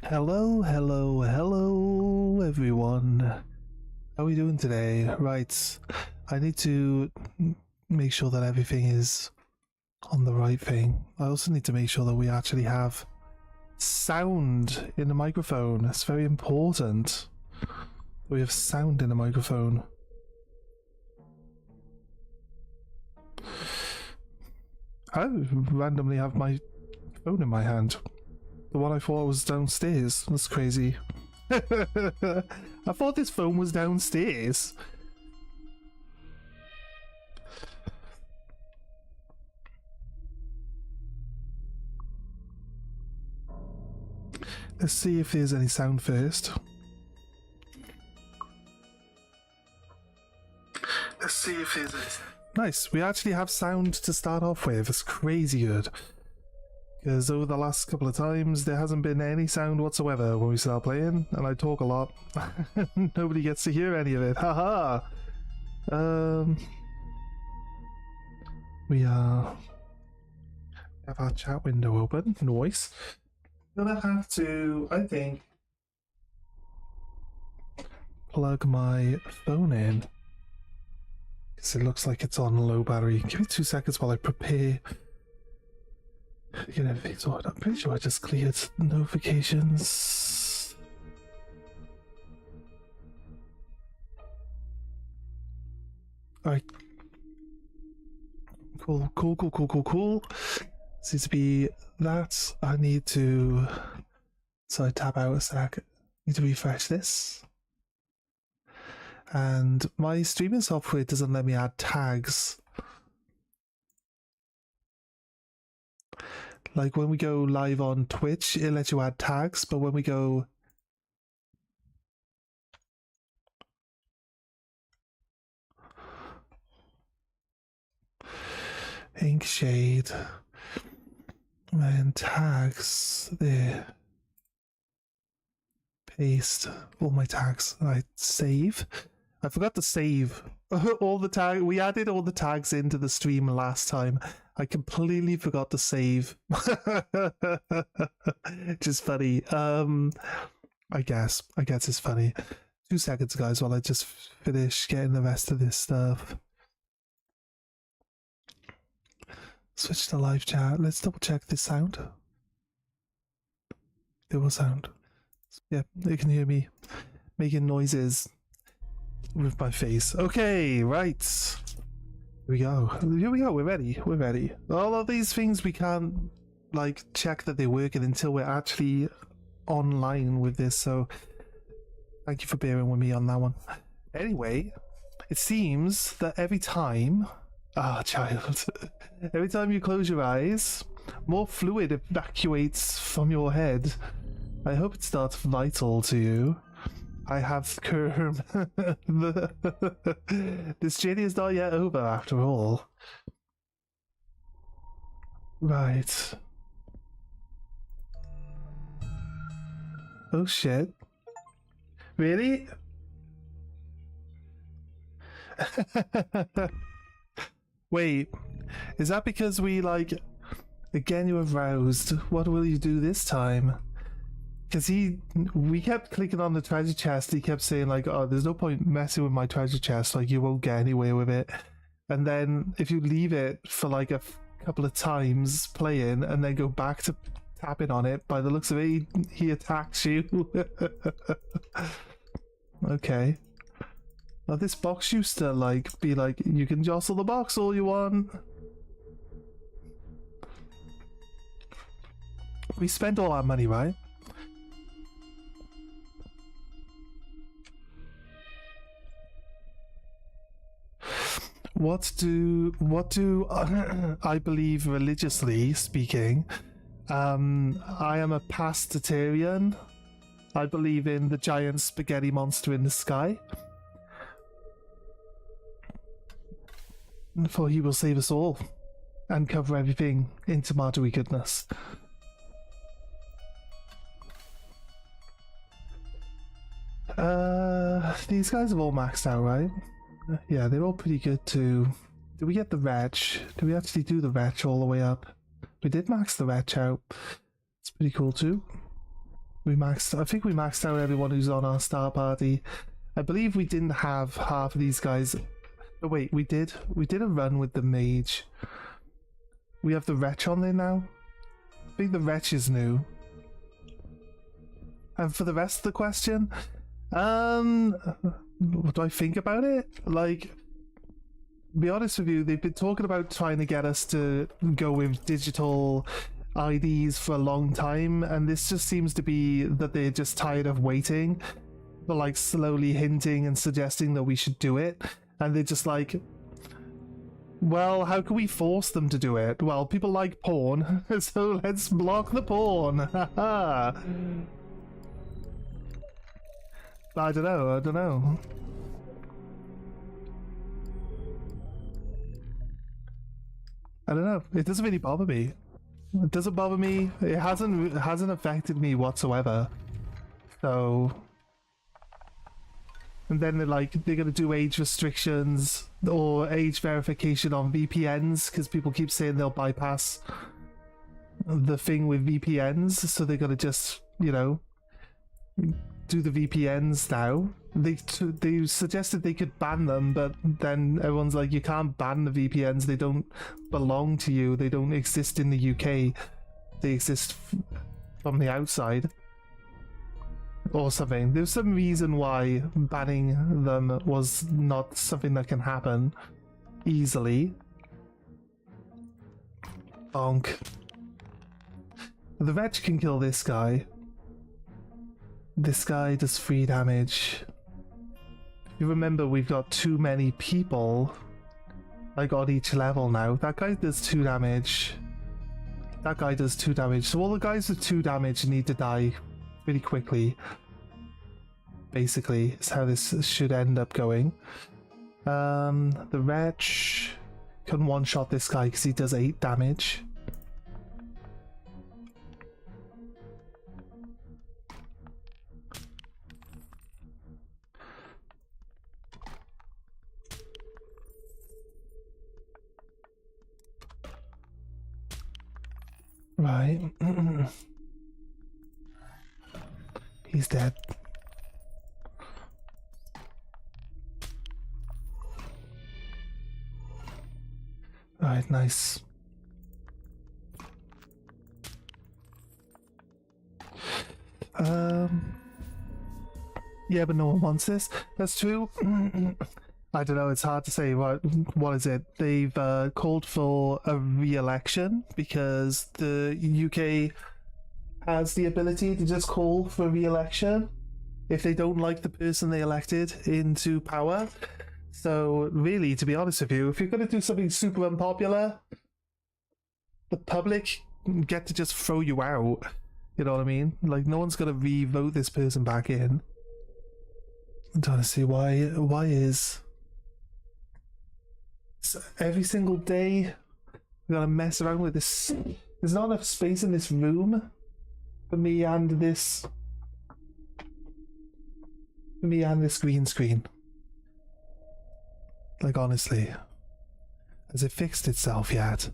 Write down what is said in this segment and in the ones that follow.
Hello, hello, hello, everyone. How are we doing today? Right, I need to make sure that everything is on the right thing. I also need to make sure that we actually have sound in the microphone. It's very important. We have sound in the microphone. I randomly have my phone in my hand. The one I thought was downstairs. That's crazy. I thought this phone was downstairs. Let's see if there's any sound first. Let's see if there's any. Nice. We actually have sound to start off with. It's crazy good. Because over the last couple of times, there hasn't been any sound whatsoever when we start playing, and I talk a lot. Nobody gets to hear any of it. Haha! We have our chat window open. Noise. Gonna have to, I think, plug my phone in. Because it looks like it's on low battery. Give me 2 seconds while I prepare. I'm pretty sure I just cleared notifications. Alright. Cool. Seems to be that. I need to. So I tap out a sec. Need to refresh this. And my streaming software doesn't let me add tags. Like when we go live on Twitch, it lets you add tags, but when we go ink shade and tags there, paste all my tags. I save. I forgot to save all the tags. We added all the tags into the stream last time. I completely forgot to save. Just funny. I guess it's funny. 2 seconds, guys, while I just finish getting the rest of this stuff. Switch to live chat. Let's double check this sound. There was sound. Yeah, you can hear me making noises with my face. Okay, right. Here we go. We're ready. All of these things we can't like check that they're working until we're actually online with this, so thank you for bearing with me on that one. Anyway, it seems that every time child, every time you close your eyes, more fluid evacuates from your head. I hope it's not vital to you. I have Kerm. This journey is not yet over, after all. Right. Oh shit. Really? Wait, is that because we again you're aroused? What will you do this time? Because we kept clicking on the treasure chest. He kept saying oh, there's no point messing with my treasure chest. You won't get anywhere with it. And then if you leave it for a couple of times playing and then go back to tapping on it, by the looks of it, he attacks you. Okay. Now this box used to be you can jostle the box all you want. We spent all our money, right? What do I believe, religiously speaking? I am a pastitarian. I believe in the giant spaghetti monster in the sky. For he will save us all and cover everything in tomatoey goodness. These guys have all maxed out, right? Yeah, they're all pretty good too. Did we get the retch? Did we actually do the retch all the way up? We did max the retch out. It's pretty cool too. I think we maxed out everyone who's on our star party. I believe we didn't have half of these guys. Oh wait, we did. We did a run with the mage. We have the wretch on there now. I think the wretch is new. And for the rest of the question, what do I think about it? Like, to be honest with you, they've been talking about trying to get us to go with digital IDs for a long time, and this just seems to be that they're just tired of waiting. They're like slowly hinting and suggesting that we should do it, and they're just like, well, how can we force them to do it? Well, people like porn, so let's block the porn. Haha. I don't know. I don't know. It doesn't really bother me. It doesn't bother me. It hasn't affected me whatsoever. So, and then they're gonna do age restrictions or age verification on VPNs because people keep saying they'll bypass the thing with VPNs. So they're gonna just, you know, do the VPNs now. They suggested they could ban them, but then everyone's like, you can't ban the VPNs. They don't belong to you. They don't exist in the UK. They exist from the outside or something. There's some reason why banning them was not something that can happen easily. Bonk. The wretch can kill this guy. This guy does 3 damage. You remember we've got too many people like on each level now. That guy does 2 damage. That guy does 2 damage. So all the guys with 2 damage need to die pretty quickly. Basically, is how this should end up going. The wretch can one-shot this guy because he does 8 damage. Right. He's dead. Right, nice. Yeah, but no one wants this. That's true. I don't know, it's hard to say. What is it? They've called for a re-election because the UK has the ability to just call for re-election if they don't like the person they elected into power. So really, to be honest with you, if you're going to do something super unpopular, the public get to just throw you out. You know what I mean? Like, no one's going to re-vote this person back in. I'm trying to see why is... So every single day we gotta mess around with this. There's not enough space in this room for me and this green screen. Like, honestly, has it fixed itself yet?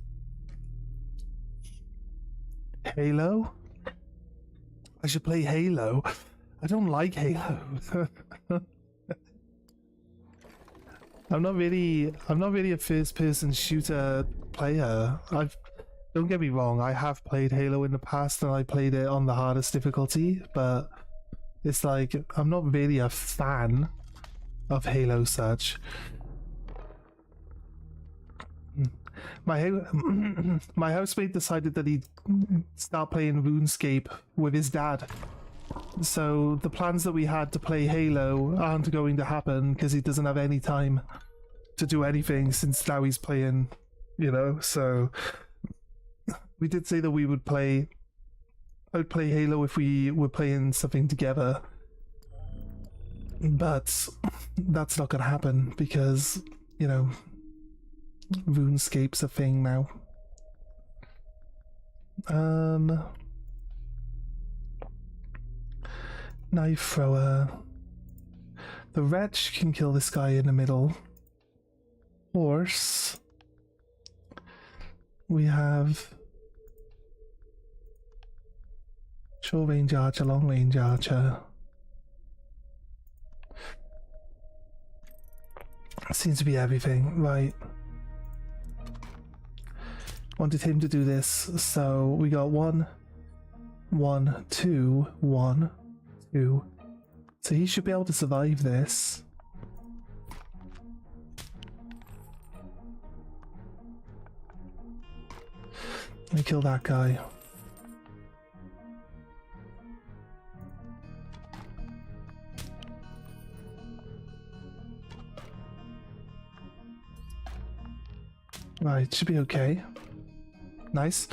Halo? I should play Halo. I don't like Halo. I'm not really a first-person shooter player. Don't get me wrong, I have played Halo in the past and I played it on the hardest difficulty, but it's like, I'm not really a fan of Halo such. My housemate decided that he'd start playing RuneScape with his dad. So the plans that we had to play Halo aren't going to happen because he doesn't have any time to do anything since now he's playing, you know. So we did say that we would play. I would play Halo if we were playing something together, but that's not gonna happen because, you know, RuneScape's a thing now. Knife thrower. The wretch can kill this guy in the middle. Horse. We have Short range archer, long range archer. Seems to be everything, right? Wanted him to do this, so we got 1, 1, 2, 1, 2. So he should be able to survive this. Let me kill that guy. Right, should be okay. Nice.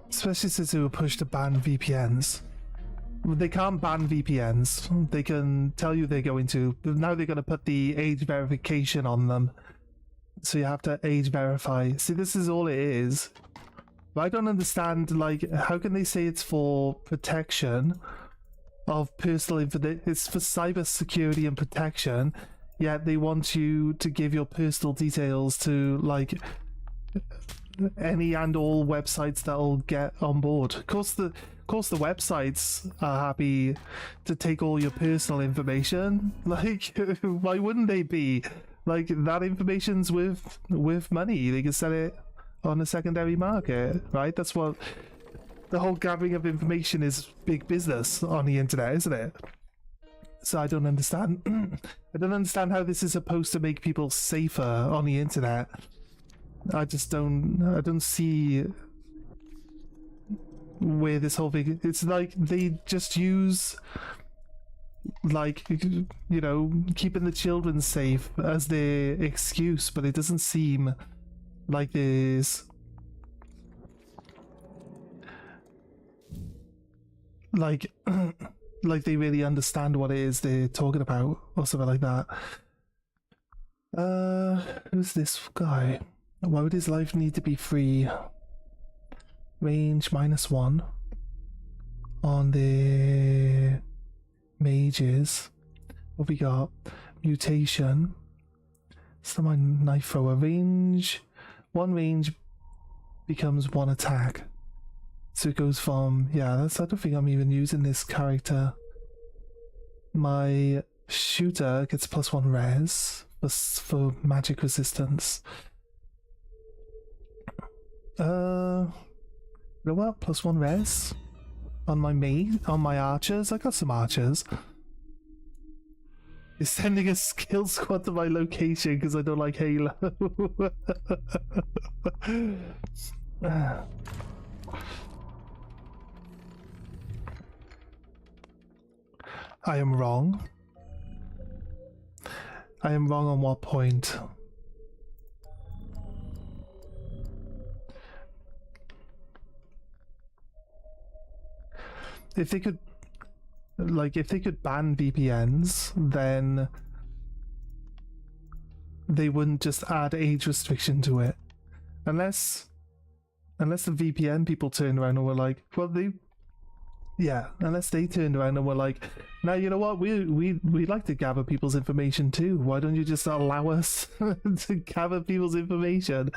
Especially since they were pushed to ban VPNs. They can't ban VPNs. They can tell you they're going to, but now they're going to put the age verification on them. So you have to age verify. See, this is all it is. But I don't understand, like, how can they say it's for protection of personal information? It's for cyber security and protection, yet they want you to give your personal details to, like, any and all websites that'll get on board. Of course the websites are happy to take all your personal information. Like, why wouldn't they be? Like, that information's with money. They can sell it on a secondary market, right? That's what the whole gathering of information is. Big business on the internet, isn't it? So I don't understand. I don't understand how this is supposed to make people safer on the internet. I don't see where this whole thing. It's like they just use, like, you know, keeping the children safe as their excuse, but it doesn't seem like there's like like they really understand what it is they're talking about or something like that. Who's this guy? Why would his life need to be free? Range -1 on the mages. What we got? Mutation. So my knife thrower. Range. 1 range becomes 1 attack. So it goes from, yeah, that's, I don't think I'm even using this character. My shooter gets +1 res for magic resistance. You know what? +1 res on my archers. I got some archers. It's sending a skill squad to my location because I don't like Halo. I am wrong. I am wrong on what point? If they could, like, if they could ban VPNs, then they wouldn't just add age restriction to it. Unless the VPN people turned around and were like, well, unless they turned around and were like, now, you know what, we like to gather people's information too. Why don't you just allow us to gather people's information?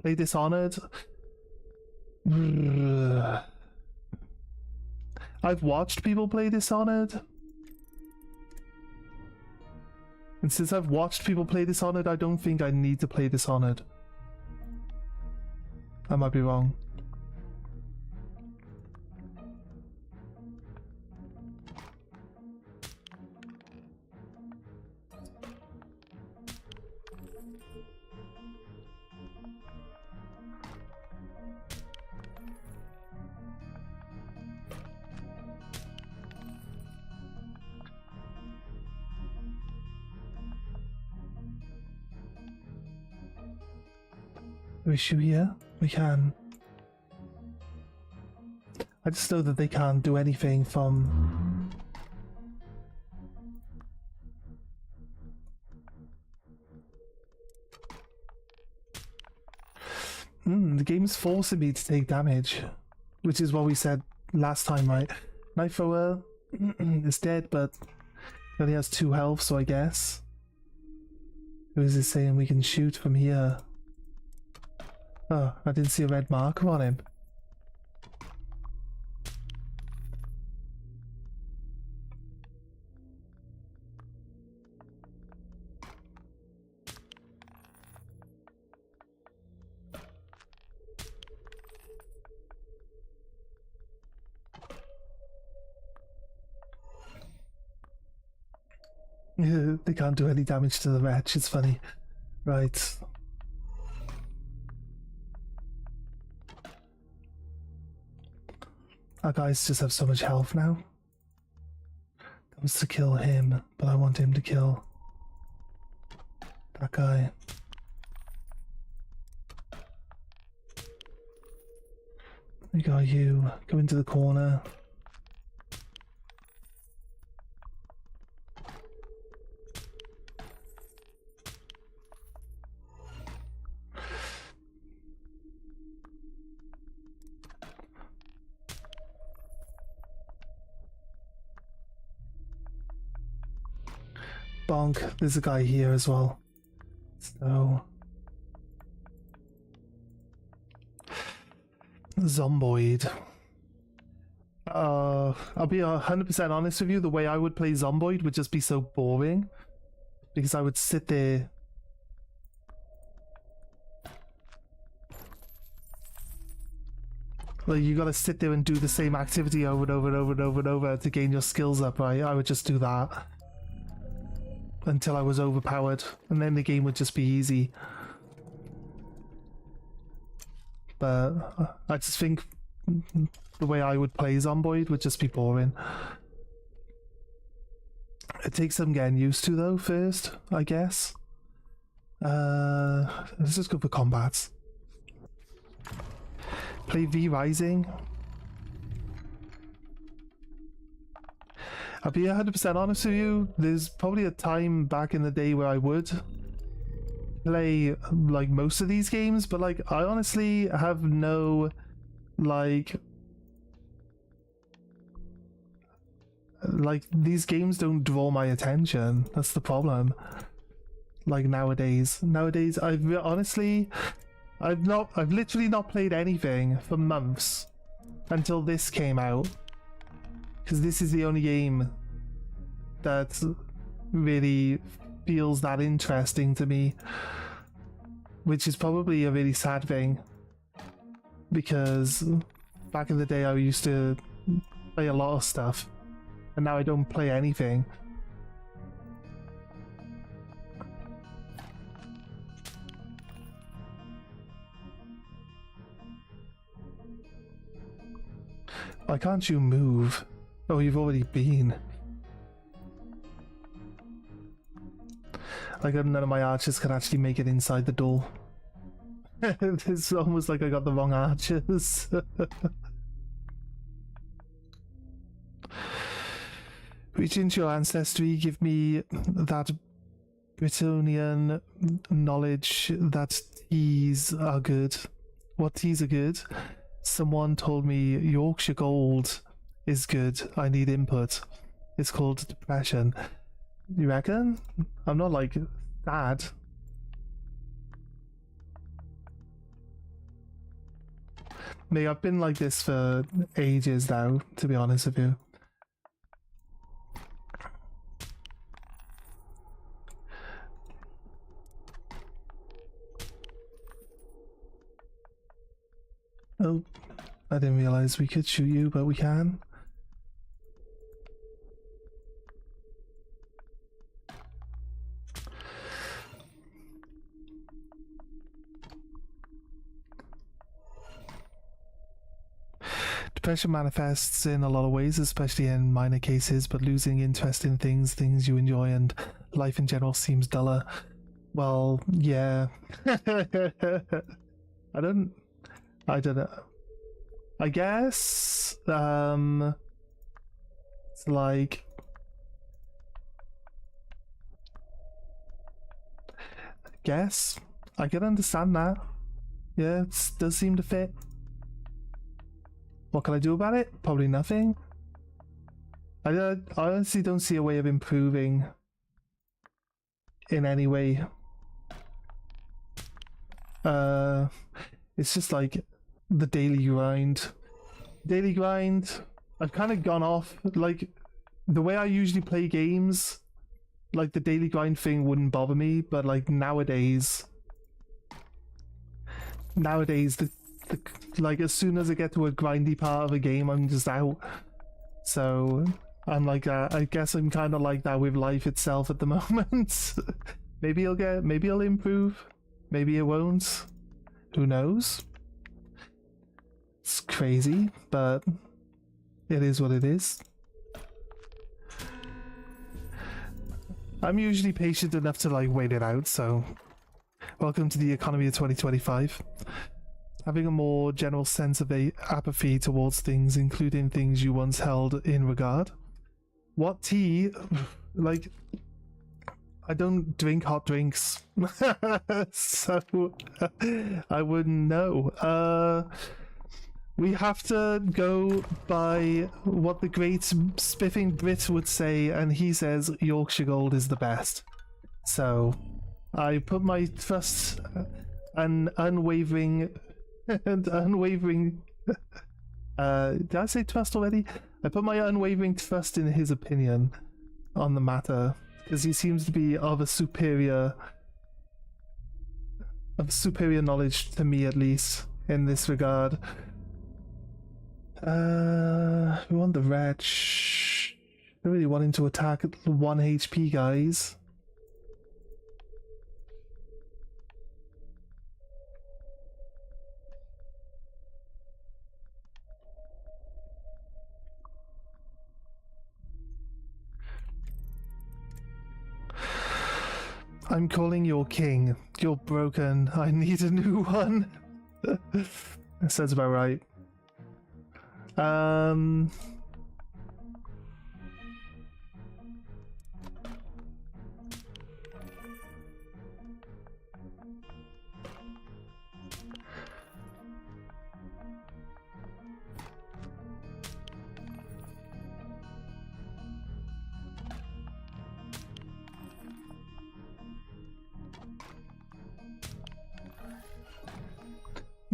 Play Dishonored. I've watched people play Dishonored, and since I've watched people play Dishonored, I don't think I need to play Dishonored. I might be wrong. We shoot here? We can. I just know that they can't do anything from... the game's forcing me to take damage, which is what we said last time, right? Knife thrower is dead, but he only has 2 health, so I guess. Who is it saying we can shoot from here? Oh, I didn't see a red marker on him. They can't do any damage to the wretch, it's funny. Right. Our guys just have so much health now. That was to kill him, but I want him to kill that guy. We got you. Go into the corner. Bonk. There's a guy here as well. So Zomboid. I'll be 100% honest with you, the way I would play Zomboid would just be so boring. Because I would sit there like, you gotta sit there and do the same activity over and over and over and over and over to gain your skills up, right? I would just do that until I was overpowered, and then the game would just be easy. But I just think the way I would play Zomboid would just be boring. It takes some getting used to though first, I guess. Let's just go for combats. Play V Rising. I'll be 100% honest with you, there's probably a time back in the day where I would play like most of these games, but like I honestly have no like these games don't draw my attention. That's the problem. Like nowadays I've literally not played anything for months until this came out, because this is the only game that really feels that interesting to me, which is probably a really sad thing, because back in the day I used to play a lot of stuff and now I don't play anything. Why can't you move? Oh, you've already been. Like none of my archers can actually make it inside the door. It's almost like I got the wrong archers. Reach into your ancestry, give me that Britonian knowledge that teas are good. What teas are good? Someone told me Yorkshire Gold is good. I need input. It's called depression. You reckon? I'm not like sad. Mate, I've been like this for ages now, to be honest with you. Oh, I didn't realize we could shoot you, but we can. Depression manifests in a lot of ways, especially in minor cases, but losing interest in things you enjoy, and life in general seems duller. Well, yeah. I don't know. I guess, it's like, I can understand that. Yeah, it does seem to fit. What can I do about it? Probably nothing. I honestly don't see a way of improving in any way. It's just like the daily grind. Daily grind, I've kind of gone off. Like, the way I usually play games, like the daily grind thing wouldn't bother me, but like nowadays, the like as soon as I get to a grindy part of a game, I'm just out. So I'm like, I guess I'm kind of like that with life itself at the moment. Maybe it'll improve, maybe it won't. Who knows? It's crazy, but it is what it is. I'm usually patient enough to like wait it out, so welcome to the economy of 2025. Having a more general sense of apathy towards things, including things you once held in regard. What tea? Like, I don't drink hot drinks, so I wouldn't know. We have to go by what the great spiffing Brit would say, and he says Yorkshire Gold is the best. So I put my trust and unwavering did I say trust already? I put my unwavering trust in his opinion on the matter, because he seems to be of superior knowledge to me, at least in this regard. We want the wretch. Don't really want him to attack at 1 HP, guys. I'm calling your king. You're broken. I need a new one. That sounds about right.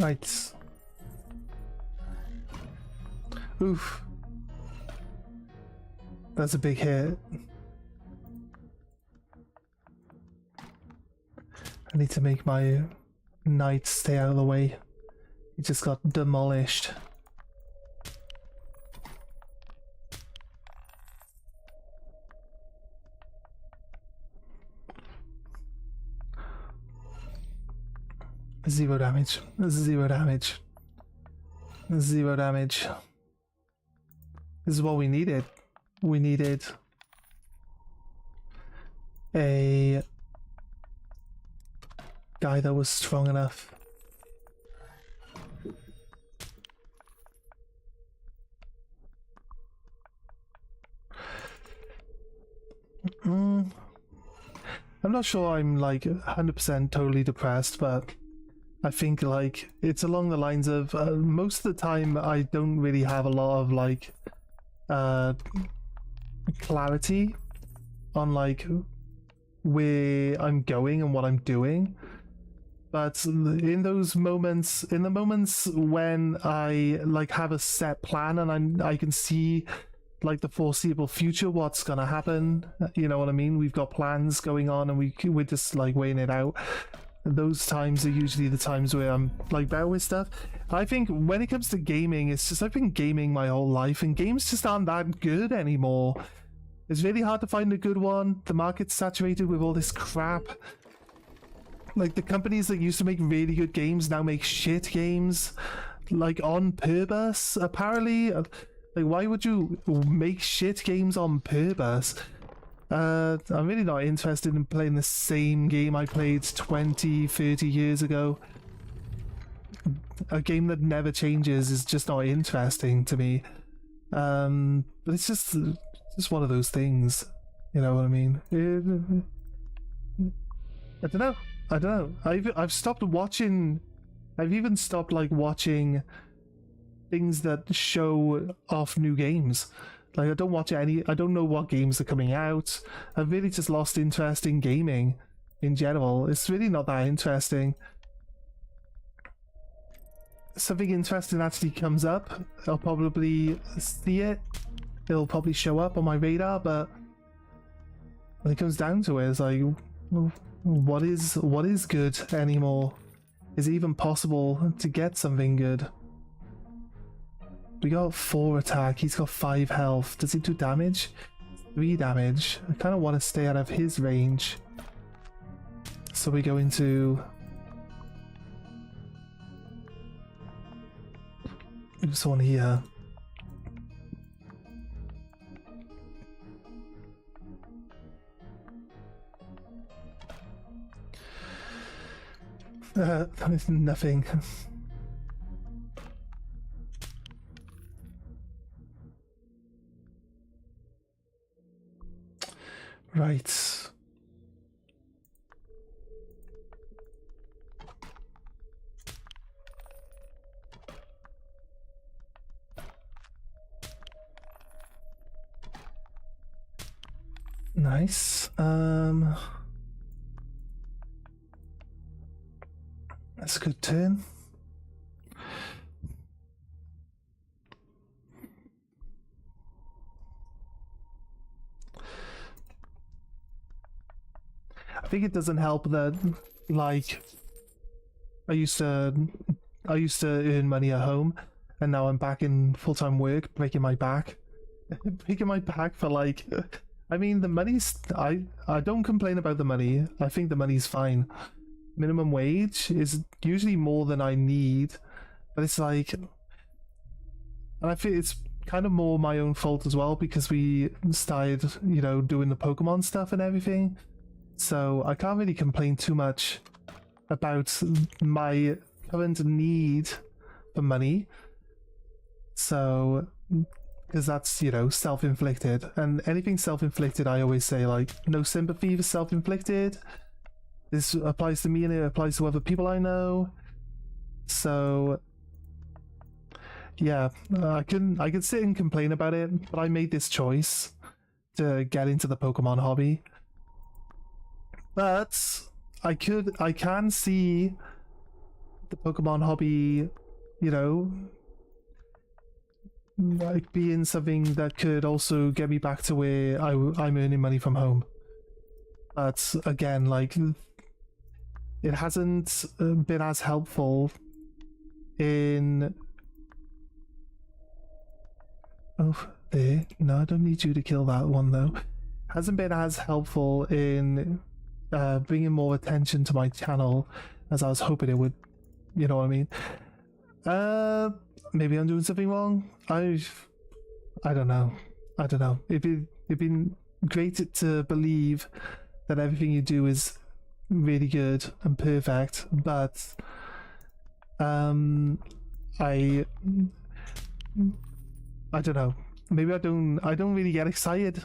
Right. Oof. That's a big hit. I need to make my knight stay out of the way. He just got demolished. Zero damage. Zero damage. Zero damage. This is what we needed. We needed a guy that was strong enough. I'm not sure I'm like 100% totally depressed, but I think like it's along the lines of most of the time I don't really have a lot of like clarity on like where I'm going and what I'm doing, but in those moments, in the moments when I like have a set plan and I can see like the foreseeable future, what's gonna happen, you know what I mean? We've got plans going on and we're just like weighing it out. Those times are usually the times where I'm like better with stuff. I think when it comes to gaming, it's just I've been gaming my whole life and games just aren't that good anymore. It's really hard to find a good one. The market's saturated with all this crap. Like the companies that used to make really good games now make shit games, like on purpose apparently. Like why would you make shit games on purpose? I'm really not interested in playing the same game I played 20, 30 years ago. A game that never changes is just not interesting to me. But it's just one of those things. You know what I mean? I don't know. I've stopped watching. I've even stopped like watching things that show off new games. Like I don't watch any. I don't know what games are coming out. I've really just lost interest in gaming in general. It's really not that interesting. something interesting actually comes up, I'll probably see it. It'll probably show up on my radar, but when it comes down to it, it's like, what is good anymore? Is it even possible to get something good? We got 4 attack, he's got 5 health. Does he do damage? 3 damage. I kind of want to stay out of his range. So we go into... There's one here. There's nothing. Right. Nice. That's a good turn. I think it doesn't help that, like, I used to earn money at home, and now I'm back in full-time work, breaking my back. Breaking my back for, like, I mean, the money's, I don't complain about the money. I think the money's fine. Minimum wage is usually more than I need, but it's like, and I think it's kind of more my own fault as well, because we started, you know, doing the Pokemon stuff and everything. So I can't really complain too much about my current need for money. So, because that's, you know, self-inflicted. And anything self-inflicted, I always say, like, no sympathy for self-inflicted. This applies to me and it applies to other people I know. So, yeah, I could sit and complain about it, but I made this choice to get into the Pokemon hobby. But I can see the Pokemon hobby, you know, like being something that could also get me back to where I'm earning money from home. But again, like, it hasn't been as helpful in... Oh, there. No, I don't need you to kill that one though. Hasn't been as helpful in bringing more attention to my channel as I was hoping it would. You know what I mean? Maybe I'm doing something wrong. I don't know. I don't know. It'd been great to believe that everything you do is really good and perfect, but I don't know. Maybe I don't really get excited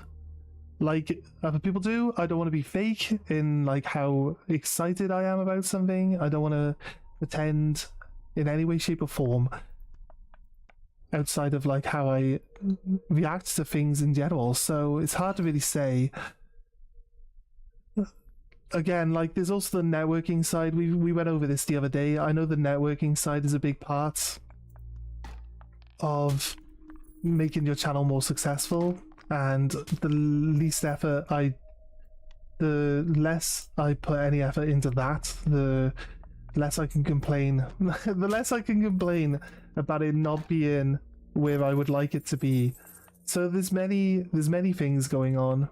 like other people do. I don't want to be fake in like how excited I am about something. I don't want to pretend in any way, shape or form outside of like how I react to things in general. So it's hard to really say. Again, like there's also the networking side. We went over this the other day. I know the networking side is a big part of making your channel more successful, and the less I put any effort into that, the less I can complain. The less I can complain about it not being where I would like it to be. So there's many things going on.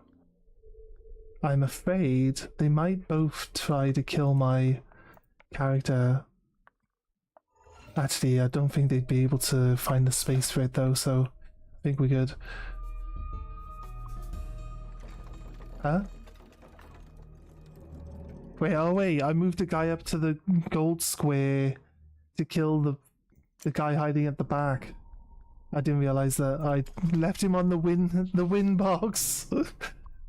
I'm afraid they might both try to kill my character. Actually, I don't think they'd be able to find the space for it though, so I think we're good. Huh? Wait, oh wait, I moved the guy up to the gold square to kill the guy hiding at the back. I didn't realize that. I left him on the win box.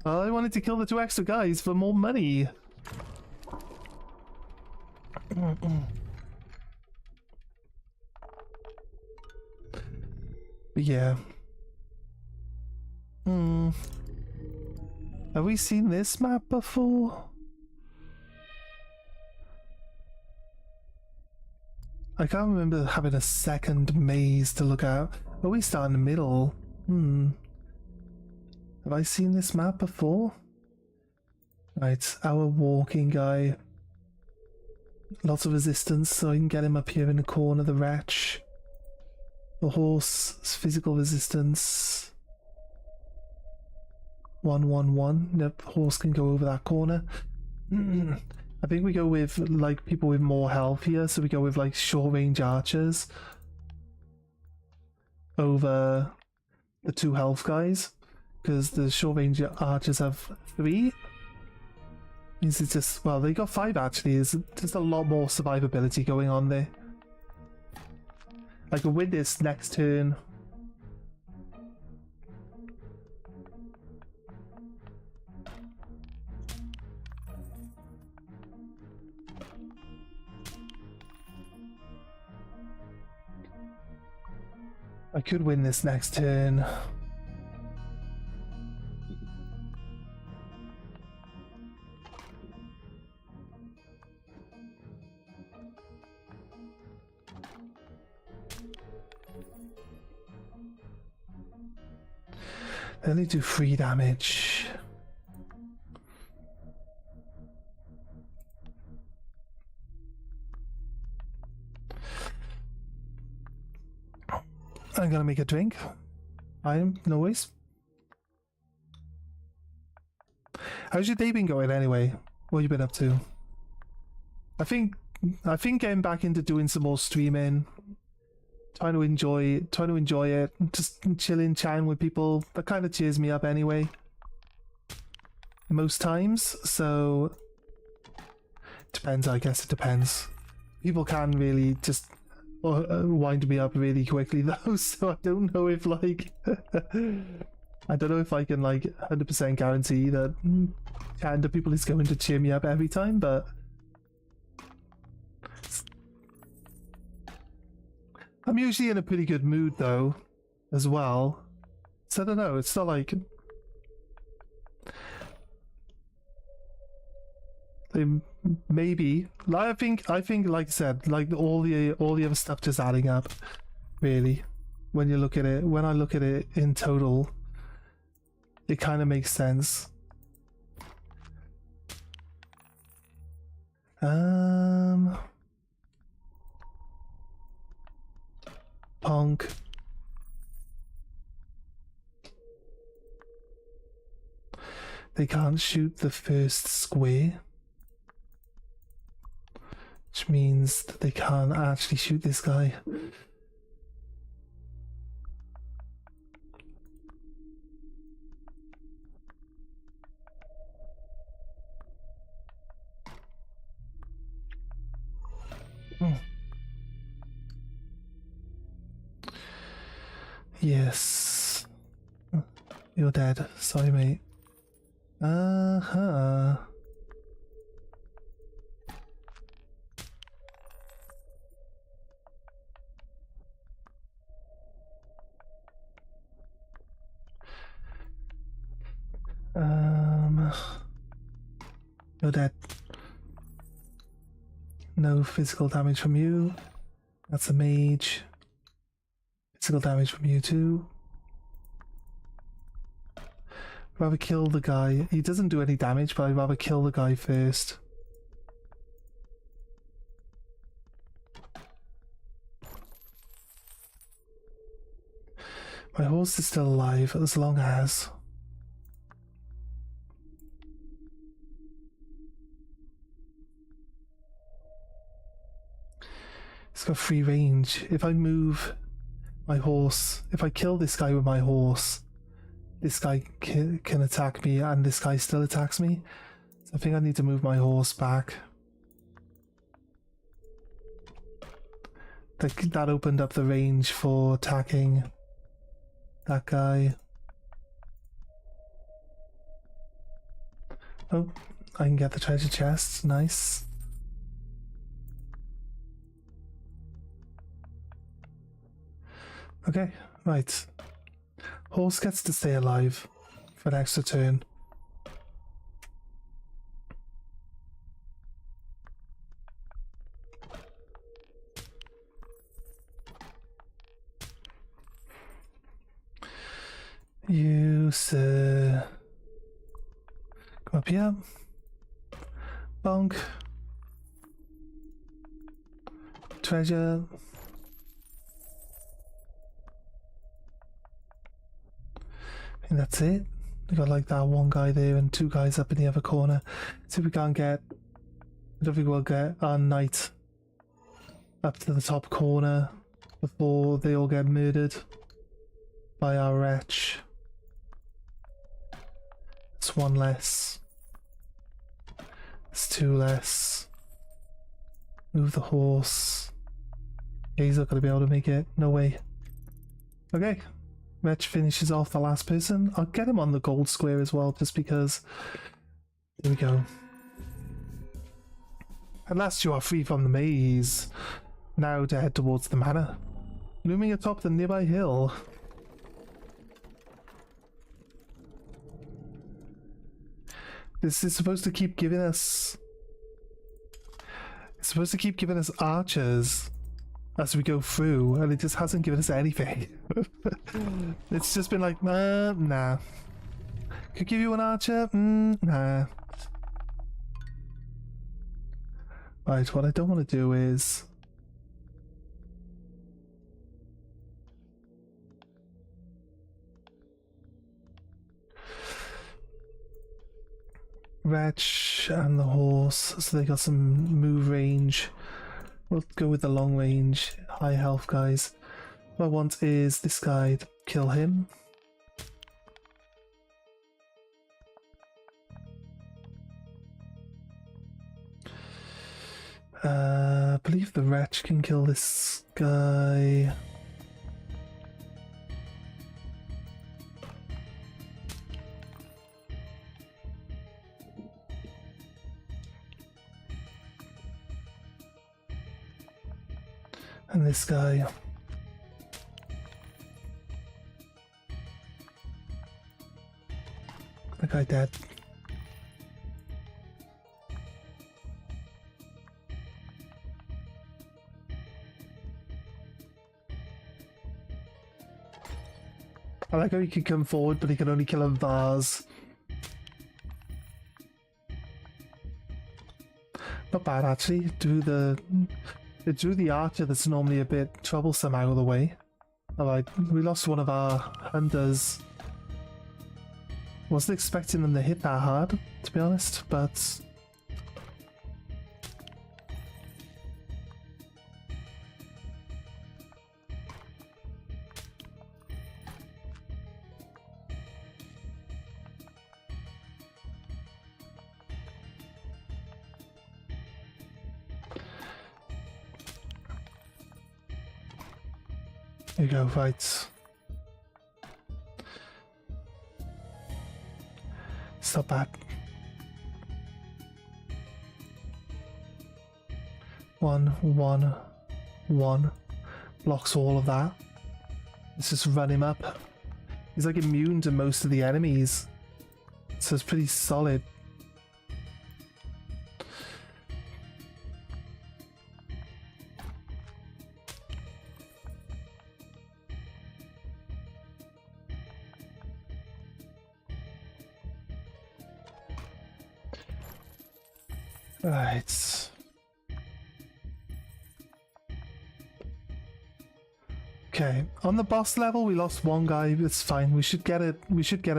I wanted to kill the 2 extra guys for more money. But yeah. Have we seen this map before? I can't remember having a second maze to look at. Oh, we start in the middle. Have I seen this map before? Right, our walking guy. Lots of resistance, so I can get him up here in the corner, the wretch. The horse, physical resistance. 111. The horse can go over that corner. I think we go with like people with more health here, so we go with like short range archers over the 2 health guys, because the short range archers have 3. Means it's just, well, they got 5 actually. There's just a lot more survivability going on there. I can win this next turn. I could win this next turn. They only do 3 damage. I'm gonna make a drink. No worries. How's your day been going anyway? What have you been up to? I think getting back into doing some more streaming, trying to enjoy it, just chilling, chatting with people, that kind of cheers me up anyway. Most times, so depends. I guess it depends. People can really just wind me up really quickly though, so I don't know if like I don't know if I can like 100% guarantee that chatting to people is going to cheer me up every time, but I'm usually in a pretty good mood though as well, so I don't know, it's not like maybe like I think like I said, like all the other stuff just adding up really. When you look at it, when I look at it in total, it kind of makes sense. Punk. They can't shoot the first square, which means that they can't actually shoot this guy. Yes. You're dead. Sorry, mate. Uh-huh. You're dead. No physical damage from you. That's a mage. Physical damage from you too. Rather kill the guy. He doesn't do any damage, but I'd rather kill the guy first. My horse is still alive, as long as... It's got free range. If I move my horse, if I kill this guy with my horse, this guy can attack me and this guy still attacks me. So I think I need to move my horse back. That opened up the range for attacking that guy. Oh, I can get the treasure chest. Nice. Okay, right. Horse gets to stay alive for an extra turn. You, sir. Come up here. Bonk. Treasure. I think that's it. We got like that one guy there and two guys up in the other corner. See if we can't get... I don't think we'll get our knight up to the top corner before they all get murdered by our wretch. It's one less. It's two less. Move the horse. Yeah, he's not going to be able to make it. No way. Okay. Wretch finishes off the last person. I'll get him on the gold square as well, just because. There we go. At last you are free from the maze. Now to head towards the manor. Looming atop the nearby hill. This is supposed to keep giving us... It's supposed to keep giving us archers as we go through, and it just hasn't given us anything. It's just been like, nah. Could give you an archer? Nah. Right, what I don't want to do is... Wretch and the horse, so they got some move range. We'll go with the long range, high health guys. What I want is this guy to kill him. I believe the wretch can kill this guy. And this guy. That guy dead. I like how he can come forward, but he can only kill a vase. Not bad, actually. It drew the archer that's normally a bit troublesome out of the way. Alright, we lost one of our hunters. Wasn't expecting them to hit that hard, to be honest, but... There you go, right. Stop that. One. Blocks all of that. Let's just run him up. He's like immune to most of the enemies. So it's pretty solid. Right. Okay, on the boss level we lost one guy, it's fine. We should get a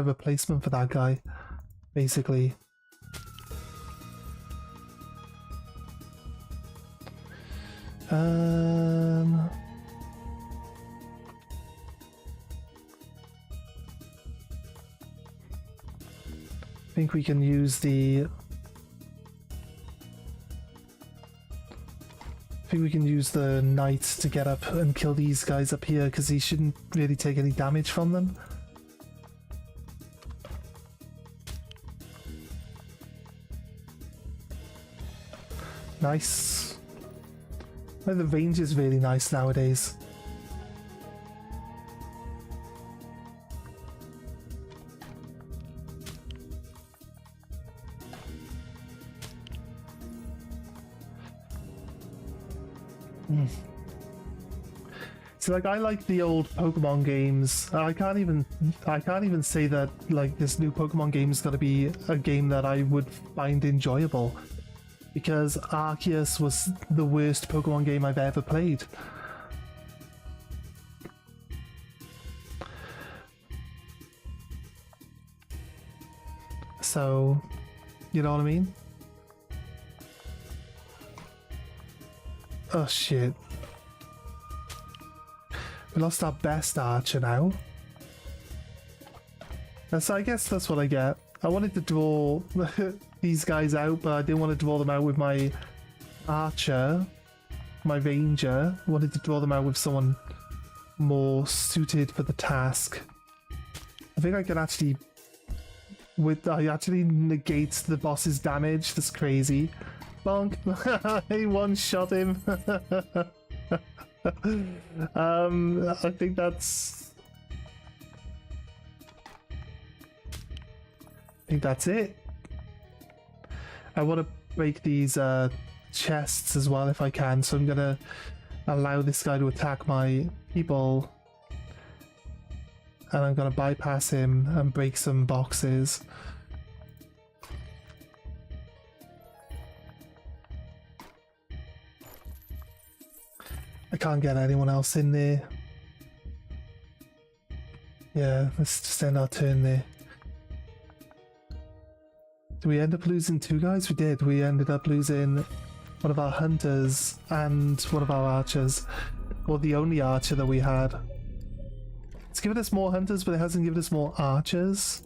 replacement for that guy, basically. I think we can use the... I think we can use the knight to get up and kill these guys up here, because he shouldn't really take any damage from them. Nice. Well, the range is really nice nowadays. See, like, I like the old Pokemon games. I can't even say that like this new Pokemon game is gonna be a game that I would find enjoyable, because Arceus was the worst Pokemon game I've ever played. So, you know what I mean? Oh shit. We lost our best archer now. So I guess that's what I get. I wanted to draw these guys out, but I didn't want to draw them out with my archer, my ranger. I wanted to draw them out with someone more suited for the task. I think I can actually... I actually negate the boss's damage. That's crazy. Bonk. I one-shot him. I think that's it. I want to break these chests as well if I can, so I'm gonna allow this guy to attack my people, and I'm gonna bypass him and break some boxes. I can't get anyone else in there. Yeah, let's just end our turn there. Did we end up losing two guys? We did. We ended up losing one of our hunters and one of our archers. Or the only archer that we had. It's given us more hunters, but it hasn't given us more archers.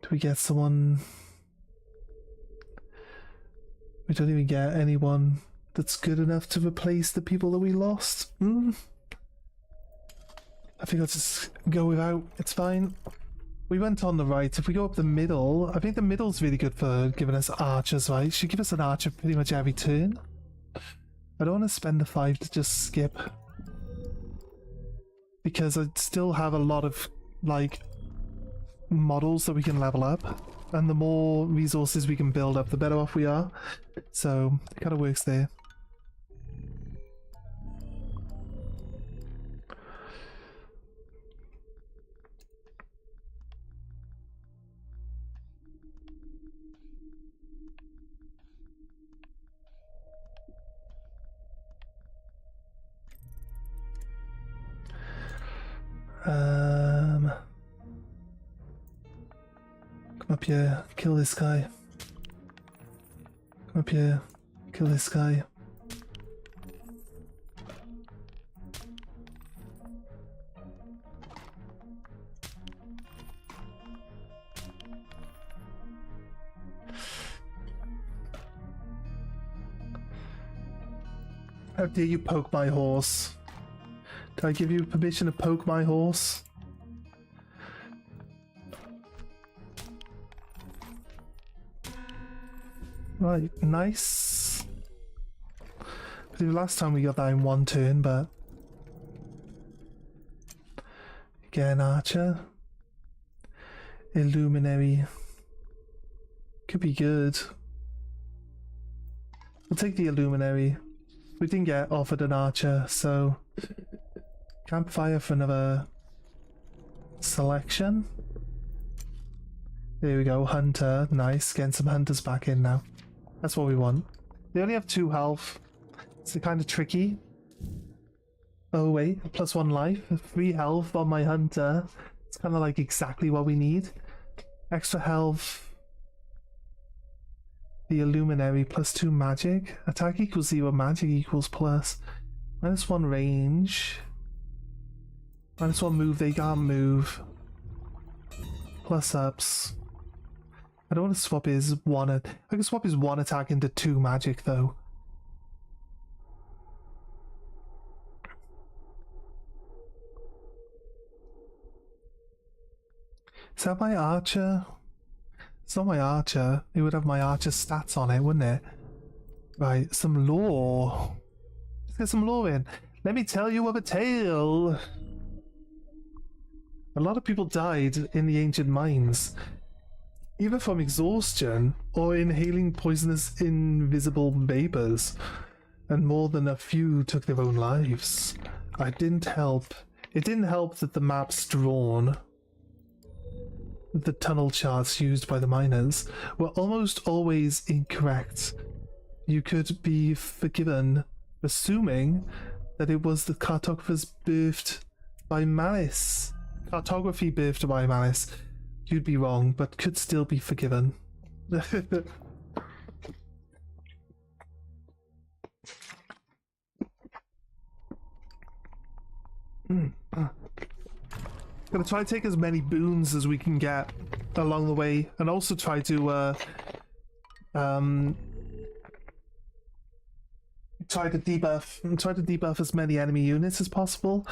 Do we get someone... We don't even get anyone that's good enough to replace the people that we lost. I think I'll just go without. It's fine. We went on the right. If we go up the middle, I think the middle's really good for giving us archers, right? Should give us an archer pretty much every turn. I don't want to spend the 5 to just skip, because I still have a lot of like models that we can level up, and the more resources we can build up, the better off we are. So it kind of works there. Come up here, kill this guy. Come up here, kill this guy. How dare you poke my horse? Did I give you permission to poke my horse? Right, nice. I believe last time we got that in one turn, but... Again, archer. Illuminary. Could be good. We'll take the Illuminary. We didn't get offered an archer, so... Campfire for another selection. There we go, hunter. Nice, getting some hunters back in now. That's what we want. They only have 2 health. It's kind of tricky. Oh wait, +1 life. 3 health on my hunter. It's kind of like exactly what we need. Extra health. The Illuminary, +2 magic. Attack equals 0, magic equals plus. -1 range. -1 move, they can't move. Plus ups. I don't want to swap his one. I can swap his 1 attack into 2 magic though. Is that my archer? It's not my archer. It would have my archer stats on it, wouldn't it? Right, some lore. Let's get some lore in. Let me tell you of a tale. A lot of people died in the ancient mines, either from exhaustion or inhaling poisonous invisible vapors. and more than a few took their own lives. It didn't help that the maps drawn, the tunnel charts used by the miners, were almost always incorrect. You could be forgiven assuming that it was the cartographers birthed by malice. Cartography birthed by malice. You'd be wrong, but could still be forgiven. Gonna try to take as many boons as we can get along the way, and also try to debuff as many enemy units as possible.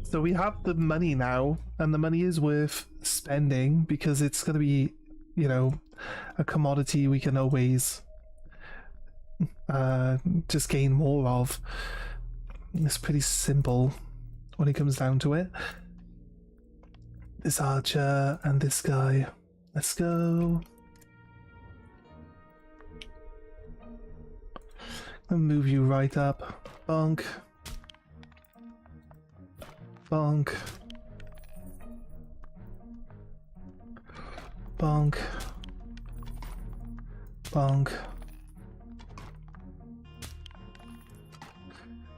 So we have the money now, and the money is worth spending because it's gonna be, you know, a commodity we can always just gain more of. It's pretty simple when it comes down to it. This archer and this guy. Let's go. I'll move you right up. Bonk. Bonk. Bonk. Bonk.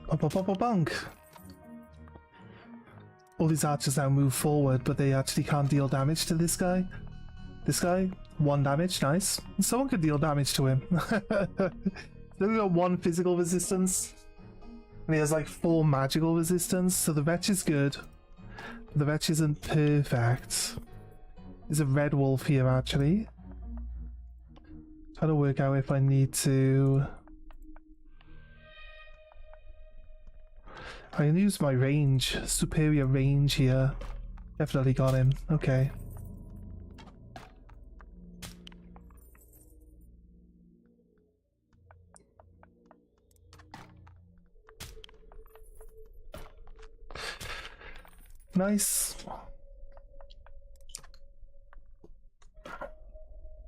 Bonk. All these archers now move forward, but they actually can't deal damage to this guy. This guy, 1 damage, nice. Someone could deal damage to him. He's only got 1 physical resistance, and he has like 4 magical resistance, so the Wretch is good. The Wretch isn't perfect. There's a red wolf here, actually. Trying to work out if I need to... I can use my range, superior range here. Definitely got him, okay. Nice.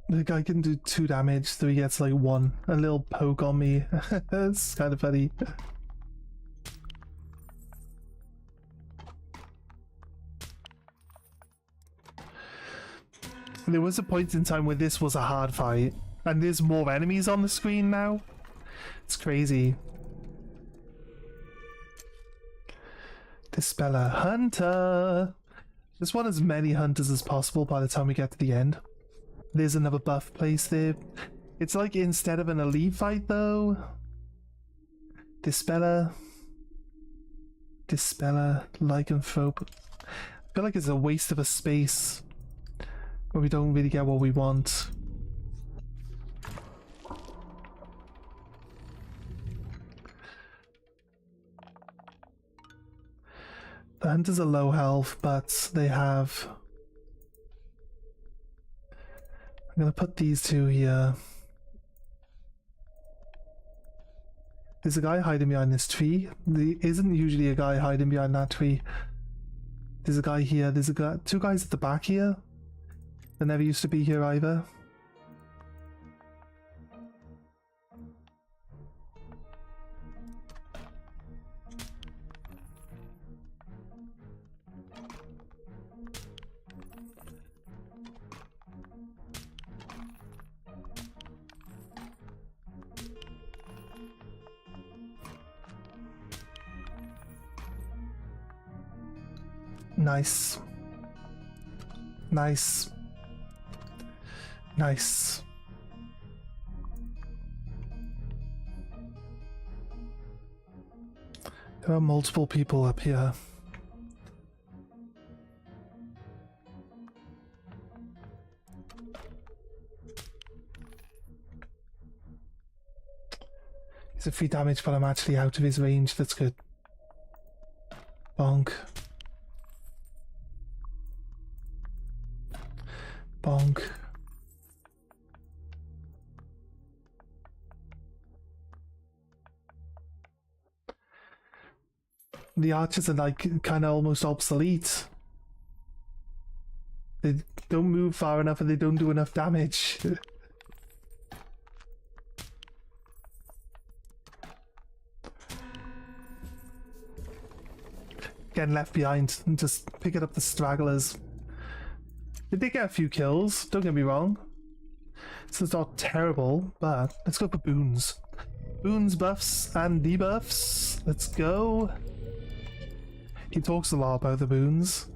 The guy can do 2 damage, so he gets like 1. A little poke on me. It's kind of funny. There was a point in time where this was a hard fight, and there's more enemies on the screen now. It's crazy. Dispeller Hunter. Just want as many hunters as possible by the time we get to the end. There's another buff place there. It's like instead of an elite fight though. Dispeller, Lycanthrope. I feel like it's a waste of a space where we don't really get what we want. The hunters are low health, but they have... I'm gonna put these 2 here. There's a guy hiding behind this tree. There isn't usually a guy hiding behind that tree. There's a guy here. There's a guy, 2 guys at the back here. That never used to be here either. Nice. Nice. Nice. There are multiple people up here. He's a free damage, but I'm actually out of his range. That's good. Bonk. Bonk. The archers are like kind of almost obsolete. They don't move far enough and they don't do enough damage. getting left behind and just picking up the stragglers. They did get a few kills, don't get me wrong. So it's not terrible, but let's go for boons. Boons, buffs, and debuffs. Let's go. He talks a lot about the boons,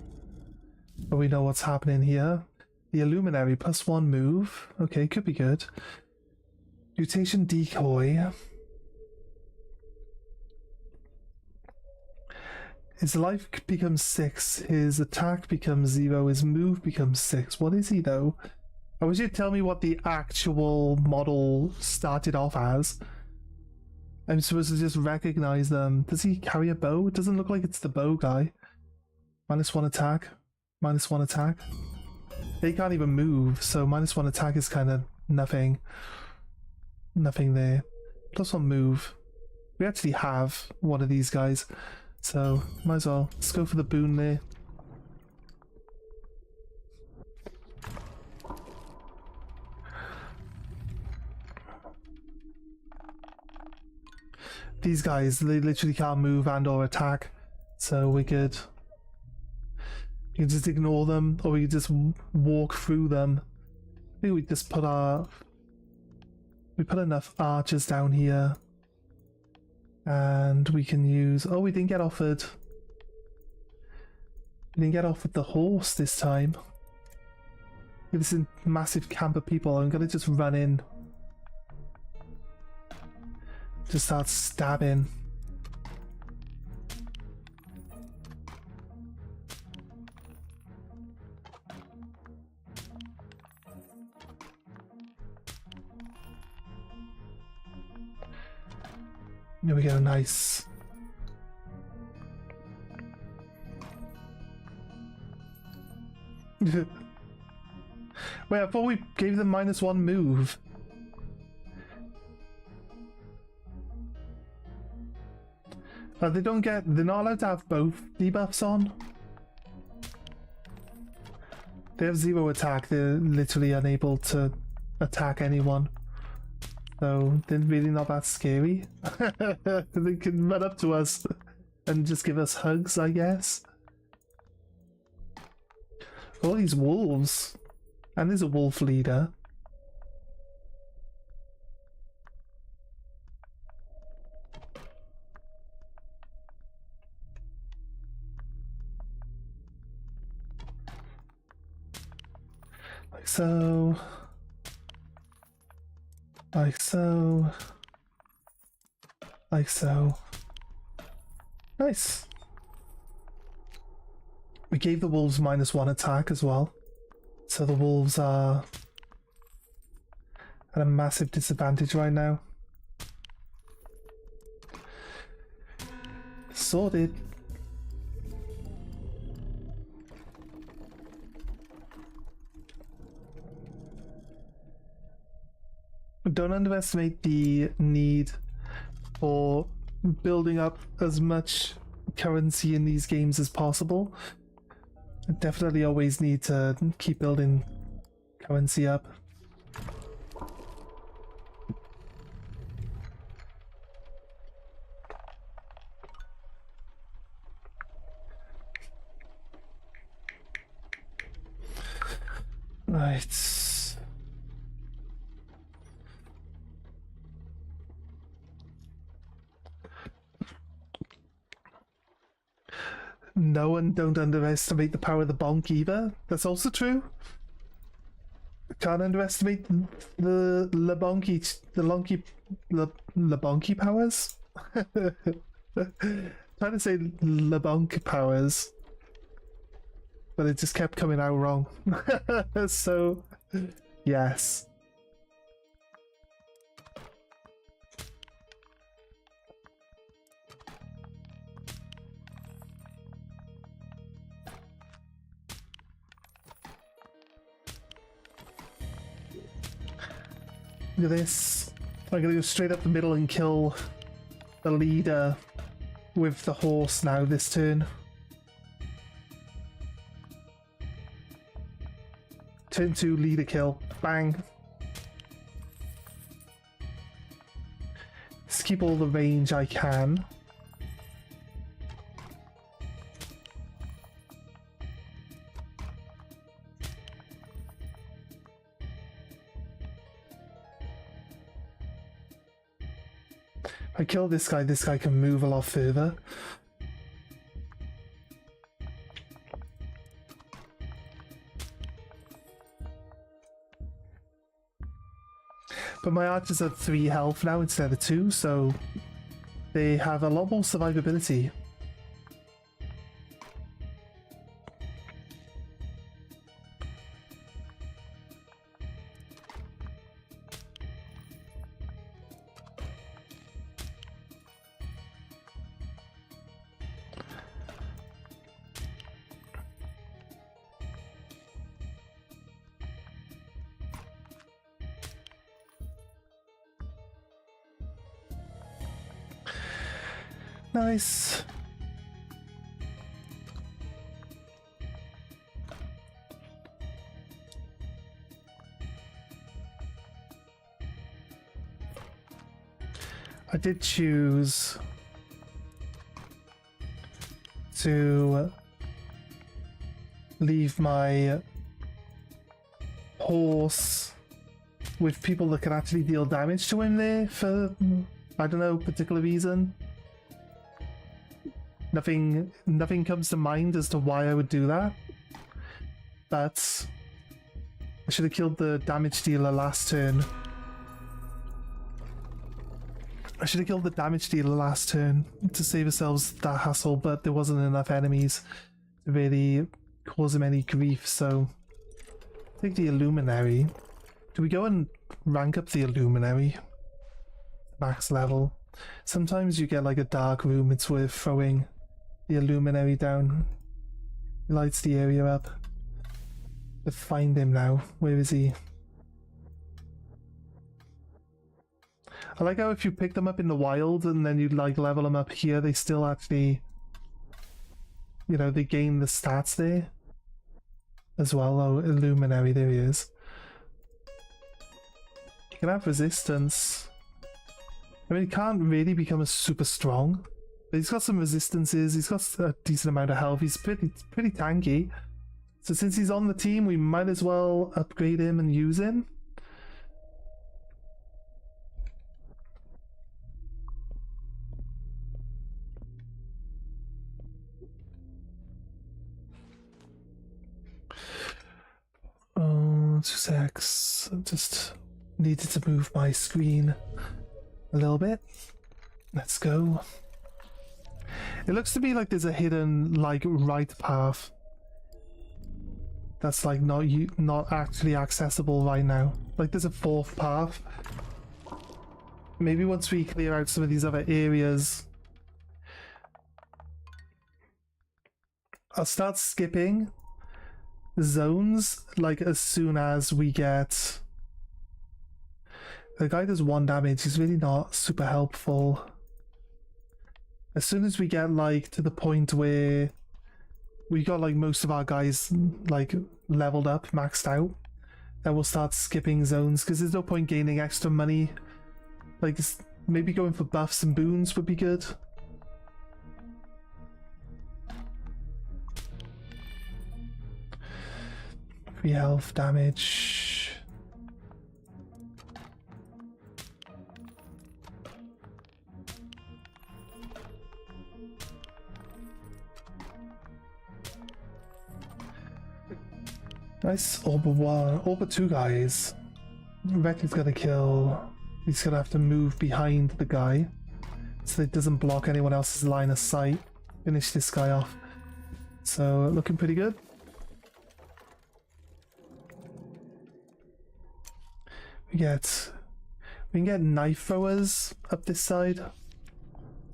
but we know what's happening here. The Illuminary, +1 move. Okay, could be good. Mutation Decoy. His life becomes 6, his attack becomes 0, his move becomes 6. What is he though? I wish you'd tell me what the actual model started off as. I'm supposed to just recognize them. Does he carry a bow? It doesn't look like it's the bow guy. -1 attack. -1 attack. They can't even move, so -1 attack is kind of nothing. Nothing there. +1 move. We actually have one of these guys. So, might as well. Let's go for the boon there. These guys, they literally can't move and or attack. So we're good. You can just ignore them, or we can just walk through them. Maybe we just put our... We put enough archers down here. And we can use... Oh, we didn't get offered... We didn't get offered the horse this time. This is a massive camp of people. I'm gonna just run in. Just start stabbing. There we go, nice. Wait, I thought we gave them -1 move. They don't get... They're not allowed to have both debuffs on. They have 0 attack. They're literally unable to attack anyone. So they're really not that scary. They can run up to us and just give us hugs, I guess. All these wolves. And there's a wolf leader. Like so. Like so. Like so. Nice. We gave the wolves -1 attack as well. So the wolves are at a massive disadvantage right now. Sorted. Don't underestimate the need for building up as much currency in these games as possible. Definitely always need to keep building currency up. Right. No, and don't underestimate the power of the bonk either. That's also true. Can't underestimate the lebonky powers. Trying to say lebonk powers, but it just kept coming out wrong. So, yes. Look at this. I'm gonna go straight up the middle and kill the leader with the horse now this turn. Turn 2, leader kill. Bang. Just keep all the range I can. I kill this guy can move a lot further. But my archers are 3 health now instead of 2, so they have a lot more survivability. Nice. I did choose to leave my horse with people that can actually deal damage to him there for, I don't know, particular reason. Nothing comes to mind as to why I would do that. But I should have killed the damage dealer last turn. I should have killed the damage dealer last turn to save ourselves that hassle, but there wasn't enough enemies to really cause him any grief, so take the Illuminary. Do we go and rank up the Illuminary? Max level. Sometimes you get like a dark room, it's worth throwing the Illuminary down. He lights the area up. Let's find him now. Where is he? I like how if you pick them up in the wild and then you like level them up here, they still actually, you know, they gain the stats there as well. Oh, Illuminary, there he is. He can have resistance. I mean, he can't really become a super strong, but he's got some resistances, he's got a decent amount of health, he's pretty tanky. So since he's on the team, we might as well upgrade him and use him. Oh, 2 secs. I just needed to move my screen a little bit. Let's go. It looks to me like there's a hidden like right path that's like not actually accessible right now. Like there's a 4th path. Maybe once we clear out some of these other areas, I'll start skipping zones like as soon as we get. The guy does 1 damage, he's really not super helpful. As soon as we get like to the point where we got like most of our guys like leveled up, maxed out, then we'll start skipping zones, because there's no point gaining extra money. Like maybe going for buffs and boons would be good. Free health damage. Nice. Orb 1, Orb 2 guys. Rector's gonna kill. He's gonna have to move behind the guy so it doesn't block anyone else's line of sight. Finish this guy off. So looking pretty good. We can get knife throwers up this side.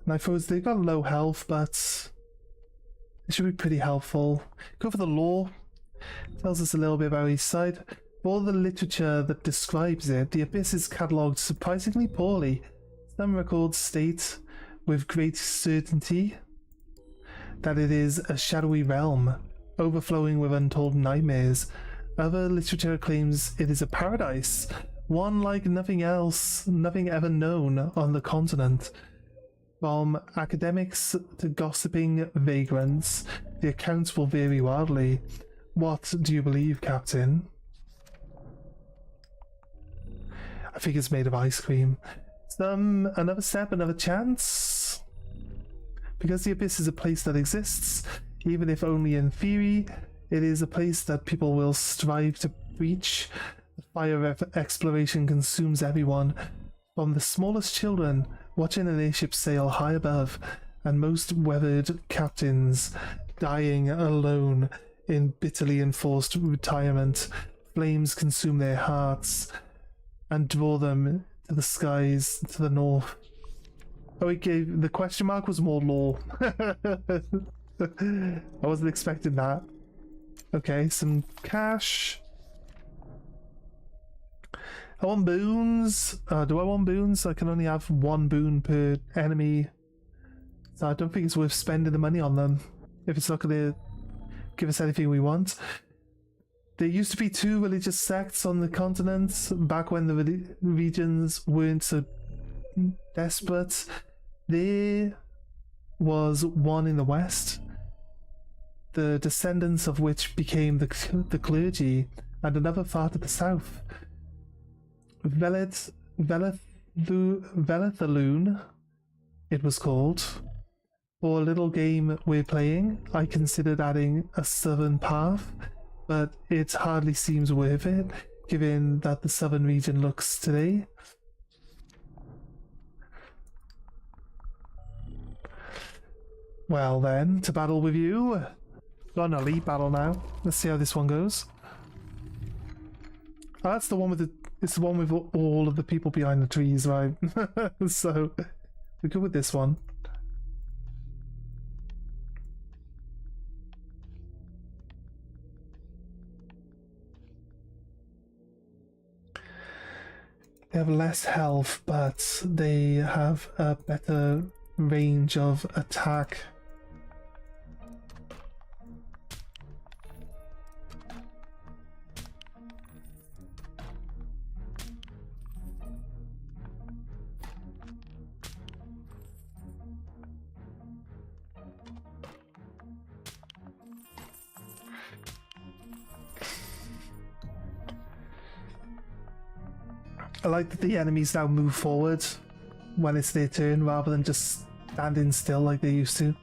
Knife throwers, they've got low health, but they should be pretty helpful. Go for the lore. Tells us a little bit about each side. For all the literature that describes it, the Abyss is catalogued surprisingly poorly. Some records state with great certainty that it is a shadowy realm, overflowing with untold nightmares. Other literature claims it is a paradise, one like nothing else, nothing ever known on the continent. From academics to gossiping vagrants, the accounts will vary wildly. What do you believe, Captain? I think it's made of ice cream. Another step, another chance. Because the Abyss is a place that exists, even if only in theory, it is a place that people will strive to reach. The fire of exploration consumes everyone, from the smallest children watching an airship sail high above, and most weathered captains dying alone in bitterly enforced retirement. Flames consume their hearts and draw them to the skies to the north. Oh, the question mark was more lore. I wasn't expecting that. Okay, some cash. I want boons. Do I want boons? I can only have one boon per enemy. So I don't think it's worth spending the money on them if it's not going to give us anything we want. There used to be 2 religious sects on the continent back when the regions weren't so desperate. There was one in the west, the descendants of which became the clergy, and another far to the south. Velethaloon, it was called. For a little game we're playing, I considered adding a southern path, but it hardly seems worth it, given that the southern region looks today. Well then, to battle with you. Got an elite battle now. Let's see how this one goes. Oh, that's the one with it's the one with all of the people behind the trees, right? So we're good with this one. They have less health, but they have a better range of attack. I like that the enemies now move forward when it's their turn rather than just standing still like they used to.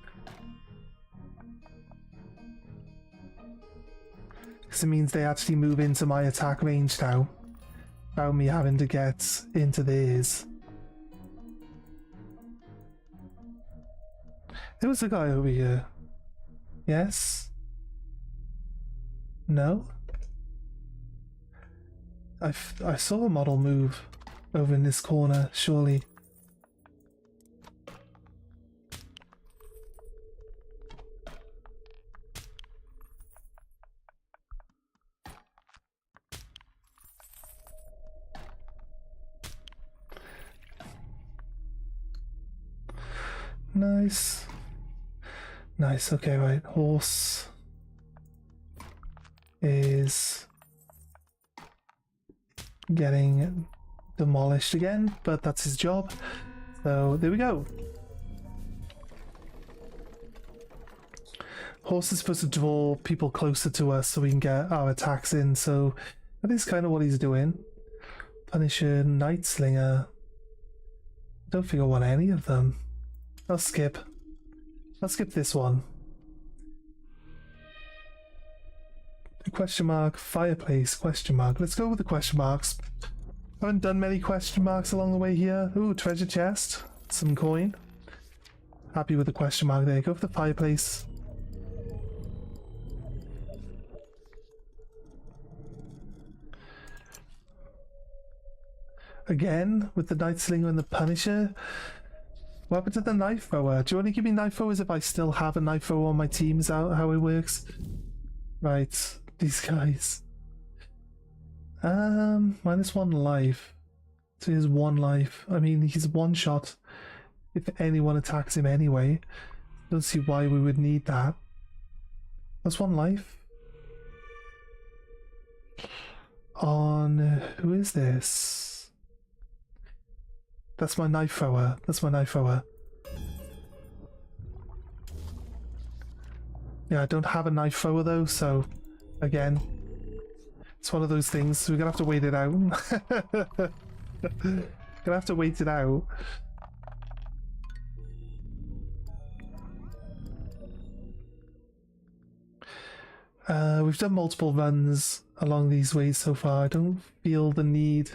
Because it means they actually move into my attack range now, without me having to get into theirs. There was a guy over here. Yes? No? I saw a model move over in this corner, surely. Nice. Nice, okay, right. Horse is getting demolished again, but that's his job. So there we go. Horse is supposed to draw people closer to us so we can get our attacks in, so that is kind of what he's doing. Punisher, Night Slinger. I don't think I want any of them. I'll skip this one. Question mark, fireplace, question mark. Let's go with the question marks. I haven't done many question marks along the way here. Ooh, treasure chest, some coin. Happy with the question mark there. Go for the fireplace. Again, with the Night Slinger and the Punisher. What happened to the knife thrower? Do you want to give me knife throwers if I still have a knife thrower on my team? Is that how it works? Right. These guys. -1 life. So he has 1 life. I mean, he's one shot if anyone attacks him anyway. Don't see why we would need that. That's 1 life. On who is this? That's my knife thrower. That's my knife thrower. Yeah, I don't have a knife thrower though, so again, it's one of those things, so we're gonna have to wait it out. Gonna have to wait it out. We've done multiple runs along these ways so far. I don't feel the need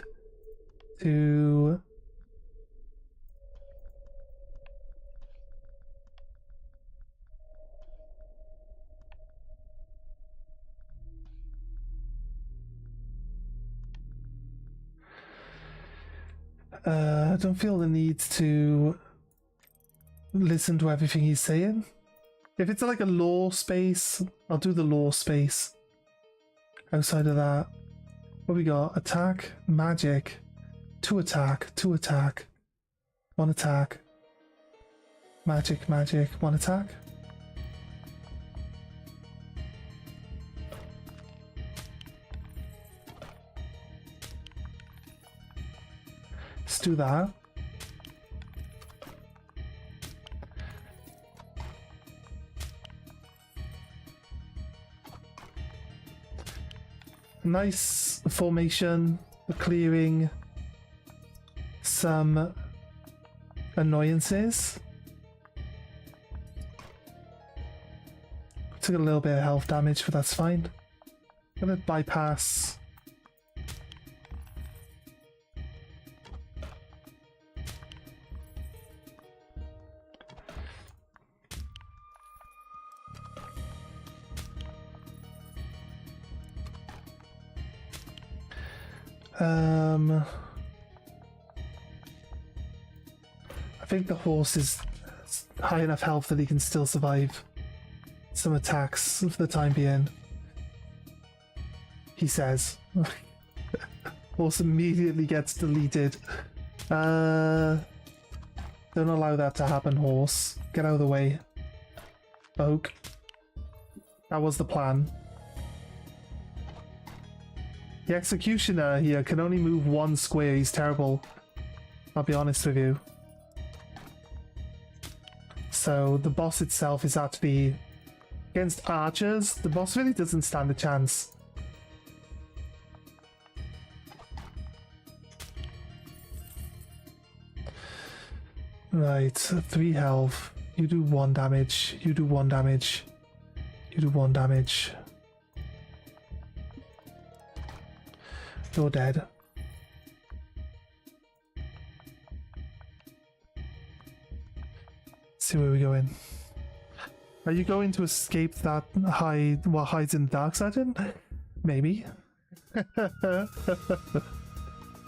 to... I don't feel the need to listen to everything he's saying. If it's like a lore space, I'll do the lore space. Outside of that, what we got? Attack, magic, 2 attack, 2 attack, 1 attack, magic, magic, 1 attack. Let's do that. Nice formation, clearing some annoyances. Took a little bit of health damage, but that's fine. Gonna bypass. I think the horse is high enough health that he can still survive some attacks for the time being. He says. Horse immediately gets deleted. Don't allow that to happen, horse. Get out of the way. Oak. That was the plan. The executioner here can only move 1 square. He's terrible. I'll be honest with you. So the boss itself is actually... Against archers, the boss really doesn't stand a chance. Right, 3 health. You do 1 damage. You do 1 damage. You do 1 damage. You're dead. Let's see where we're going. Are you going to escape that what hides in the dark sergeant? Maybe.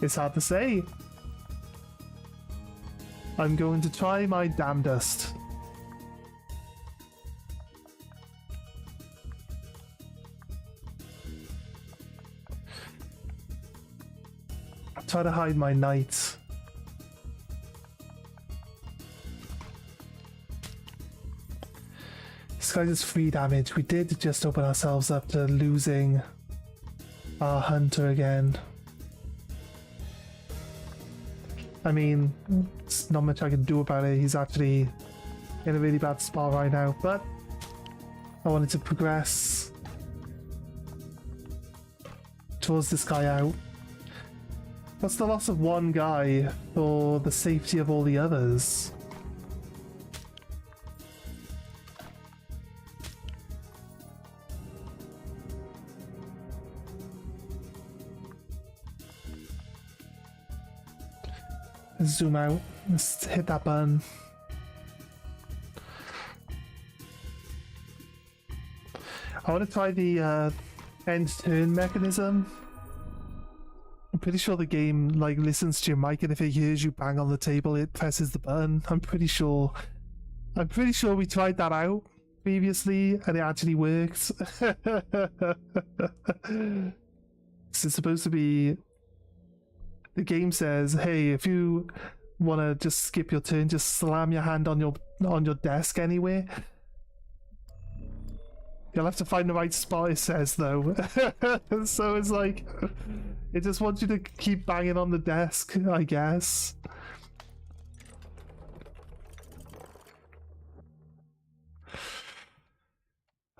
It's hard to say. I'm going to try my damnedest. Try to hide my knights. This guy does 3 damage. We did just open ourselves up to losing our hunter again. I mean, there's not much I can do about it. He's actually in a really bad spot right now, but I wanted to progress towards this guy out. What's the loss of 1 guy for the safety of all the others? Zoom out. Let's hit that button. I want to try the end turn mechanism. I'm pretty sure the game like listens to your mic, and if it hears you bang on the table, it presses the button. I'm pretty sure we tried that out previously, and it actually worked. It's supposed to be. The game says, "Hey, if you want to just skip your turn, just slam your hand on your desk anyway." You'll have to find the right spot, it says, though. So it's like, it just wants you to keep banging on the desk, I guess.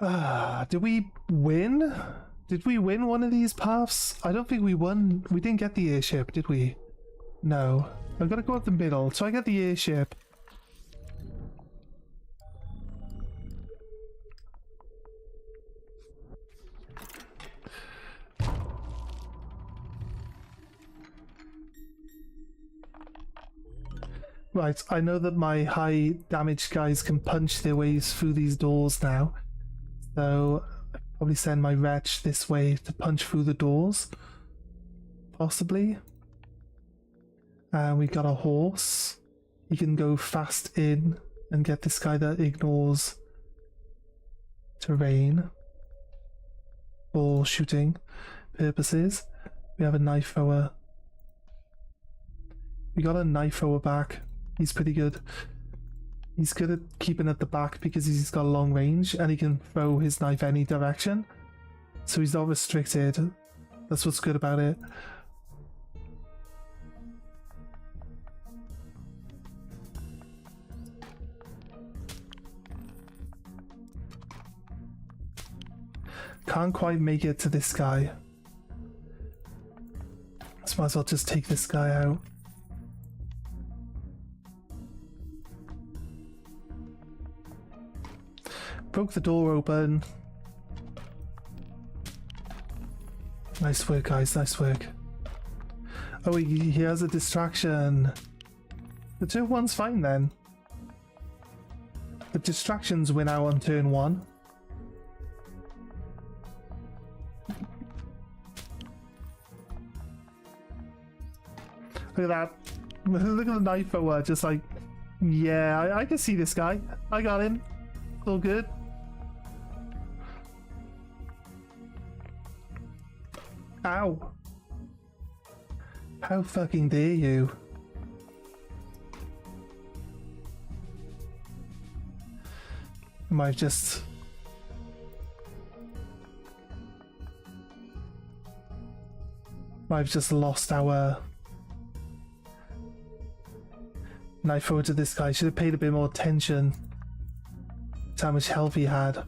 Did we win? Did we win one of these paths? I don't think we won. We didn't get the airship, did we? No. I've got to go up the middle, so I get the airship. Right, I know that my high damage guys can punch their ways through these doors now. So I'll probably send my wretch this way to punch through the doors. Possibly. And we got a horse. He can go fast in and get this guy that ignores terrain for shooting purposes. We have a knife thrower. We got a knife thrower back. He's pretty good. He's good at keeping at the back because he's got long range and he can throw his knife any direction. So he's not restricted. That's what's good about it. Can't quite make it to this guy. So might as well just take this guy out. Broke the door open. Nice work, guys, nice work. Oh, he has a distraction. The turn one's fine then. The distractions win out on turn one. Look at that. Look at the knife thrower, just like, yeah, I can see this guy. I got him. It's all good. Ow. How fucking dare you? I've just lost our knife thrower to this guy. Should have paid a bit more attention to how much health he had.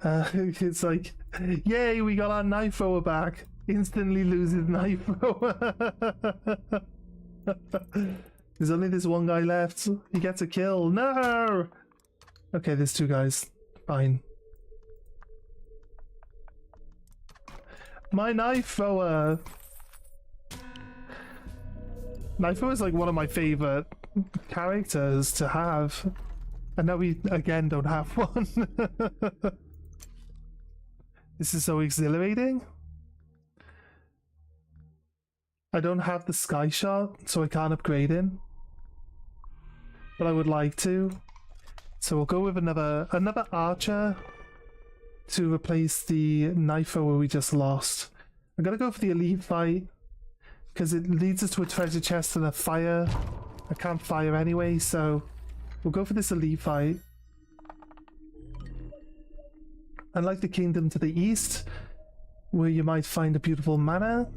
It's like, yay, we got our knife thrower back. Instantly loses knife thrower. There's only this one guy left. He gets a kill. No! Okay, there's two guys. Fine. My knife thrower! Knife thrower is like one of my favorite characters to have. And now we again don't have one. This is so exhilarating. I don't have the sky shot, so I can't upgrade him. But I would like to. So we'll go with another archer to replace the knife thrower we just lost. I'm gonna go for the elite fight because it leads us to a treasure chest and a fire. I can't fire anyway, so we'll go for this elite fight. Unlike the kingdom to the east, where you might find a beautiful manor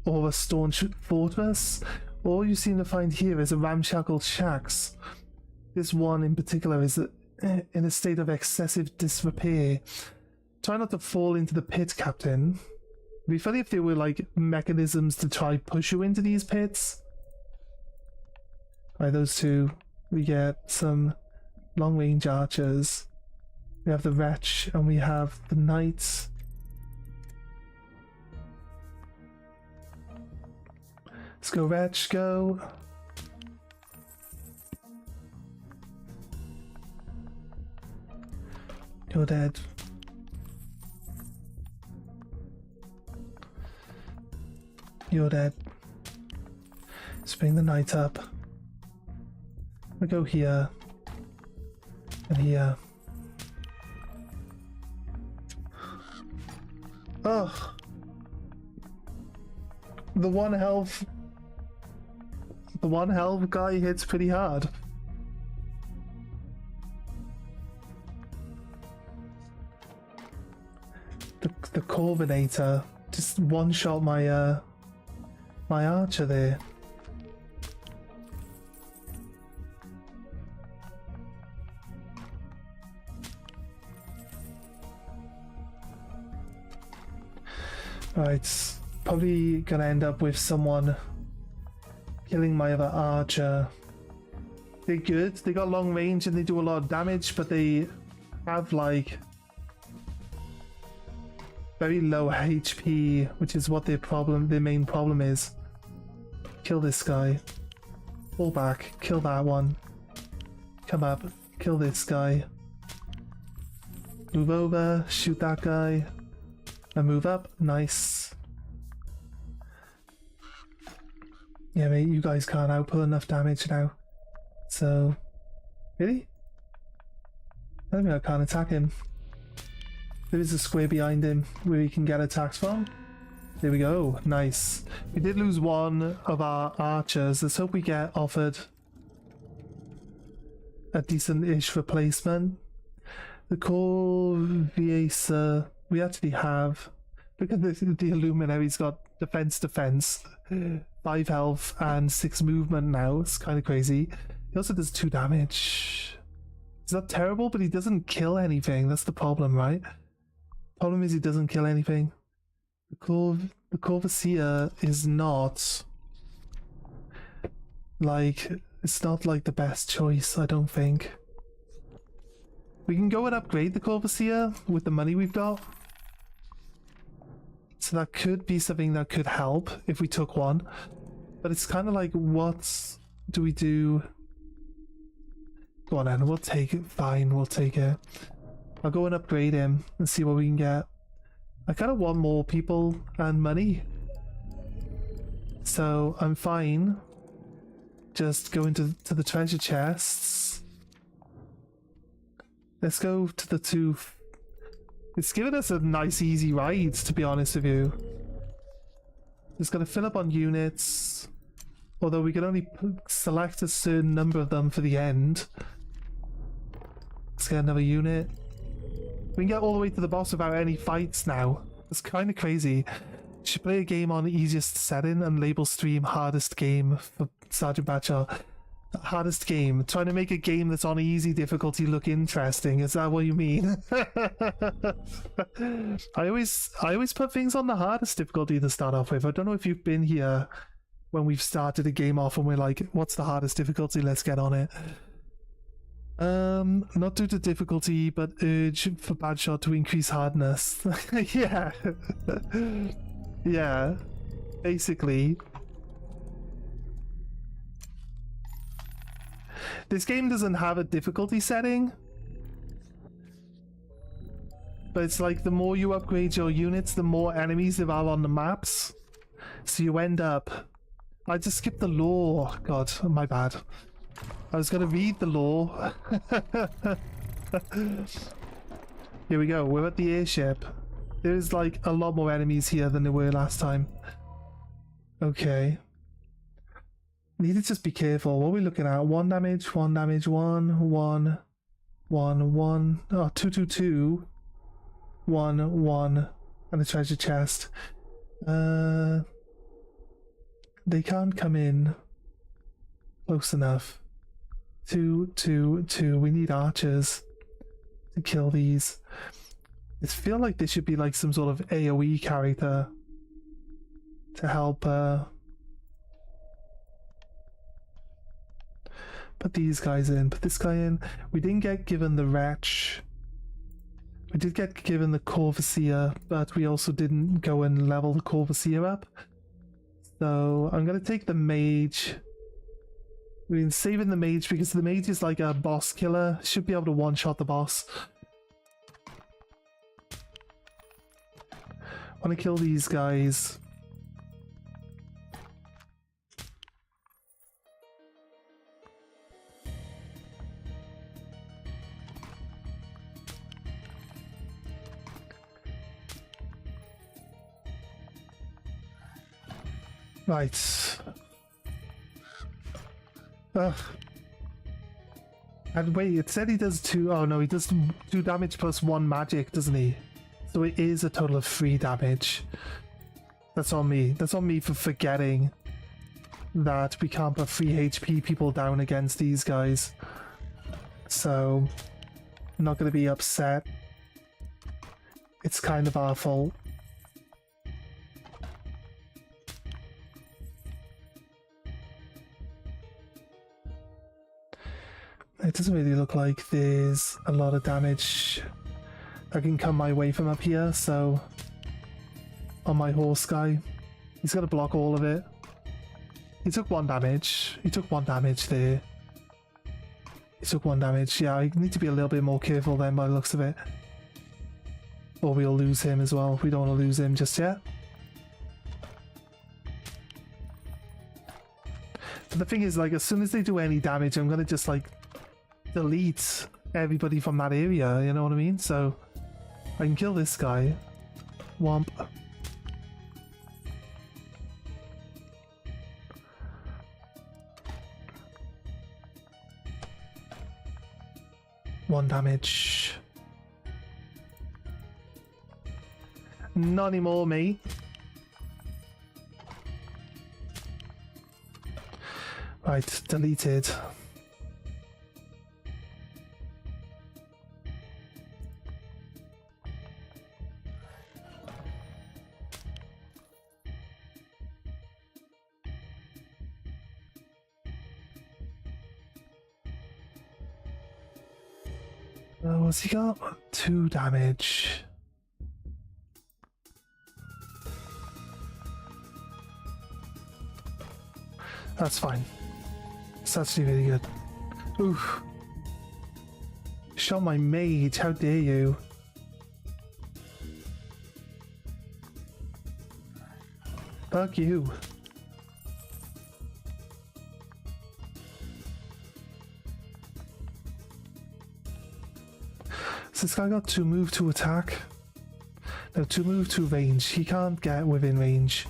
or a staunch fortress, all you seem to find here is a ramshackle shacks. This one in particular is in a state of excessive disrepair. Try not to fall into the pit, Captain. It'd be funny if there were like mechanisms to try push you into these pits. By those two, we get some long range archers. We have the wretch and we have the knights. Let's go, wretch, go. You're dead. You're dead. Let's bring the knight up. We go here and here. Oh, the one health guy hits pretty hard. The Corvinator just one-shot my my archer there. Right, probably gonna end up with someone killing my other archer. They're good, they got long range and they do a lot of damage, but they have like very low HP, which is what their main problem is. Kill this guy. Pull back, kill that one. Come up, kill this guy. Move over, shoot that guy. And move up, nice. Yeah, mate, you guys can't output enough damage now. So, really? I don't think I can't attack him. There is a square behind him where he can get attacks from. There we go, nice. We did lose one of our archers. Let's hope we get offered a decent-ish replacement. The Corviacer, we actually have. Look at this, the Illuminary's got defense, 5 health and 6 movement now. It's kind of crazy. He also does 2 damage. He's not terrible, but he doesn't kill anything. That's the problem, right? Problem is he doesn't kill anything. The Corvacia is not like, it's not like the best choice, I don't think. We can go and upgrade the Corvacia with the money we've got. So that could be something that could help if we took one. But it's kind of like, what do we do? Go on then, we'll take it. Fine, we'll take it. I'll go and upgrade him and see what we can get. I kind of want more people and money. So I'm fine. Just go into the treasure chests. Let's go to the 2. It's given us a nice easy ride, to be honest with you. Just gotta fill up on units. Although we can only select a certain number of them for the end. Let's get another unit. We can get all the way to the boss without any fights now. It's kind of crazy. Should play a game on easiest setting and label stream hardest game for Sergeant Batcher. Hardest game. Trying to make a game that's on easy difficulty look interesting. Is that what you mean? I always put things on the hardest difficulty to start off with. I don't know if you've been here when we've started a game off and we're like, what's the hardest difficulty? Let's get on it. Not due to difficulty, but urge for Badshot to increase hardness. Yeah. Yeah. Basically. This game doesn't have a difficulty setting. But it's like the more you upgrade your units, the more enemies there are on the maps. So you end up... I just skipped the lore. God, my bad. I was going to read the lore. Here we go. We're at the airship. There's like a lot more enemies here than there were last time. Okay. Need to just be careful. What are we looking at? 1 damage, 1 damage, 1, 1, 1, 1. Oh, 2, 2, 2. 1, 1. And a treasure chest. They can't come in close enough. 2, 2, 2. We need archers to kill these. I feel like there should be like some sort of AoE character to help put these guys in, put this guy in. We didn't get given the Wretch. We did get given the Corvacia, but we also didn't go and level the Corvacia up. So I'm going to take the Mage. We're saving the Mage because the Mage is like a boss killer. Should be able to one-shot the boss. I want to kill these guys. Right. And wait, it said he does 2... Oh no, he does 2 damage plus 1 magic, doesn't he? So it is a total of 3 damage. That's on me. That's on me for forgetting that we can't put 3 HP people down against these guys. So, I'm not going to be upset. It's kind of our fault. It doesn't really look like there's a lot of damage that can come my way from up here, so on my horse guy, he's got to block all of it. He took 1 damage. He took 1 damage there. He took 1 damage. Yeah, I need to be a little bit more careful then by the looks of it. Or we'll lose him as well. We don't want to lose him just yet. But the thing is, like, as soon as they do any damage, I'm going to just, like, delete everybody from that area, you know what I mean? So, I can kill this guy. Womp. One damage. Not anymore, mate. Right, deleted. What's he got? 2 damage. That's fine. It's actually really good. Oof. Shot my mage, how dare you? Fuck you. So this guy got 2 move to attack. No, 2 move to range. He can't get within range.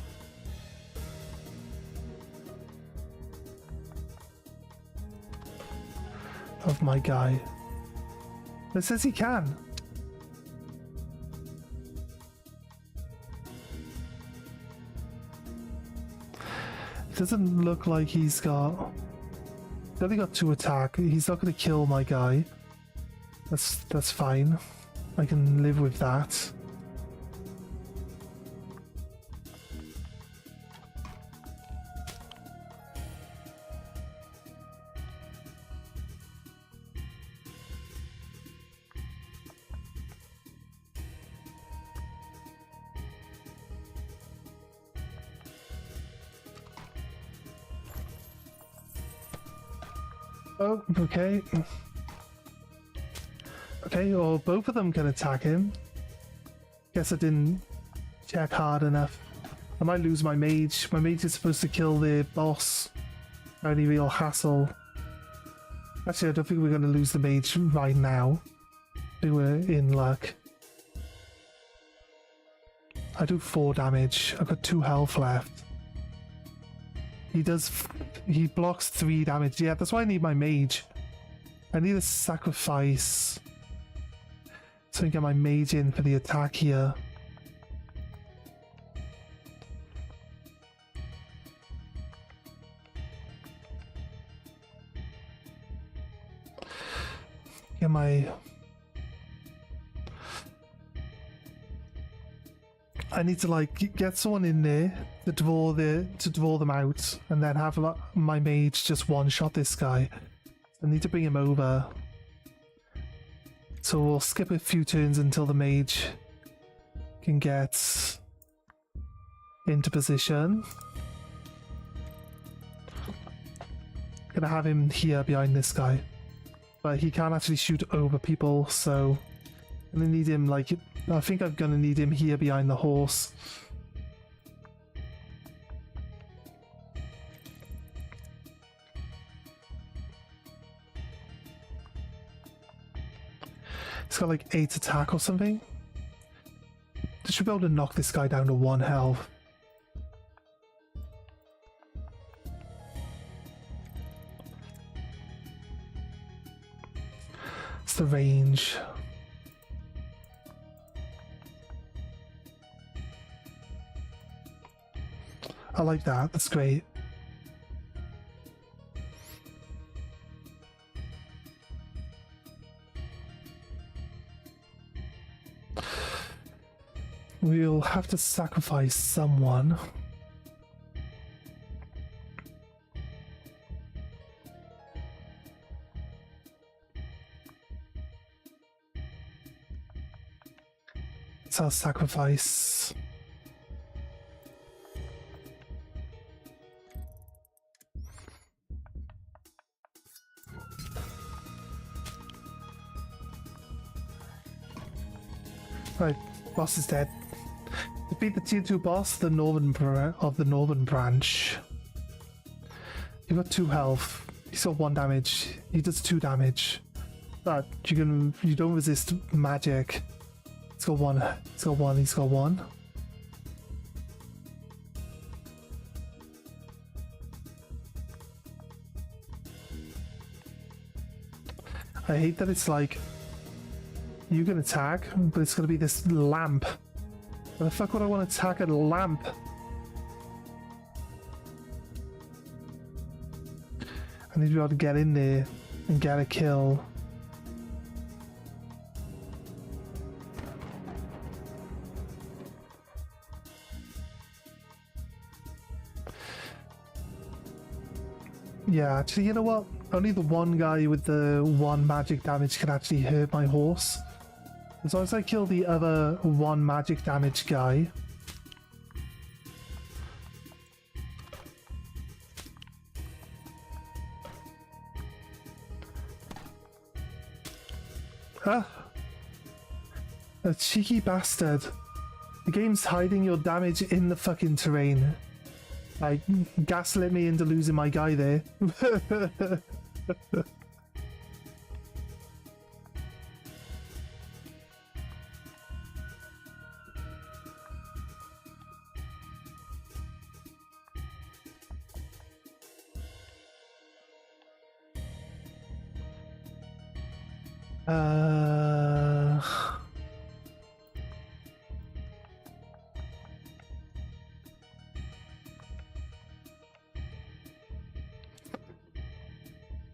Of my guy. It says he can. It doesn't look like he's got... He's only got 2 attack. He's not going to kill my guy. That's fine. I can live with that. Oh, okay. Okay, or both of them can attack him. Guess I didn't check hard enough. I might lose my mage. My mage is supposed to kill the boss. Any real hassle. Actually, I don't think we're going to lose the mage right now. I think we're in luck. I do 4 damage. I've got 2 health left. He blocks 3 damage. Yeah, that's why I need my mage. I need a sacrifice so I can get my mage in for the attack here. Get my... I need to like get someone in there to draw them out, and then have my mage just one-shot this guy. I need to bring him over. So we'll skip a few turns until the mage can get into position. Gonna have him here behind this guy, but he can't actually shoot over people, so I'm gonna need him like... I think I'm gonna need him here behind the horse. He's got like 8 attack or something. I should be able to knock this guy down to 1 health. It's the range. I like that, that's great. We'll have to sacrifice someone. It's our sacrifice. Right, boss is dead. Defeat the tier 2 boss, the northern of the northern branch. You've got 2 health. He's got 1 damage. He does 2 damage. But you don't resist magic. He's got 1. He's got 1. He's got 1. I hate that it's like you can attack, but it's gonna be this lamp. Why the fuck would I want to attack a lamp? I need to be able to get in there and get a kill. Yeah, actually, you know what? Only the one guy with the 1 magic damage can actually hurt my horse. As long as I kill the other 1 magic damage guy. Ah! A cheeky bastard. The game's hiding your damage in the fucking terrain. Like, gaslit me into losing my guy there.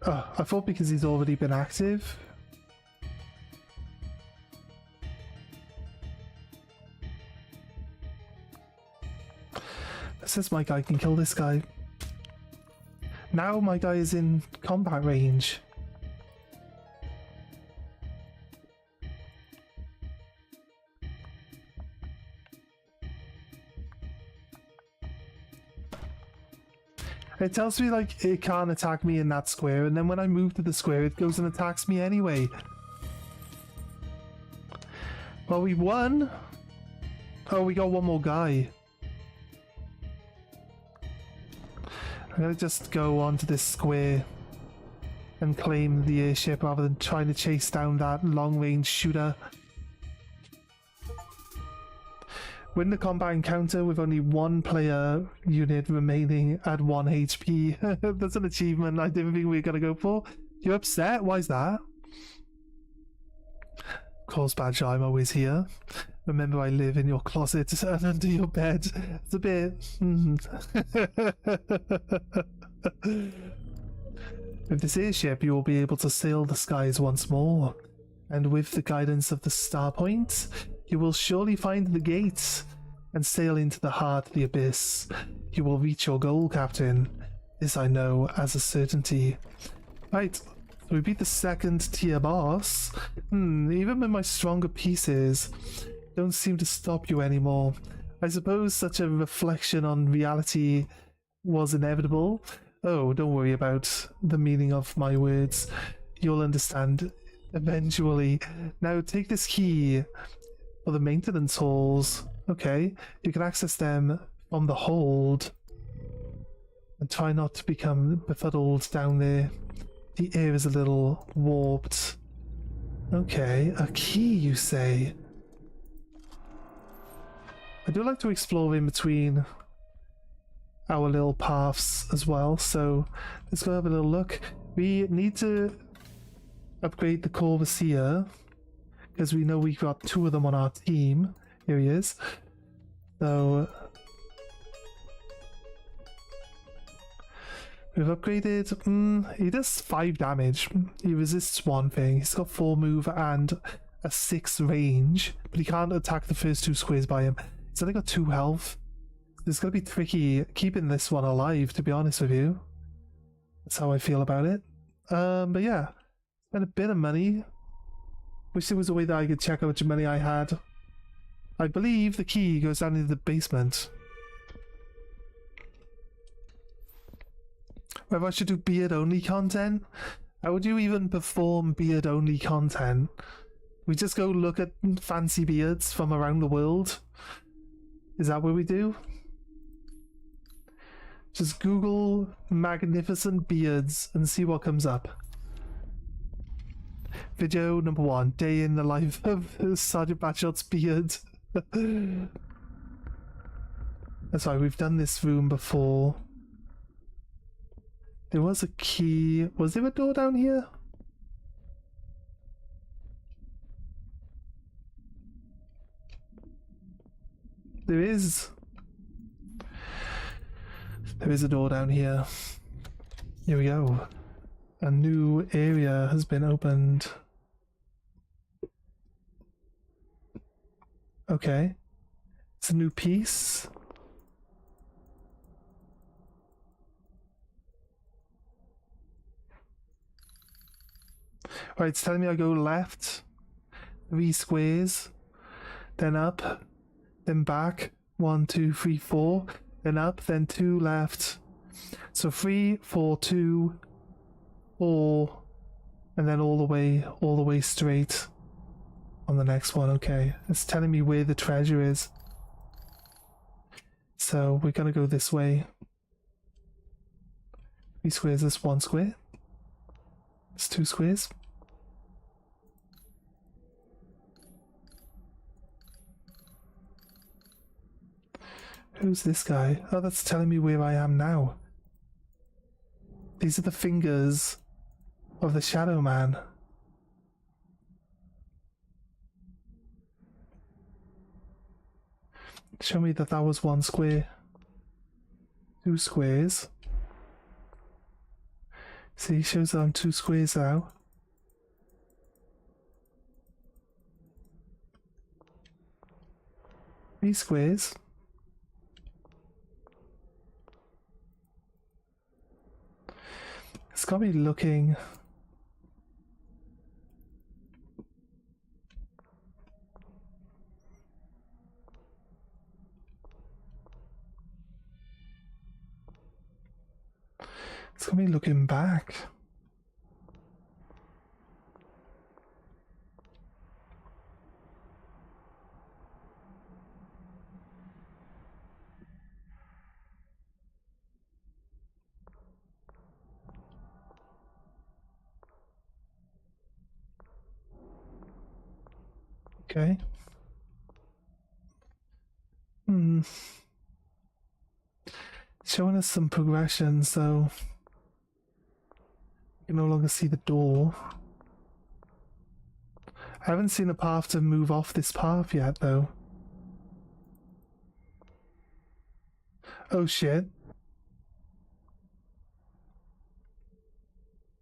Oh, I thought because he's already been active. It says my guy can kill this guy. Now my guy is in combat range. It tells me like it can't attack me in that square, and then when I move to the square it goes and attacks me anyway. Well, we won. Oh, we got 1 more guy. I'm gonna just go onto this square and claim the airship rather than trying to chase down that long-range shooter. Win the combat encounter with only 1 player unit remaining at 1 HP. That's an achievement I didn't think we were going to go for. You upset? Why is that? Of course, Badger, I'm always here. Remember, I live in your closet and under your bed. It's a bit... With this airship, you will be able to sail the skies once more. And with the guidance of the star point, you will surely find the gates and sail into the heart of the abyss. You will reach your goal, Captain. This I know as a certainty. Right, so we beat the 2nd tier boss. Even with my stronger pieces, don't seem to stop you anymore. I suppose such a reflection on reality was inevitable. Oh, don't worry about the meaning of my words. You'll understand eventually. Now take this key for the maintenance halls. Okay, you can access them from the hold. And try not to become befuddled down there. The air is a little warped. Okay, a key you say? I do like to explore in between our little paths as well, so let's go have a little look. We need to upgrade the Corvair, because we know we've got 2 of them on our team. Here he is. So we've upgraded. He does 5 damage. He resists 1 thing. He's got 4 move and a 6 range, but he can't attack the first 2 squares by him. He's only got 2 health. It's gonna be tricky keeping this one alive, to be honest with you. That's how I feel about it. But yeah, spent a bit of money. Wish there was a way that I could check how much money I had. I believe the key goes down into the basement. Whether I should do beard-only content? How would you even perform beard-only content? We just go look at fancy beards from around the world? Is that what we do? Just Google magnificent beards and see what comes up. Video number 1, day in the life of Sergeant Batshot's beard. That's right, we've done this room before. There was a key. Was there a door down here? There is. There is a door down here. Here we go. A new area has been opened. Okay. It's a new piece. Right, it's telling me I go left 3 squares, then up, then back 1, 2, 3, 4, then up, then 2 left. So 3, 4, 2, 4, and then all the way straight on the next one. Okay, it's telling me where the treasure is. So we're gonna go this way. 3 squares is 1 square. It's 2 squares. Who's this guy? Oh, that's telling me where I am now. These are the fingers of the Shadow Man. Show me that that was 1 square. 2 squares. See, shows that I'm 2 squares now. Three squares. It's got me looking. It's got me looking back. Okay. Showing us some progression, so you can no longer see the door. I haven't seen a path to move off this path yet, though. Oh shit.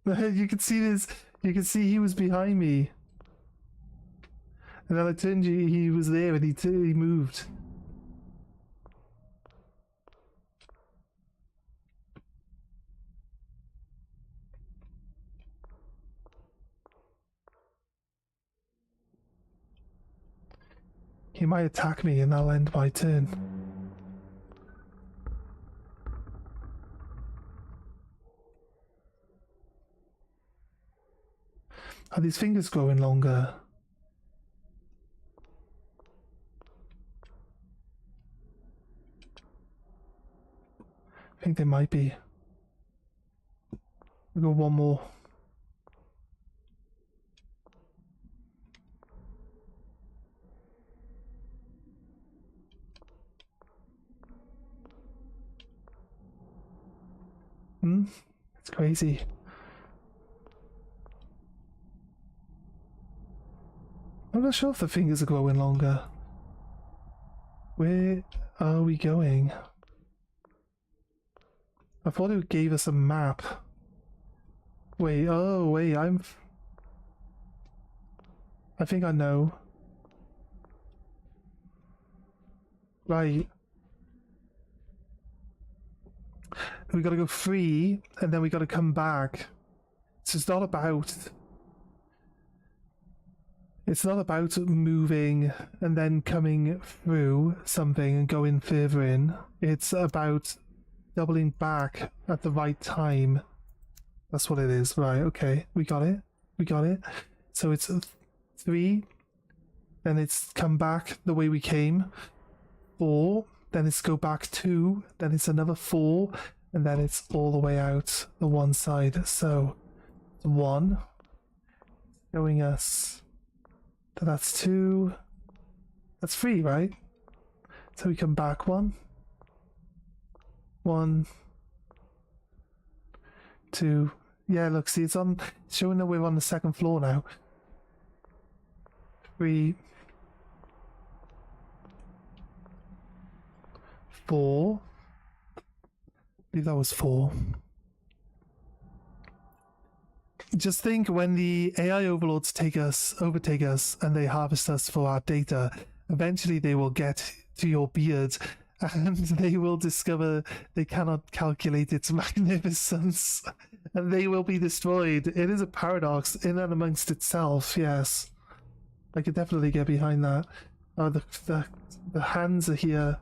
You can see this. You can see he was behind me. And then I turned, he was there, and he moved. He might attack me and I'll end my turn. Are these fingers growing longer? I think they might be. We'll go one more. It's crazy. I'm not sure if the fingers are growing longer. Where are we going? I thought it gave us a map. Wait, oh wait, I think I know. Right. We gotta go free, and then we gotta come back. So it's not about... It's not about moving and then coming through something and going further in. It's about doubling back at the right time. That's what it is. Right, okay. We got it. We got it. So it's 3, then it's come back the way we came. 4, then it's go back 2, then it's another 4, and then it's all the way out the one side. So 1, showing us that that's 2, that's 3, right? So we come back 1, 1, 2. Yeah, look, see, it's showing that we're on the second floor now. 3, 4. I believe that was 4. Just think, when the AI overlords overtake us, and they harvest us for our data, eventually they will get to your beard, and they will discover they cannot calculate its magnificence, and they will be destroyed. It is a paradox in and amongst itself, yes. I could definitely get behind that. Oh, the hands are here.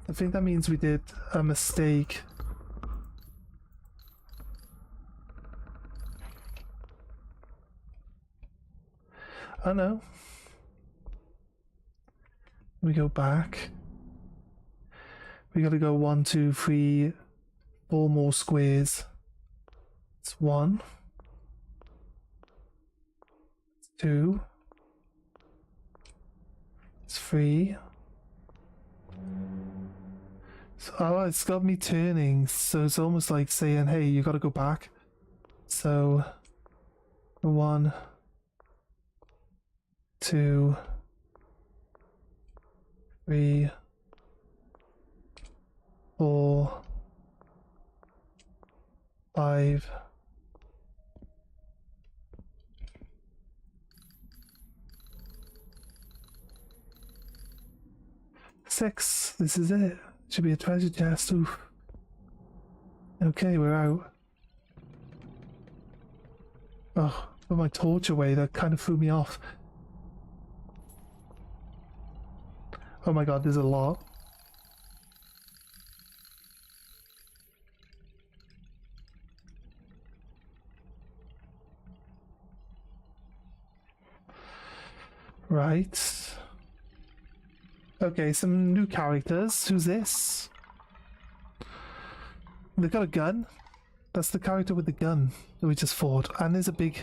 I think that means we did a mistake. Oh no. We go back. We gotta go 1, 2, 3, 4 more squares. It's 1, 2, it's 3. So, oh, it's got me turning, so it's almost like saying, hey, you gotta go back. So 1, 2, 3, 4, 5. 6. This is it. Should be a treasure chest. Oof. Okay, we're out. Oh, put my torch away. That kind of threw me off. Oh my god, there's a lot. Right. Okay, some new characters. Who's this? They've got a gun. That's the character with the gun that we just fought. And there's a big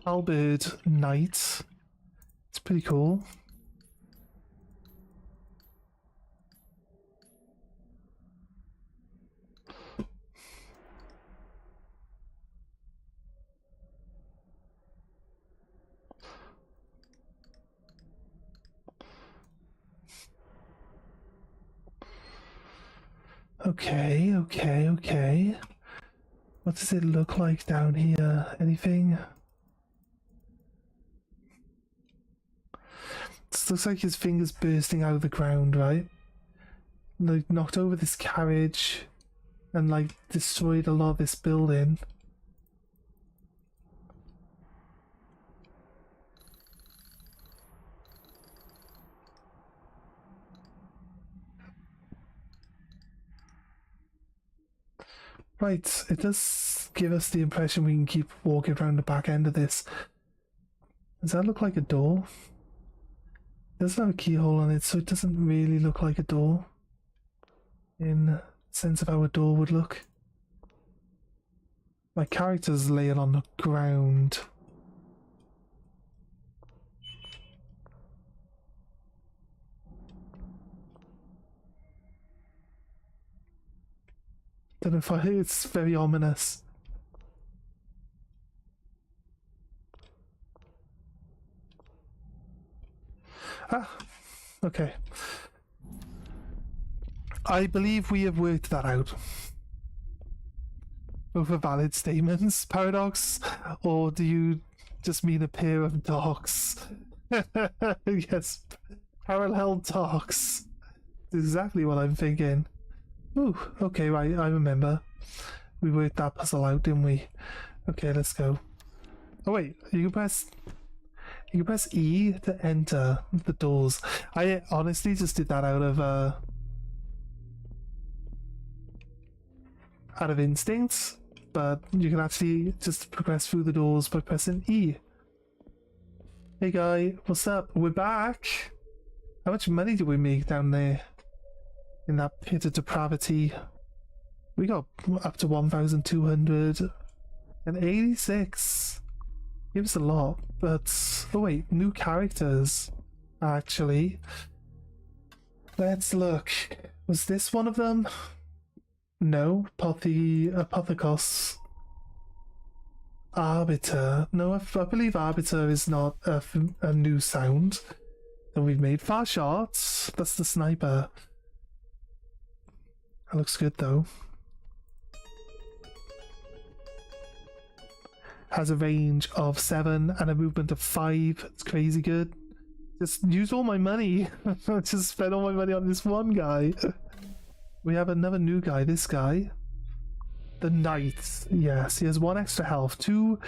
halberd knight. It's pretty cool. Okay, okay, okay. What does it look like down here? Anything? This looks like his fingers bursting out of the ground, right? Like, knocked over this carriage and like destroyed a lot of this building. Right, it does give us the impression we can keep walking around the back end of this. Does that look like a door? It doesn't have a keyhole on it, so it doesn't really look like a door in the sense of how a door would look. My character's laying on the ground. Don't know if it's very ominous. Ah, okay. I believe we have worked that out. Both are valid statements, Paradox, or do you just mean a pair of dogs? Yes, parallel dogs. That's exactly what I'm thinking. Ooh, okay, right, I remember. We worked that puzzle out, didn't we? Okay, let's go. Oh wait, you can press You press E to enter the doors. I honestly just did that out of instinct, but you can actually just progress through the doors by pressing E. Hey guy, what's up? We're back. How much money did we make down there in that pit of depravity? We got up to 1,286. Gives a lot, but oh wait, new characters. Actually, let's look. Was this one of them? No, Apothecos. Arbiter. No, I believe Arbiter is not a new sound that we've made. Far shots. That's the sniper. That looks good though. Has a range of 7 and a movement of 5. It's crazy good. Just use all my money. Just spend all my money on this one guy. We have another new guy, this guy. The Knight. Yes, he has 1 extra health. 2.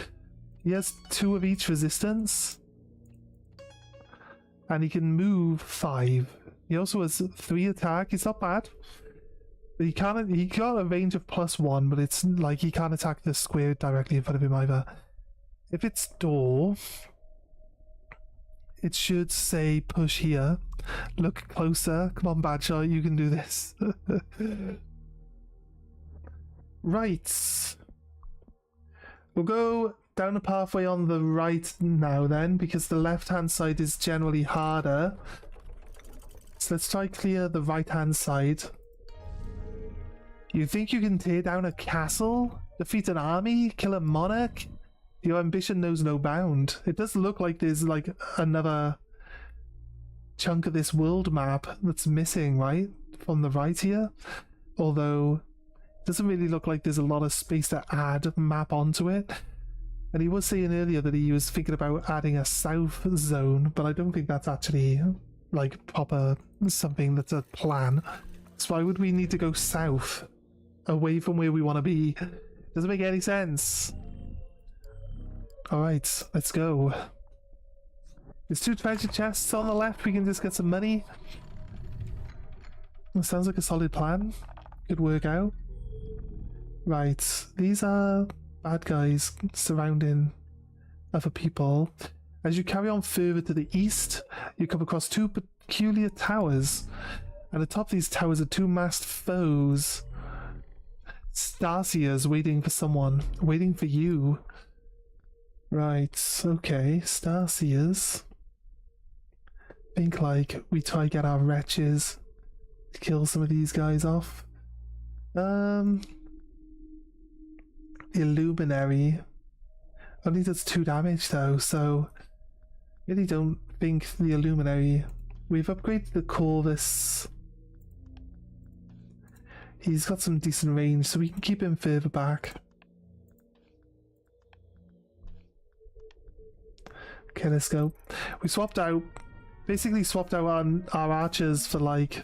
He has 2 of each resistance. And he can move 5. He also has 3 attack. It's not bad. But he got a range of +1, but it's like he can't attack the square directly in front of him either. If it's door, it should say push here. Look closer. Come on, Badshot, you can do this. Right. We'll go down a pathway on the right now then, because the left-hand side is generally harder. So let's try clear the right-hand side. You think you can tear down a castle? Defeat an army? Kill a monarch? Your ambition knows no bound. It does look like there's like another chunk of this world map that's missing, right? From the right here. Although, it doesn't really look like there's a lot of space to add map onto it. And he was saying earlier that he was thinking about adding a south zone, but I don't think that's actually like proper something that's a plan. So why would we need to go south? Away from where we want to be? Doesn't make any sense. Alright, let's go. There's 2 treasure chests on the left. We can just get some money. That sounds like a solid plan. Could work out. Right, these are bad guys surrounding other people. As you carry on further to the east, you come across 2 peculiar towers. And atop these towers are 2 masked foes. Stasia's waiting for someone. Waiting for you. Right, okay. Stasia's. Think like we try to get our wretches to kill some of these guys off. Illuminary. Only does 2 damage though, so really don't think the Illuminary. We've upgraded the Corvus. He's got some decent range, so we can keep him further back. Okay, let's go. We swapped out, basically swapped out our archers for like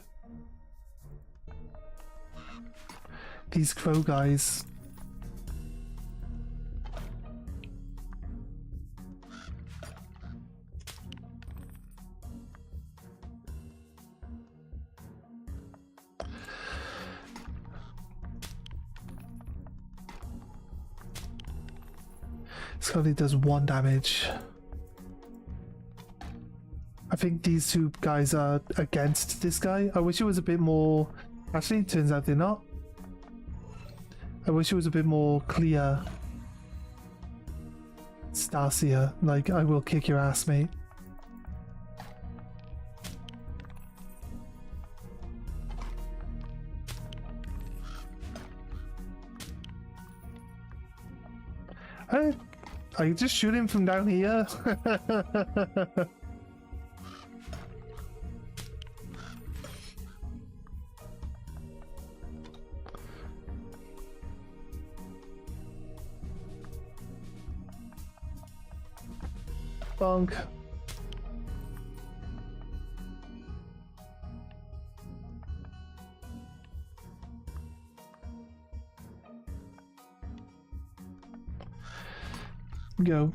these crow guys. This only does 1 damage. I think these 2 guys are against this guy. I wish it was a bit more... Actually, it turns out they're not. I wish it was a bit more clear. Stasia, like, I will kick your ass, mate. I just shoot him from down here. Bonk. Go.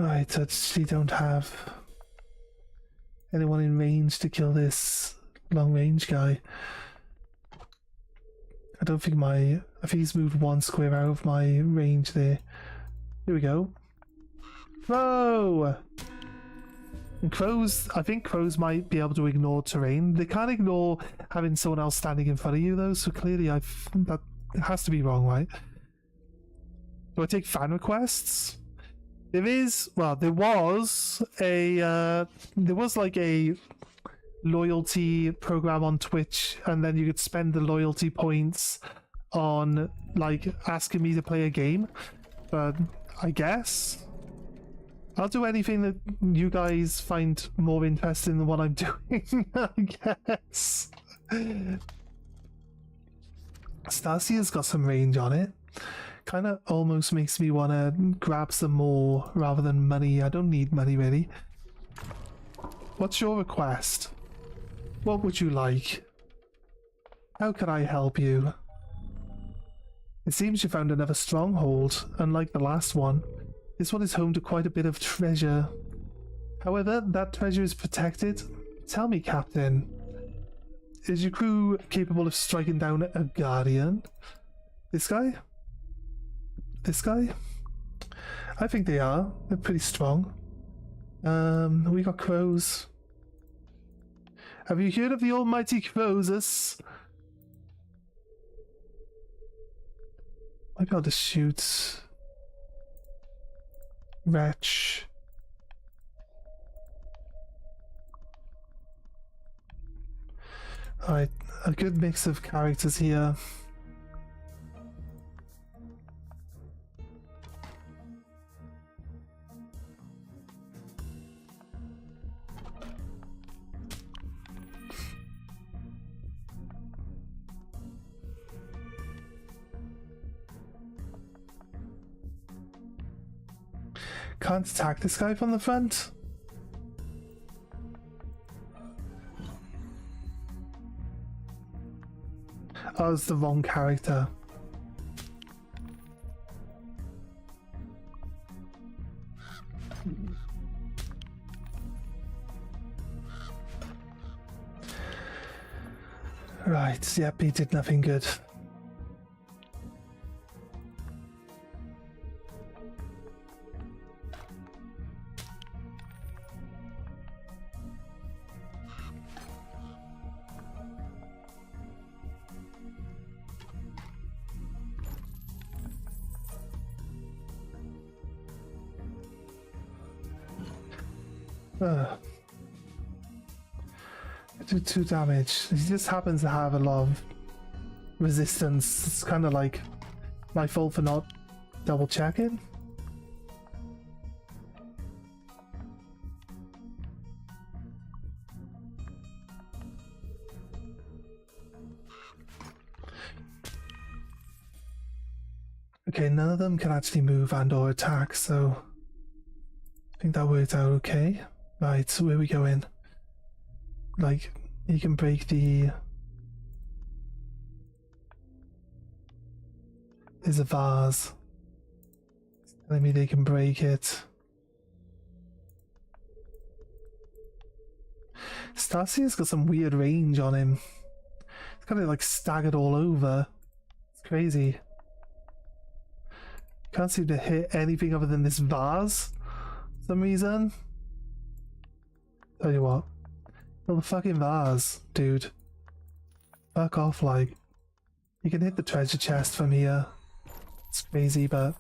Right, I actually don't have anyone in range to kill this long range guy. I don't think I think he's moved one square out of my range there. Here we go. Whoa! And crows, I think crows might be able to ignore terrain. They can't ignore having someone else standing in front of you though, so clearly that has to be wrong, right? Do I take fan requests? There was like a loyalty program on Twitch, and then you could spend the loyalty points on like asking me to play a game. But I guess I'll do anything that you guys find more interesting than what I'm doing, I guess. Stasia's got some range on it. Kind of almost makes me want to grab some more rather than money. I don't need money really. What's your request? What would you like? How can I help you? It seems you found another stronghold. Unlike the last one, this one is home to quite a bit of treasure. However, that treasure is protected. Tell me, Captain, is your crew capable of striking down a guardian? This guy? This guy? I think they are. They're pretty strong. We got crows. Have you heard of the almighty Crozus? Might be able to shoot. Wretch. Alright, a good mix of characters here. Can't attack this guy from the front? Oh, it's the wrong character. Right, yep, he did nothing good. Do 2 damage. He just happens to have a lot of resistance. It's kind of like my fault for not double checking. Okay, none of them can actually move and or attack, so I think that worked out okay. Right, so where we going? Like, you can break the... There's a vase. It's telling me they can break it. Stasia's got some weird range on him. It's kind of like staggered all over. It's crazy. Can't seem to hit anything other than this vase for some reason. Tell you what. Kill the fucking vase, dude. Fuck off, like. You can hit the treasure chest from here. It's crazy, but...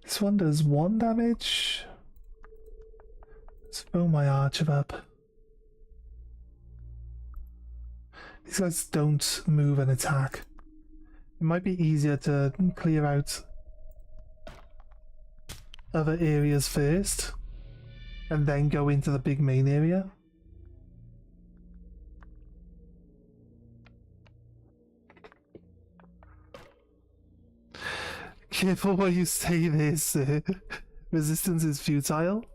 This one does 1 damage. Let's fill my archer up. These guys don't move and attack. It might be easier to clear out other areas first and then go into the big main area. Careful what you say this. Resistance is futile.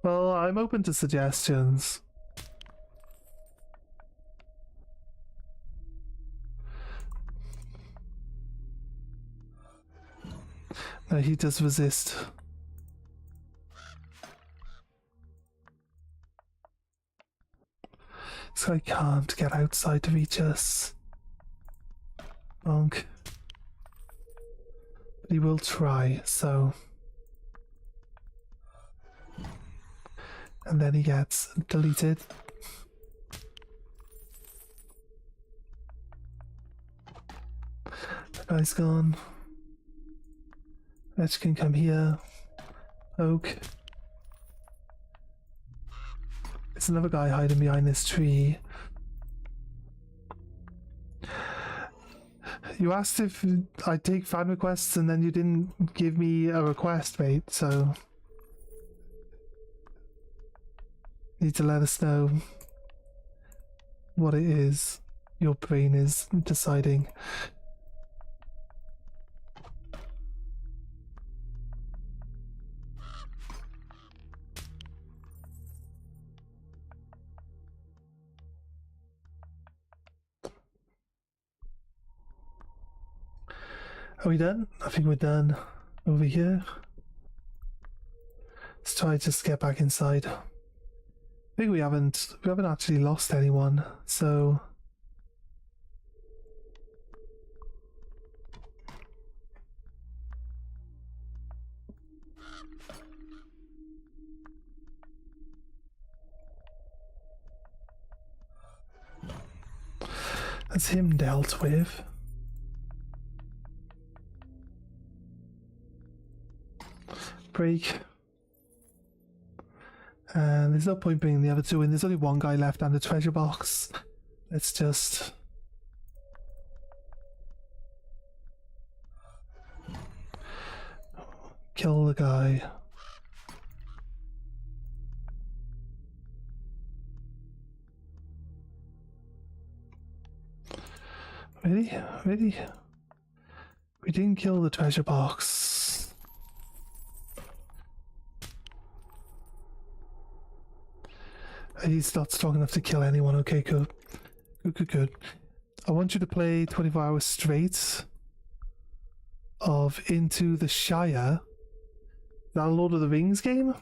Well, I'm open to suggestions. No, he does resist. So I can't get outside to reach us. Bonk. But he will try, so... And then he gets deleted. The guy's gone. Edge can come here. Oak. There's another guy hiding behind this tree. You asked if I'd take fan requests and then you didn't give me a request, mate, so... Need to let us know what it is your brain is deciding. Are we done? I think we're done over here. Let's try to just get back inside. I think we haven't actually lost anyone, so that's him dealt with. Break. And there's no point bringing the other two in. There's only one guy left and the treasure box. Let's just... kill the guy. Really? Really? We didn't kill the treasure box. He's not strong enough to kill anyone. Okay, good. Good. I want you to play 24 hours straight of Into the Shire. That Lord of the Rings game?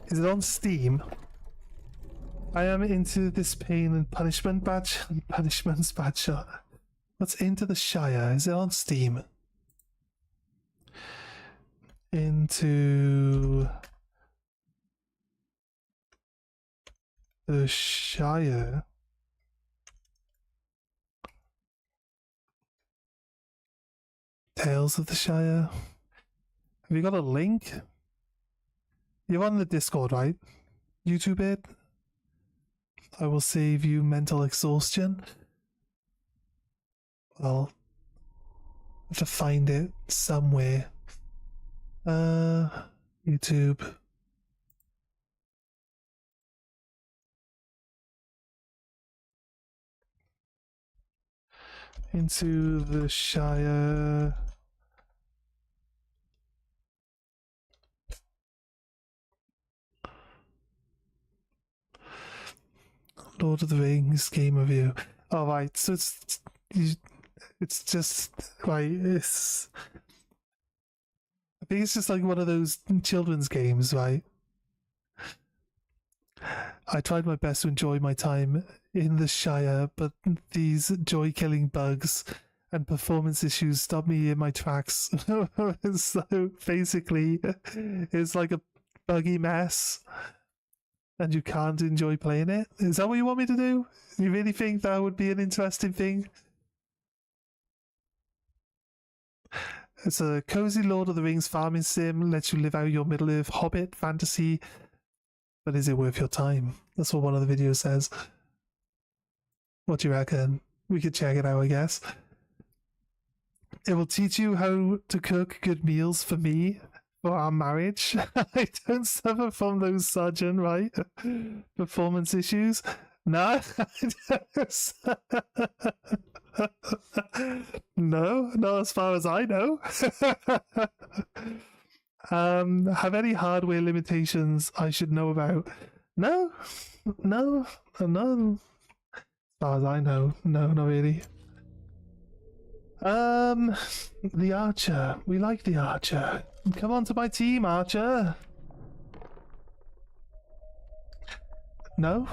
Is it on Steam? I am into this pain and punishment badge. Punishments badge. What's Into the Shire? Is it on Steam? Into the Shire. Tales of the Shire. Have you got a link? You're on the Discord, right? YouTube it. I will save you mental exhaustion. Well, I have to find it somewhere. YouTube. Into the Shire. Lord of the Rings game review. All right, so it's just right. I think it's just like one of those children's games, right? I tried my best to enjoy my time in the Shire, but these joy-killing bugs and performance issues stopped me in my tracks. So basically, it's like a buggy mess, and you can't enjoy playing it. Is that what you want me to do? You really think that would be an interesting thing? It's a cozy Lord of the Rings farming sim, lets you live out your Middle-earth hobbit fantasy, but is it worth your time? That's what one of the videos says. What do you reckon? We could check it out, I guess. It will teach you how to cook good meals for me, for our marriage. I don't suffer from those Sergeant, right? Performance issues. No, no, not as far as I know. Have any hardware limitations I should know about? No. far as I know. No, not really. The Archer. We like the Archer. Come on to my team, Archer. No?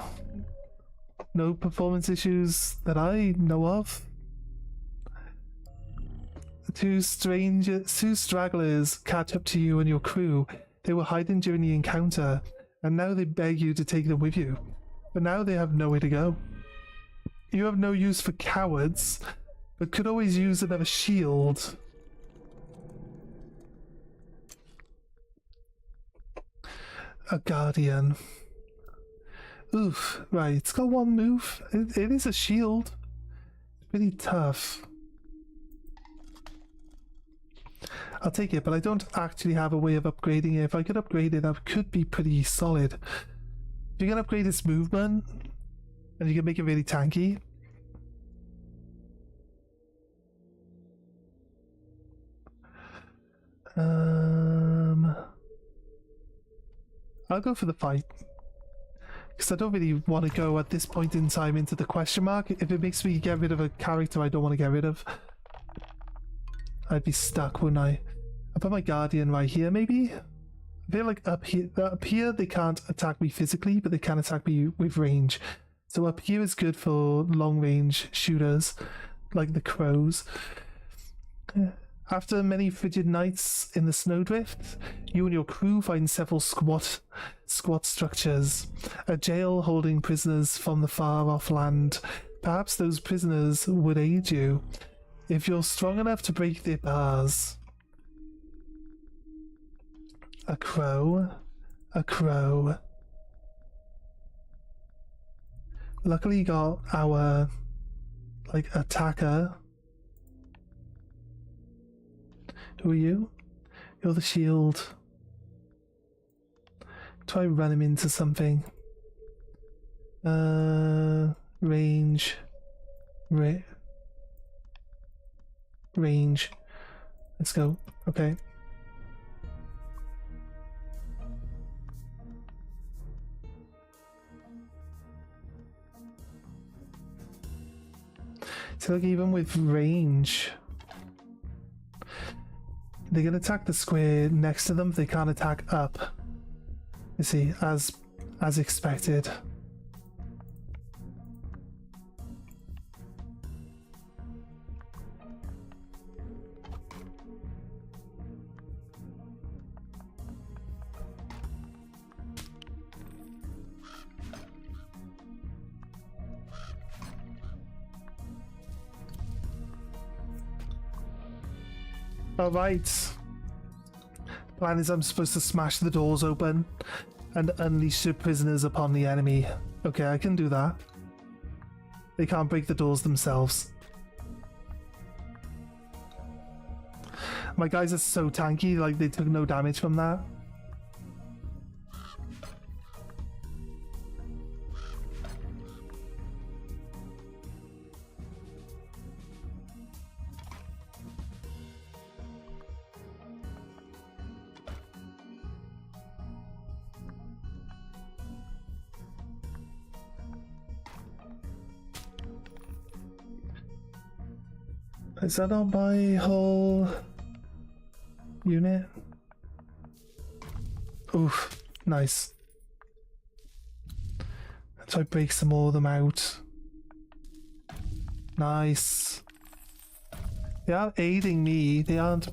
No performance issues that I know of. Two stragglers catch up to you and your crew. They were hiding during the encounter, and now they beg you to take them with you. But now they have nowhere to go. You have no use for cowards, but could always use another shield. A guardian. Oof, right, it's got one move. It is a shield. Pretty tough. I'll take it, but I don't actually have a way of upgrading it. If I could upgrade it, that could be pretty solid. If you can upgrade its movement, and you can make it really tanky. I'll go for the fight. Because I don't really want to go at this point in time into the question mark. If it makes me get rid of a character I don't want to get rid of, I'd be stuck, wouldn't I? I'll put my Guardian right here, maybe? I feel like up here they can't attack me physically, but they can attack me with range. So up here is good for long range shooters, like the crows. After many frigid nights in the snowdrift, you and your crew find several squat structures, a jail holding prisoners from the far-off land. Perhaps those prisoners would aid you, if you're strong enough to break their bars. A crow. A crow. Luckily got our, like, attacker. Who are you? You're the shield. Try run him into something. Range. Range. Let's go. Okay. So like even with range, they can attack the square next to them. They can't attack up. You see, as expected. Alright. Plan is I'm supposed to smash the doors open and unleash the prisoners upon the enemy. Okay, I can do that. They can't break the doors themselves. My guys are so tanky, like they took no damage from that. Is that on my whole unit? Oof, nice. So I break some more of them out. Nice. They are aiding me. They aren't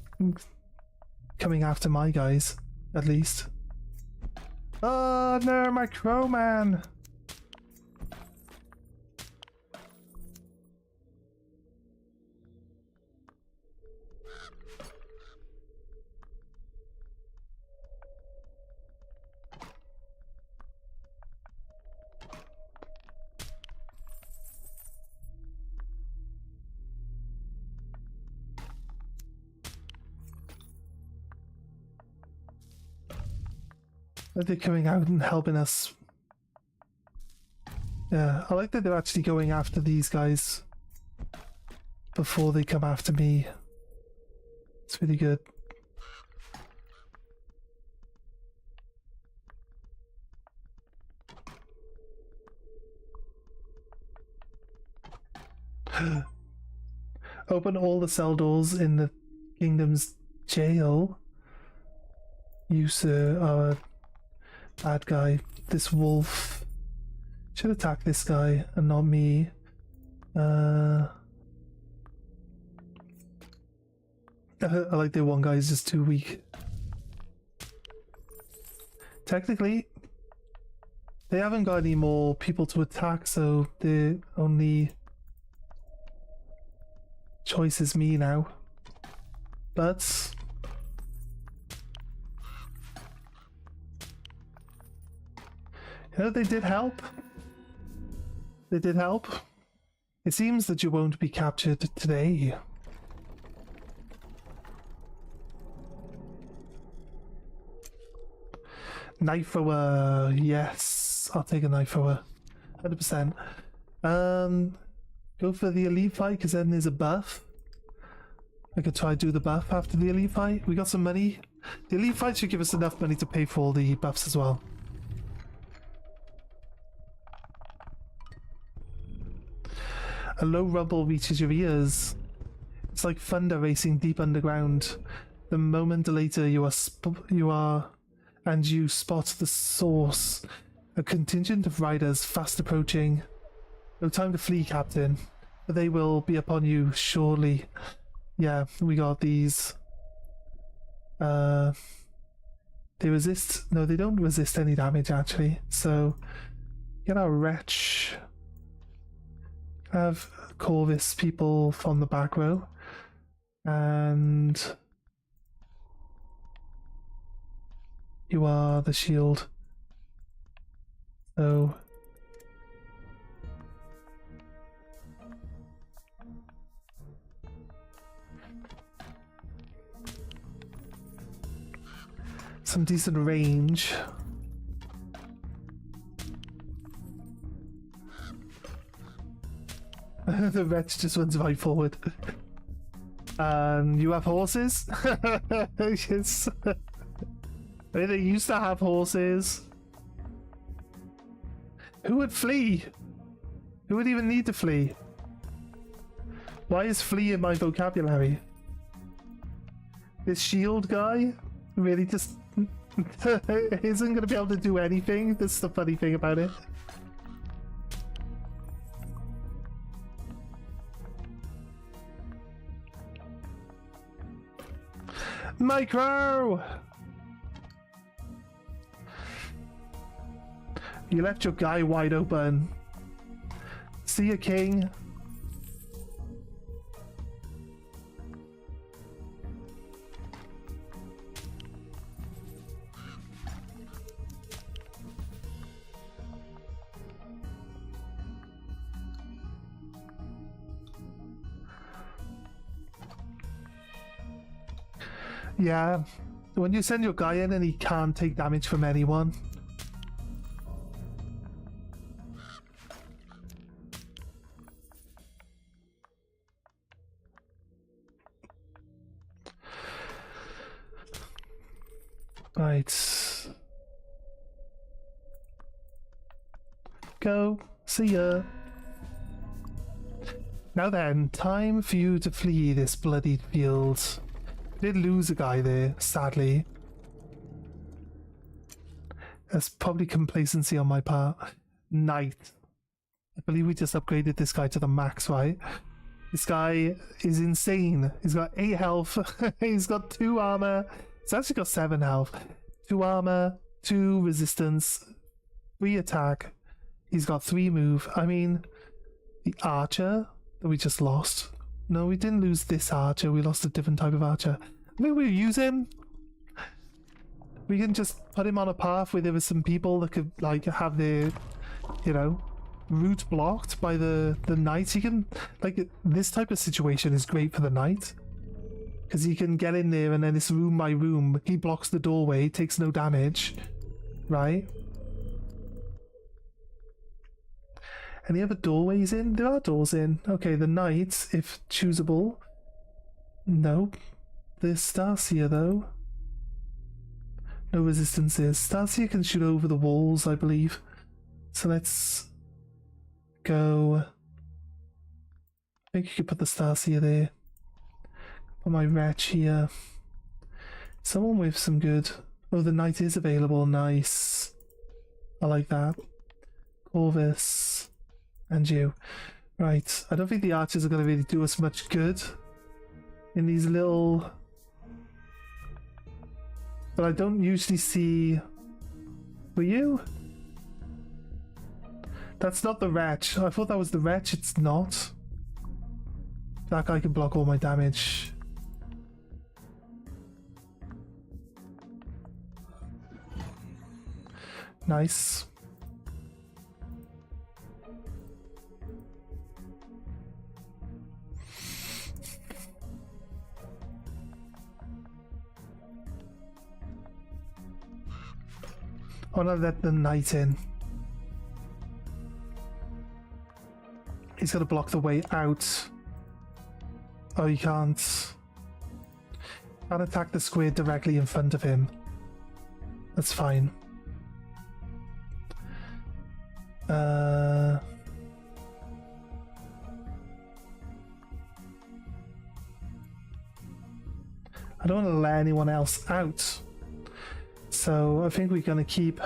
coming after my guys, at least. Oh no, my crowman! They're coming out and helping us. Yeah, I like that they're actually going after these guys before they come after me. It's really good. Open all the cell doors in the kingdom's jail. You, sir, are a bad guy. This wolf should attack this guy and not me. I like the one guy is just too weak. Technically, they haven't got any more people to attack, so the only choice is me now. But you know, they did help. They did help. It seems that you won't be captured today. Knife thrower, yes, I'll take a knife thrower, 100%. Go for the elite fight because then there's a buff. I could try to do the buff after the elite fight. We got some money. The elite fight should give us enough money to pay for all the buffs as well. A low rumble reaches your ears. It's like thunder racing deep underground. The moment later you spot the source. A contingent of riders fast approaching. No time to flee, Captain. But they will be upon you shortly. Yeah, we got these. They resist. No, they don't resist any damage actually. So, get our wretch. Have Corvus people from the back row. And you are the shield. So some decent range. The wretch just runs right forward. You have horses? Yes. I mean, they used to have horses. Who would flee? Who would even need to flee? Why is flee in my vocabulary? This shield guy really just isn't going to be able to do anything. That's the funny thing about it. Micro! You left your guy wide open. See ya, King. Yeah, when you send your guy in and he can't take damage from anyone. Right. Go. See ya. Now then, time for you to flee this bloodied field. Did lose a guy there, sadly. That's probably complacency on my part. Knight. I believe we just upgraded this guy to the max, right? This guy is insane. He's got 8 health. He's got 2 armor. He's actually got 7 health. 2 armor, 2 resistance, 3 attack. He's got 3 move. I mean, the archer that we just lost. No, we didn't lose this archer. We lost a different type of archer. I think we'll use him. We can just put him on a path where there were some people that could, like, have their, you know, route blocked by the knight. He can, like, this type of situation is great for the knight. Because he can get in there and then it's room by room. He blocks the doorway, takes no damage. Right? Any other doorways in? There are doors in. Okay, the knight, if choosable. Nope. There's Starseer though. No resistances. Starseer can shoot over the walls, I believe. So let's go think you could put the Starseer there. Put my Wretch here. Someone with some good... Oh, the Knight is available. Nice. I like that. Corvus. And you. Right. I don't think the archers are going to really do us much good in these little... But I don't usually see... Were you? That's not the Wretch. I thought that was the Wretch. It's not. That guy can block all my damage. Nice. I want to let the Knight in. He's going to block the way out. Oh, you can't. Can't attack the square directly in front of him. That's fine. I don't want to let anyone else out. So I think we're going to keep...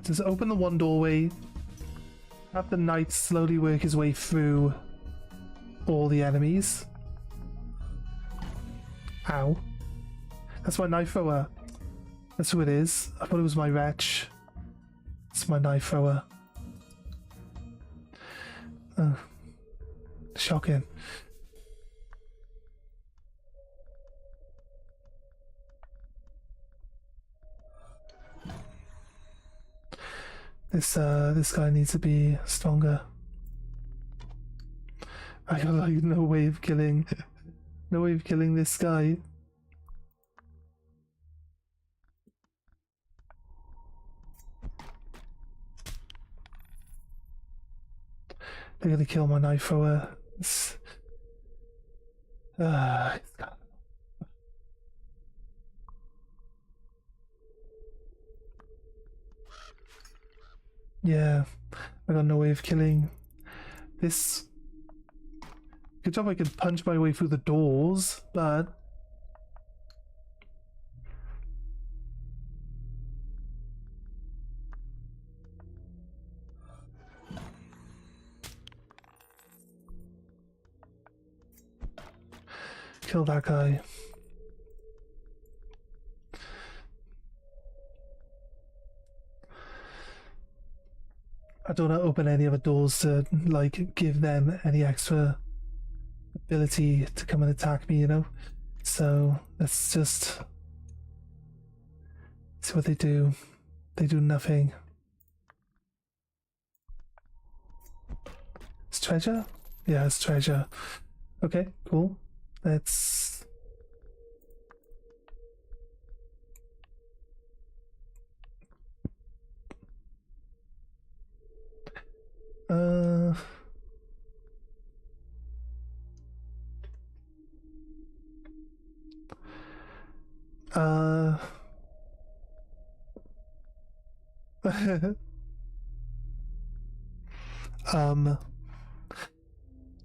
Just open the one doorway. Have the Knight slowly work his way through all the enemies. Ow. That's my knife thrower. That's who it is. I thought it was my Wretch. It's my knife thrower. Oh. Shocking. This guy needs to be stronger. I got like no way of killing this guy. They're gonna kill my knife thrower. Yeah, I got no way of killing this. Good job I could punch my way through the doors, but... Kill that guy. I don't want to open any other doors to, like, give them any extra ability to come and attack me, you know? So, let's just see what they do. They do nothing. It's treasure? Yeah, it's treasure. Okay, cool. Let's...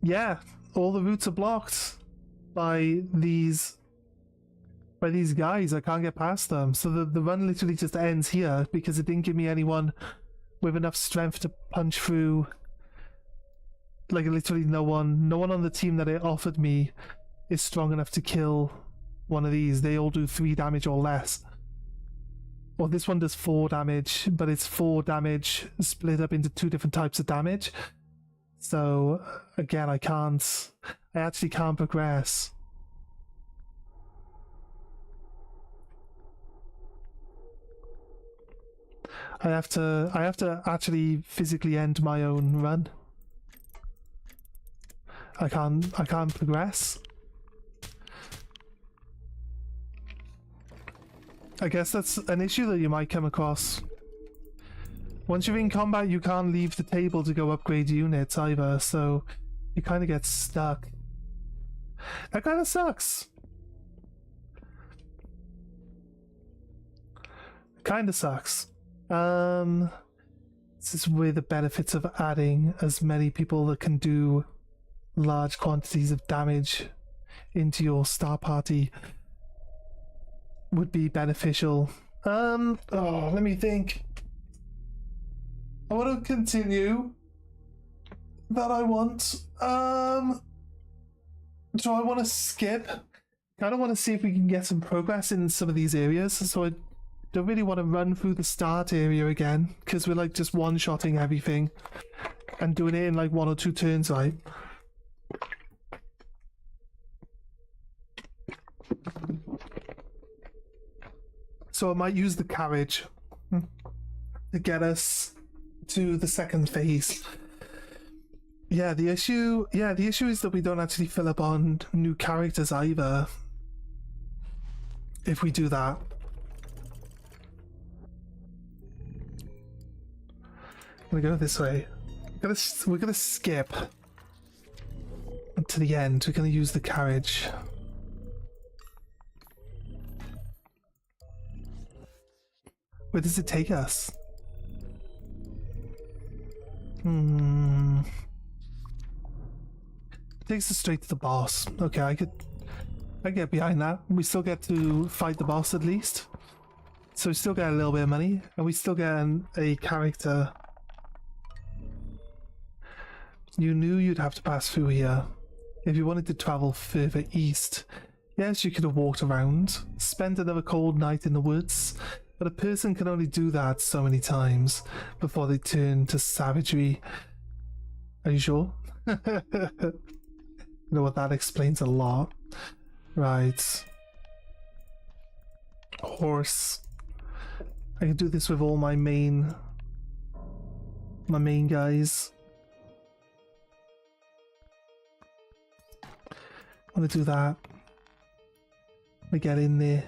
Yeah, all the routes are blocked by these guys. I can't get past them. So the run literally just ends here because it didn't give me anyone with enough strength to punch through. Like literally no one on the team that it offered me is strong enough to kill one of these. They all do 3 damage or less. Well, this one does 4 damage, but it's 4 damage split up into 2 different types of damage. So again, I actually can't progress. I have to actually physically end my own run. I can't progress. I guess that's an issue that you might come across. Once you're in combat, you can't leave the table to go upgrade units either, so you kind of get stuck. That kind of sucks. Kind of sucks. So This is where the benefits of adding as many people that can do large quantities of damage into your star party would be beneficial. Let me think. I want to continue. That I want. Do I want to skip? Kind of want to see if we can get some progress in some of these areas. So I don't really want to run through the start area again, because we're like just one-shotting everything and doing it in like 1 or 2 turns, right? So I might use the carriage to get us to the second phase. Yeah, the issue is that we don't actually fill up on new characters either. If we do that. I'm gonna go this way. We're gonna skip to the end. We're gonna use the carriage. Where does it take us? It takes us straight to the boss. Okay, I get behind that. We still get to fight the boss at least. So we still get a little bit of money, and we still get a character. You knew you'd have to pass through here. If you wanted to travel further east, yes, you could have walked around, spent another cold night in the woods, but a person can only do that so many times before they turn to savagery. Are you sure? You know what, that explains a lot. Right. Horse. I can do this with all my main guys. I'm gonna do that. We get in there.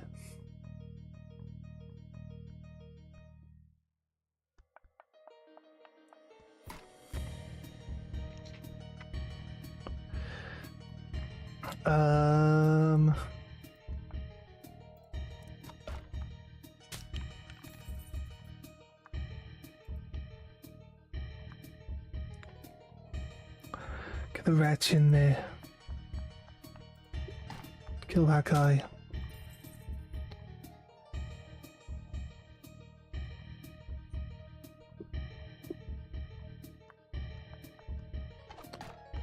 Get the wretch in there. Kill that guy.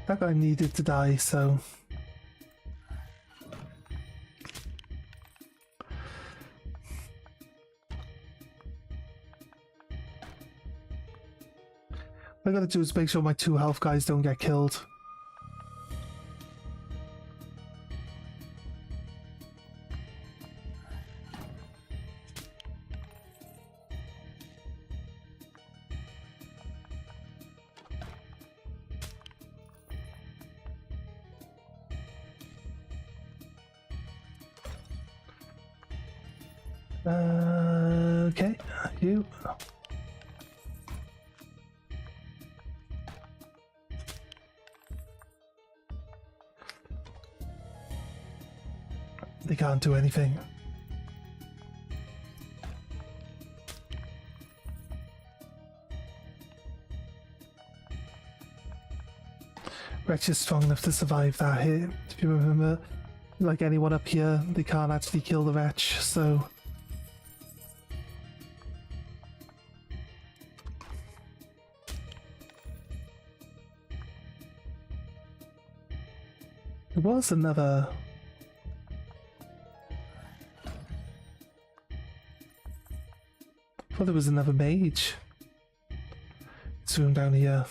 That guy needed to die, so... What I gotta do is make sure my 2 health guys don't get killed. Okay, you. They can't do anything. Wretch is strong enough to survive that hit. If you remember, like anyone up here, they can't actually kill the Wretch, so... There was another... I thought there was another mage. Zoom down here.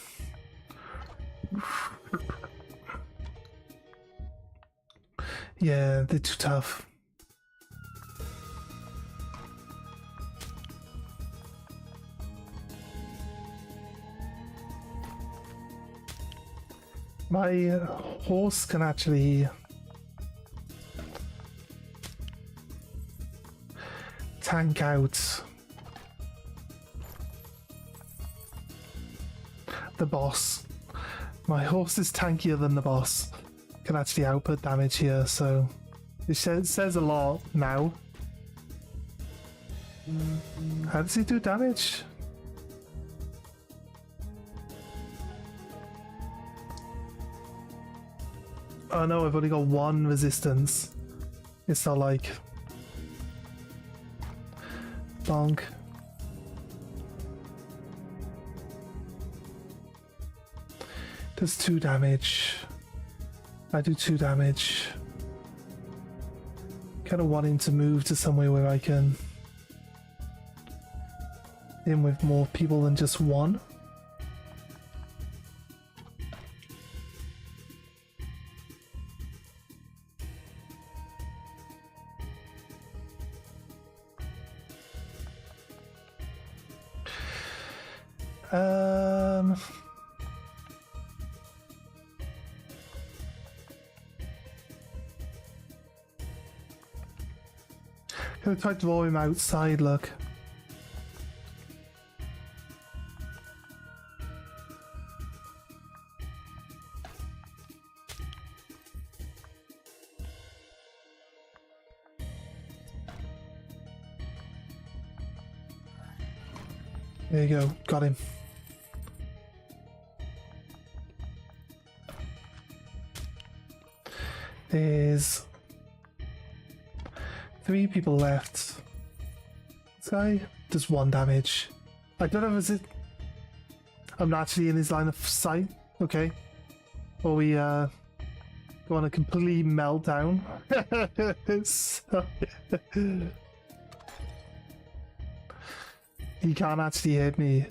Yeah, they're too tough. My horse can actually tank out the boss. My horse is tankier than the boss. Can actually output damage here, so it says a lot now. How does he do damage? Oh no, I've only got one resistance. It's not like... Bonk. Does 2 damage. I do 2 damage. Kind of wanting to move to somewhere where I can... in with more people than just one. Gonna try to draw him outside, look. There you go, got him. There's 3 people left. This guy does 1 damage. I don't know if it's... I'm not actually in his line of sight. Okay. Or we go on a complete meltdown. He can't actually hit me.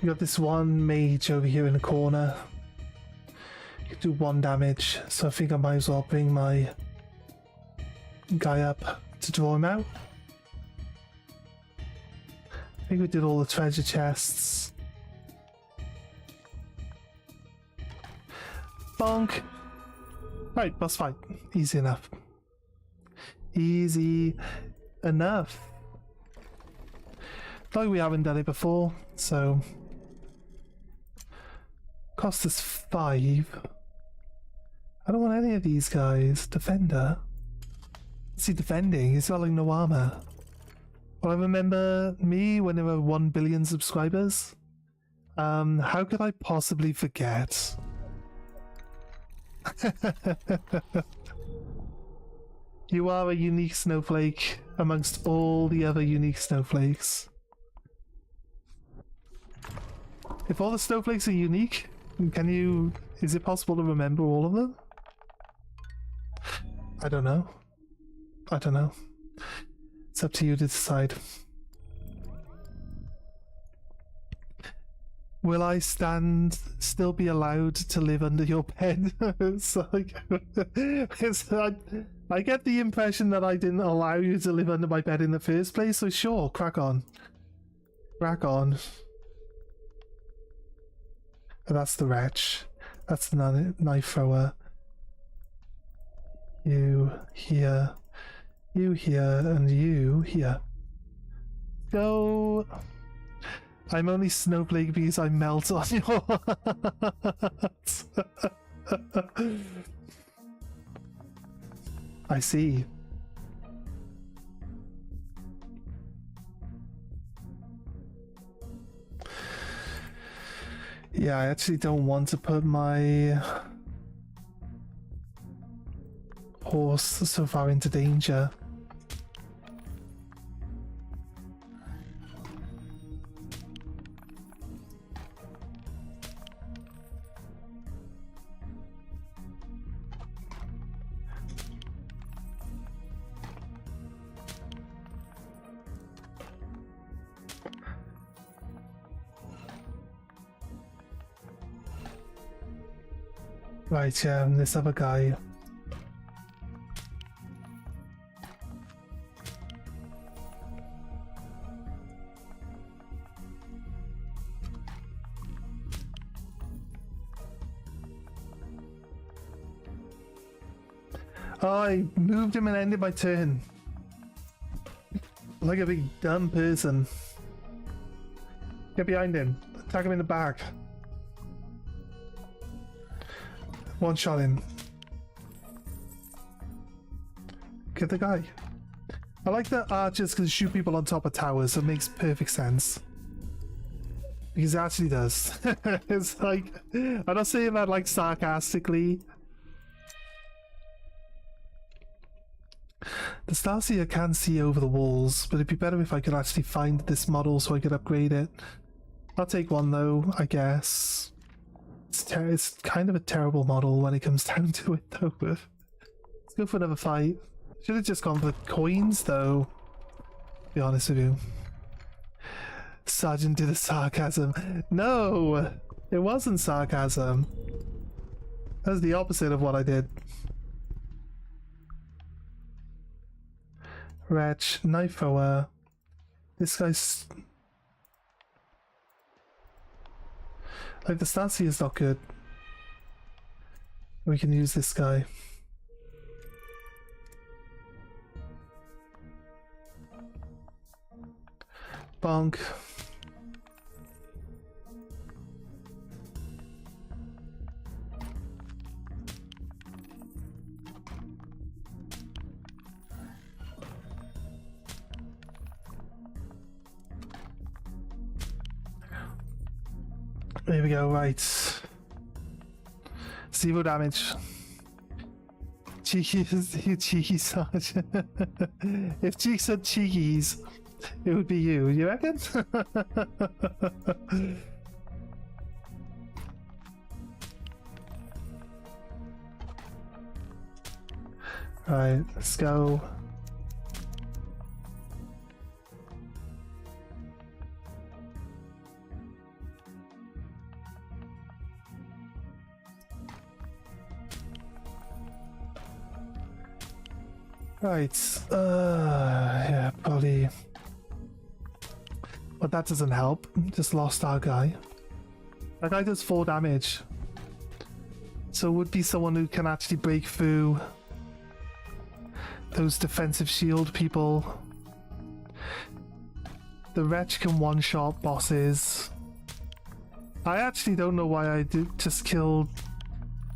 We got this one mage over here in the corner. You can do 1 damage, so I think I might as well bring my guy up to draw him out. I think we did all the treasure chests. Bonk! Right, boss fight. Easy enough. Easy enough. Like we haven't done it before, so... Cost us 5. I don't want any of these guys. Defender. What's he defending? He's got like no armor. Well, I remember me when there were 1 billion subscribers. How could I possibly forget? You are a unique snowflake amongst all the other unique snowflakes. If all the snowflakes are unique, can you... is it possible to remember all of them? I don't know. I don't know. It's up to you to decide. Will I still be allowed to live under your bed? It's like, I get the impression that I didn't allow you to live under my bed in the first place, so sure, crack on. Crack on. That's the wretch. That's the knife thrower. You here. You here, and you here. Go. I'm only snowflake because I melt on your heart. I see. Yeah, I actually don't want to put my horse so far into danger. Right, this other guy. Oh, I moved him and ended my turn. Like a big dumb person. Get behind him. Attack him in the back. One shot in. Get the guy. I like that archers can shoot people on top of towers. It makes perfect sense. Because it actually does. It's like, I'm not saying that like sarcastically. The Starseer can see over the walls, but it'd be better if I could actually find this model so I could upgrade it. I'll take one though, I guess. It's kind of a terrible model when it comes down to it though. Let's go for another fight. Should have just gone for coins though, to be honest with you. Sergeant did a sarcasm. No! It wasn't sarcasm. That was the opposite of what I did. Wretch, knife thrower. This guy's... like, the Starseer is not good. We can use this guy. Bonk. There we go, right. 0 damage. Cheeky, cheeky Sergeant. If Cheek said cheekies, it would be you reckon? Right, let's go. Right, yeah, probably. But that doesn't help. Just lost our guy. That guy does 4 damage. So it would be someone who can actually break through those defensive shield people. The Wretch can one-shot bosses. I actually don't know why I did just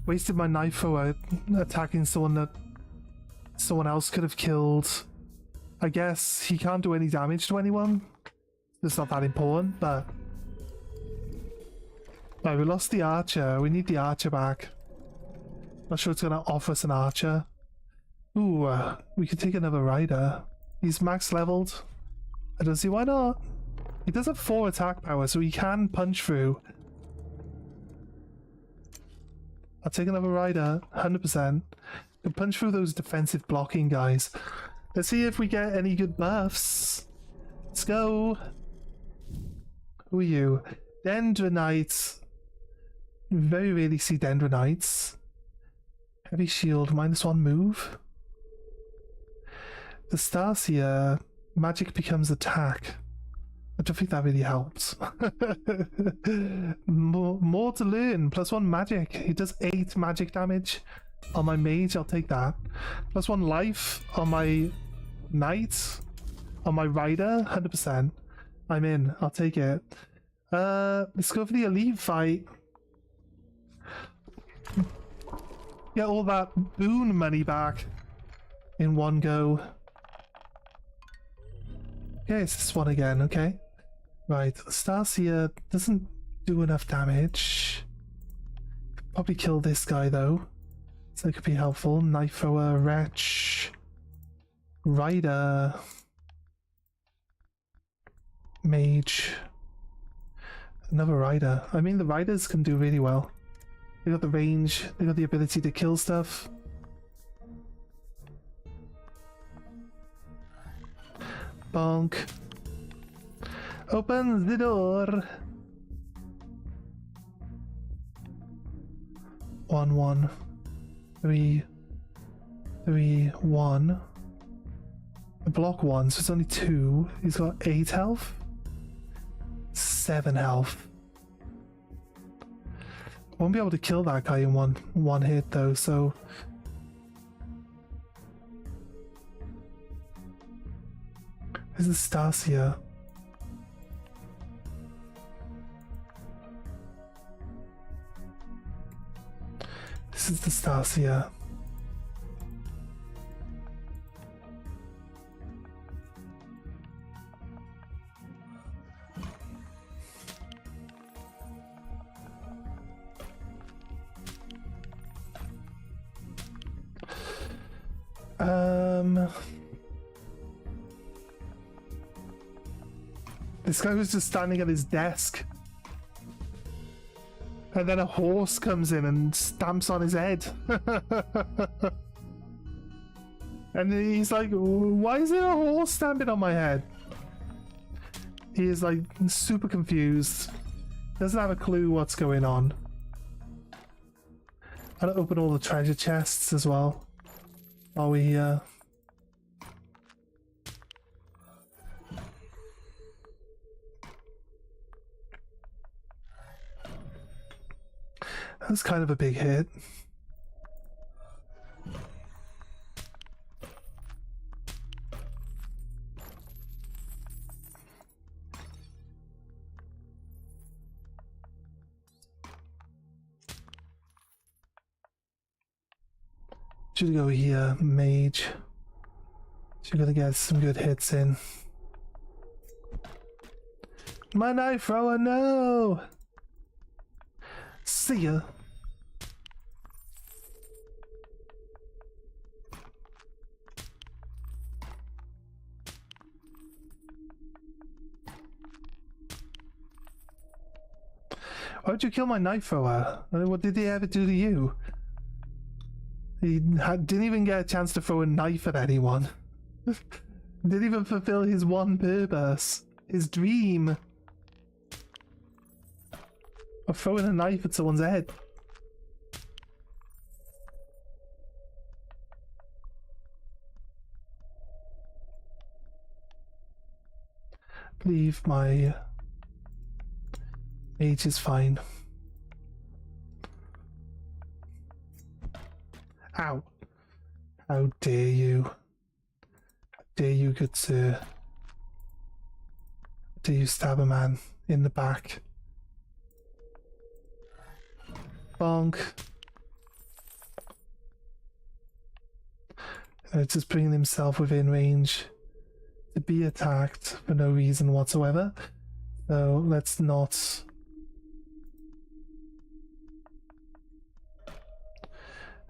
wasted my knife thrower attacking someone that someone else could have killed. I guess he can't do any damage to anyone. It's not that important, but... right, we lost the archer. We need the archer back. Not sure it's gonna offer us an archer. Ooh, we could take another rider. He's max leveled. I don't see why not. He does have 4 attack power, so he can punch through. I'll take another rider, 100%. Can punch through those defensive blocking guys. Let's see if we get any good buffs. Let's go. Who are you? Dendronites. Very rarely see Dendronites. Heavy shield, -1 move. The Starseer, magic becomes attack. I don't think that really helps. more to learn. +1 magic. He does 8 magic damage on my mage. I'll take that. +1 life on my knight. On my rider. 100%. I'm in. I'll take it. Let's go for the elite fight. Get all that boon money back in one go. Okay, it's this one again, okay. Right, Starseer doesn't do enough damage. Probably kill this guy though. So it could be helpful. Knife thrower, Wretch, Rider, Mage, another Rider. I mean, the Riders can do really well. They got the range, they got the ability to kill stuff. Bonk. Open the door. 1 1 3 3 1. Block 1, so it's only 2. He's got 8 health. 7 health. Won't be able to kill that guy in one hit though, so this is Starseer. This is the Stasia. This guy was just standing at his desk. And then a horse comes in and stamps on his head. And he's like, why is there a horse stamping on my head? He is like super confused. Doesn't have a clue what's going on. I'm gonna open all the treasure chests as well. Are we That was kind of a big hit. Should go here, mage. She's gonna get some good hits in. My knife thrower, no! See ya. Why'd you kill my knife thrower? What did he ever do to you? He didn't even get a chance to throw a knife at anyone. Didn't even fulfill his one purpose. His dream. Of throwing a knife at someone's head. Leave my mage is fine. Ow. How dare you. How dare you, good sir. How dare you stab a man in the back. Bonk. Just bringing himself within range to be attacked for no reason whatsoever. So let's not.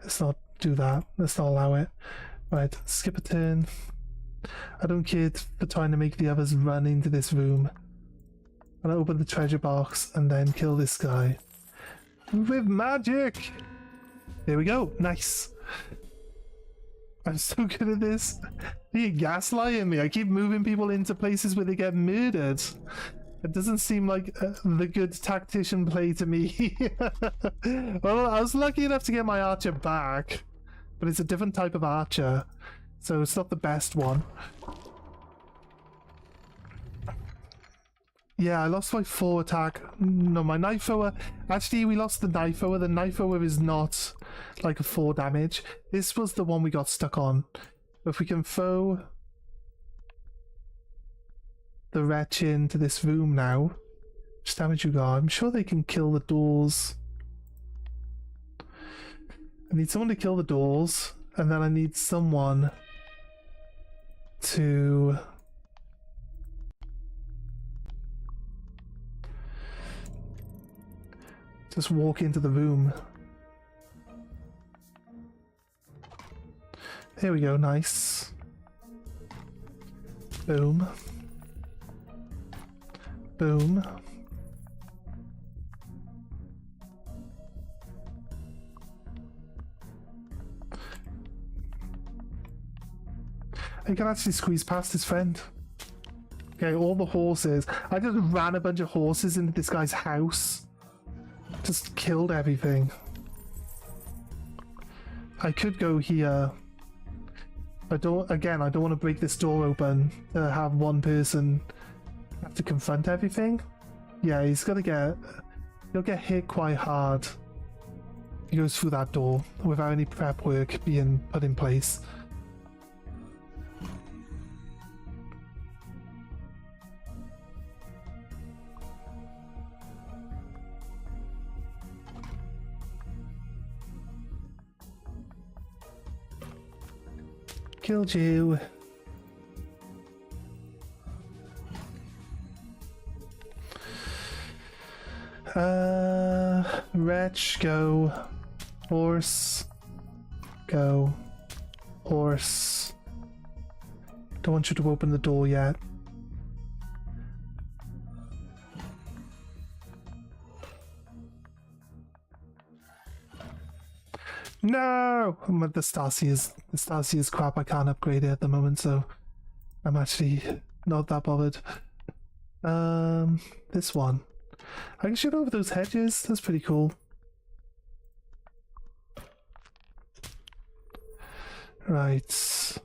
Let's not do that. Let's not allow it. Right, skip a turn. I don't care for trying to make the others run into this room. I'm gonna open the treasure box and then kill this guy. With magic! There we go. Nice. I'm so good at this. You're gaslighting me. I keep moving people into places where they get murdered. It doesn't seem like the good tactician play to me. Well, I was lucky enough to get my archer back, but it's a different type of archer, so it's not the best one. Yeah, I lost my 4 attack. No, my knife thrower. Actually, we lost the knife thrower. The knife thrower is not like a 4 damage. This was the one we got stuck on. If we can throw the wretch into this room now. Just damage you got. I'm sure they can kill the doors. I need someone to kill the doors, and then I need someone to just walk into the room. There we go, nice. Boom. Boom. He can actually squeeze past his friend. Okay, all the horses. I just ran a bunch of horses into this guy's house. Just killed everything. I could go here. I don't want to break this door open to have one person have to confront everything. Yeah, he'll get hit quite hard. He goes through that door without any prep work being put in place. Killed you. Wretch, go. Horse, go. Horse. Don't want you to open the door yet. No! The Stasia is crap. I can't upgrade it at the moment, so I'm actually not that bothered. This one. I can shoot over those hedges. That's pretty cool. Right.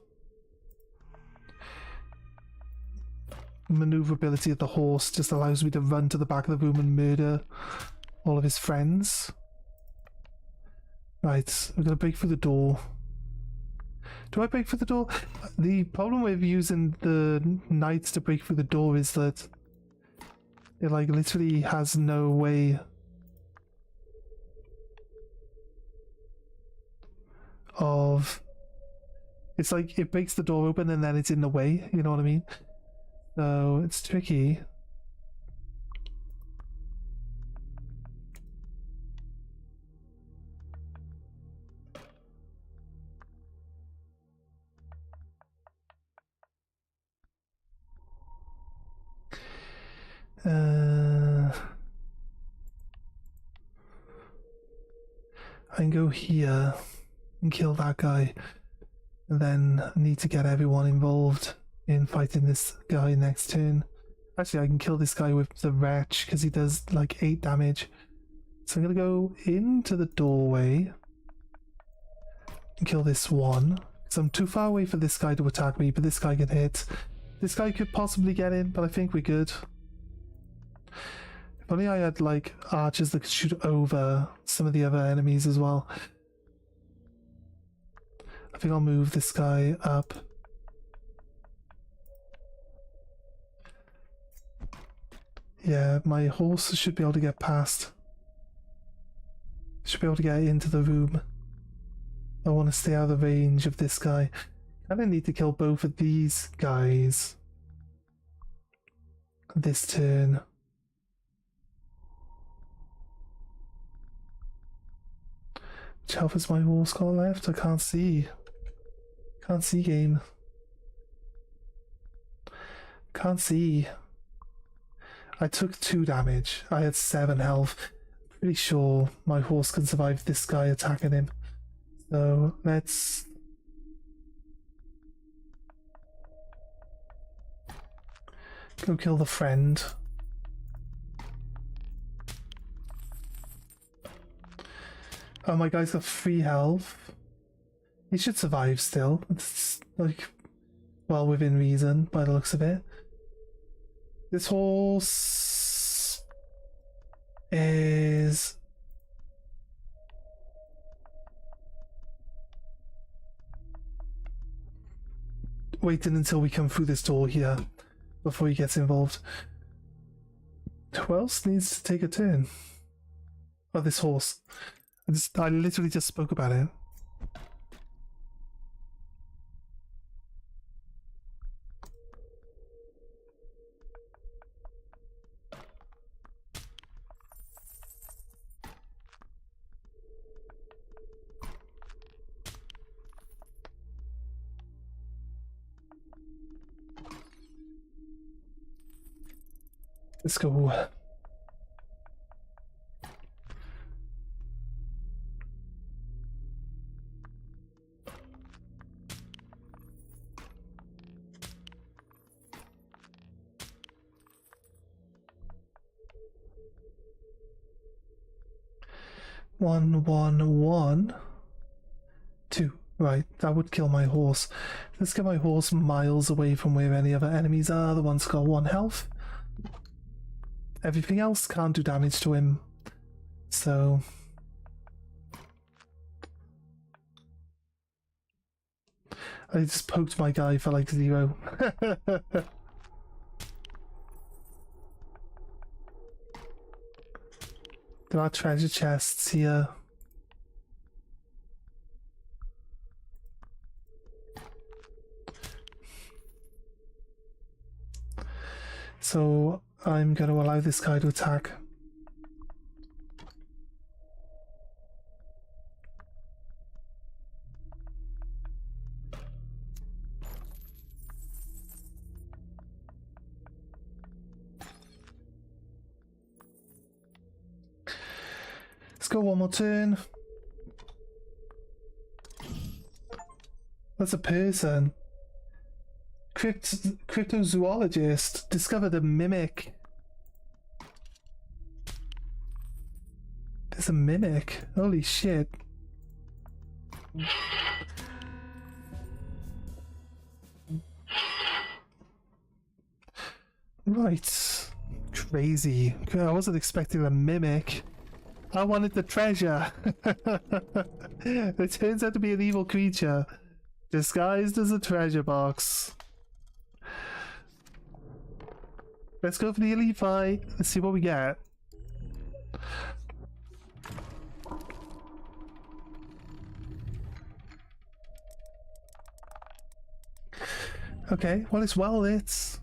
Maneuverability of the horse just allows me to run to the back of the room and murder all of his friends. Right, we're gonna break through the door. Do I break through the door? The problem with using the knights to break through the door is that it like literally has no way of... It's like it breaks the door open and then it's in the way, you know what I mean? So it's tricky. I can go here and kill that guy, and then I need to get everyone involved in fighting this guy next turn. Actually, I can kill this guy with the wretch because he does like 8 damage. So I'm gonna go into the doorway and kill this one. Because I'm too far away for this guy to attack me, but this guy can hit. This guy could possibly get in, but I think we're good. If only I had like archers that could shoot over some of the other enemies as well. I think I'll move this guy up. Yeah, my horse should be able to get past. Should be able to get into the room. I want to stay out of the range of this guy. I don't need to kill both of these guys this turn. Which health has my horse got left? I can't see. Can't see, game. Can't see. I took 2 damage. I had 7 health. Pretty sure my horse can survive this guy attacking him. So let's... go kill the friend. Oh, my guy's got 3 health. He should survive still. It's like well within reason by the looks of it. This horse is waiting until we come through this door here before he gets involved. Who else needs to take a turn? Oh, this horse. I literally just spoke about it. Let's go. One, 1, 2. Right, that would kill my horse. Let's get my horse miles away from where any other enemies are. The one's got 1 health. Everything else can't do damage to him. So... I just poked my guy for like 0. There are treasure chests here. So I'm going to allow this guy to attack. Let's go one more turn. That's a person. Cryptozoologist discovered a mimic. There's a mimic. Holy shit. Right. Crazy. I wasn't expecting a mimic. I wanted the treasure. It turns out to be an evil creature disguised as a treasure box. Let's go for the elite fight. Let's see what we get. Okay, well, it's well lit.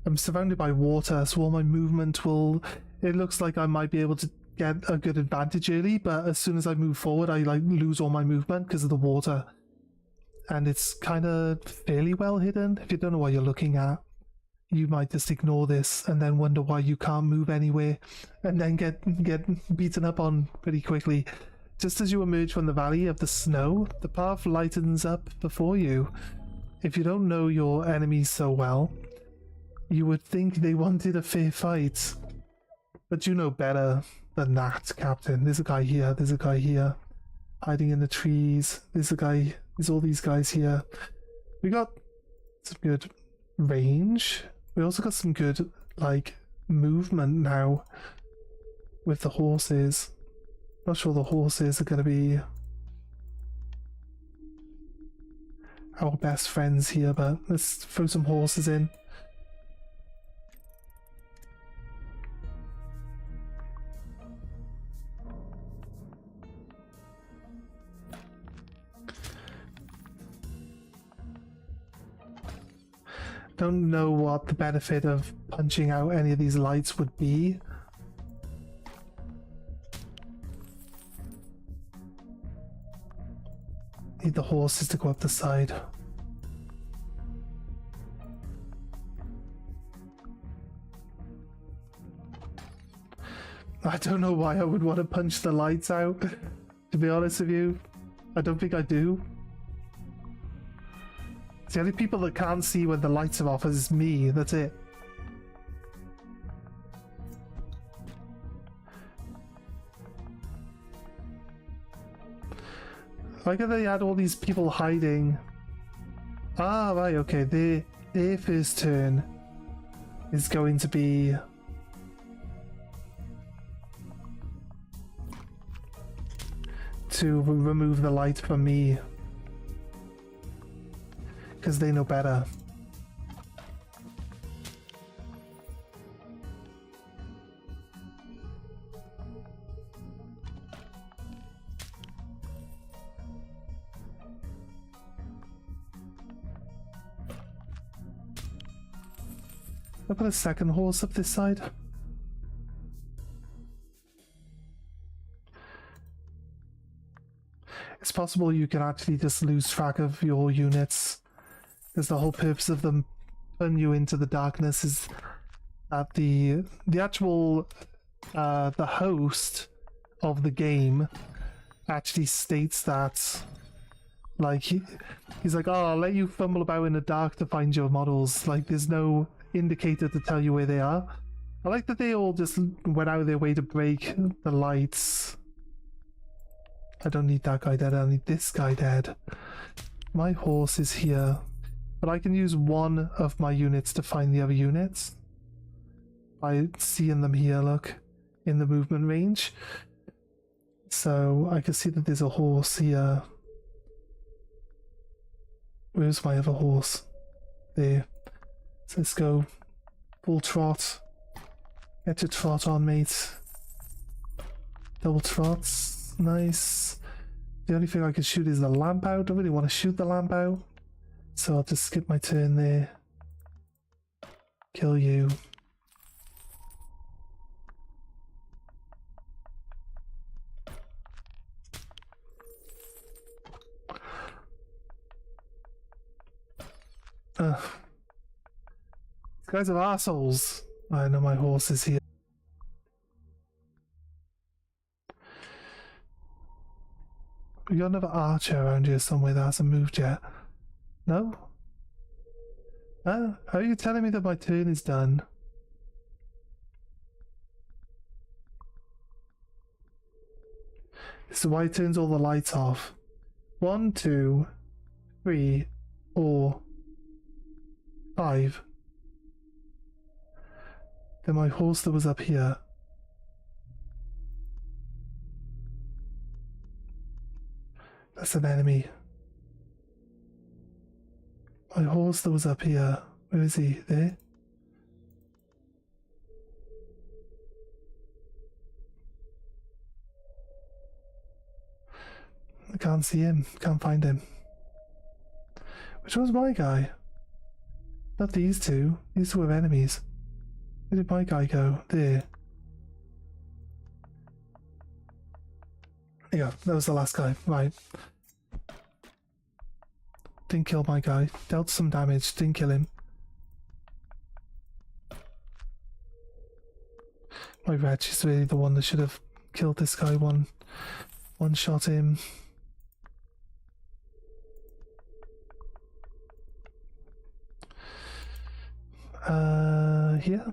I'm surrounded by water, so all my movement will... It looks like I might be able to get a good advantage early, but as soon as I move forward, I like lose all my movement because of the water. And it's kind of fairly well hidden. If you don't know what you're looking at, you might just ignore this and then wonder why you can't move anywhere, and then get beaten up on pretty quickly. Just as you emerge from the valley of the snow, the path lightens up before you. If you don't know your enemies so well, you would think they wanted a fair fight. But you know better than that, Captain. There's a guy here, there's a guy here, hiding in the trees. There's a guy, there's all these guys here. We got some good range. We also got some good, like, movement now with the horses. Not sure the horses are going to be our best friends here, but let's throw some horses in. Don't know what the benefit of punching out any of these lights would be. Need the horses to go up the side. I don't know why I would want to punch the lights out, to be honest with you. I don't think I do. The only people that can't see when the lights are off is me, that's it. Like how they had all these people hiding. Ah, right, okay, their first turn is going to be... to remove the light from me. Because they know better. I'll put a second horse up this side. It's possible you can actually just lose track of your units, because the whole purpose of them putting you into the darkness is that the actual the host of the game actually states that, like, he's like, oh, I'll let you fumble about in the dark to find your models. Like, there's no indicator to tell you where they are. I like that they all just went out of their way to break the lights. I don't need that guy dead, I need this guy dead. My horse is here, but I can use one of my units to find the other units by seeing them here, look, in the movement range. So I can see that there's a horse here. Where's my other horse? There. So let's go full trot. Get your trot on, mate. Double trots. Nice. The only thing I can shoot is the lamp out. I don't really want to shoot the lamp out, so I'll just skip my turn there. Kill you. These guys are assholes. I know my horse is here. We got another archer around here somewhere that hasn't moved yet. No? How are you telling me that my turn is done? This is why it turns all the lights off. 1, 2, 3, 4, 5. Then my horse that was up here. That's an enemy. My horse that was up here. Where is he? There? I can't see him. Can't find him. Which one's my guy? Not these two. These two are enemies. Where did my guy go? There. There you go. That was the last guy. Right. Didn't kill my guy. Dealt some damage. Didn't kill him. My wretch is really the one that should have killed this guy. One shot him. Here.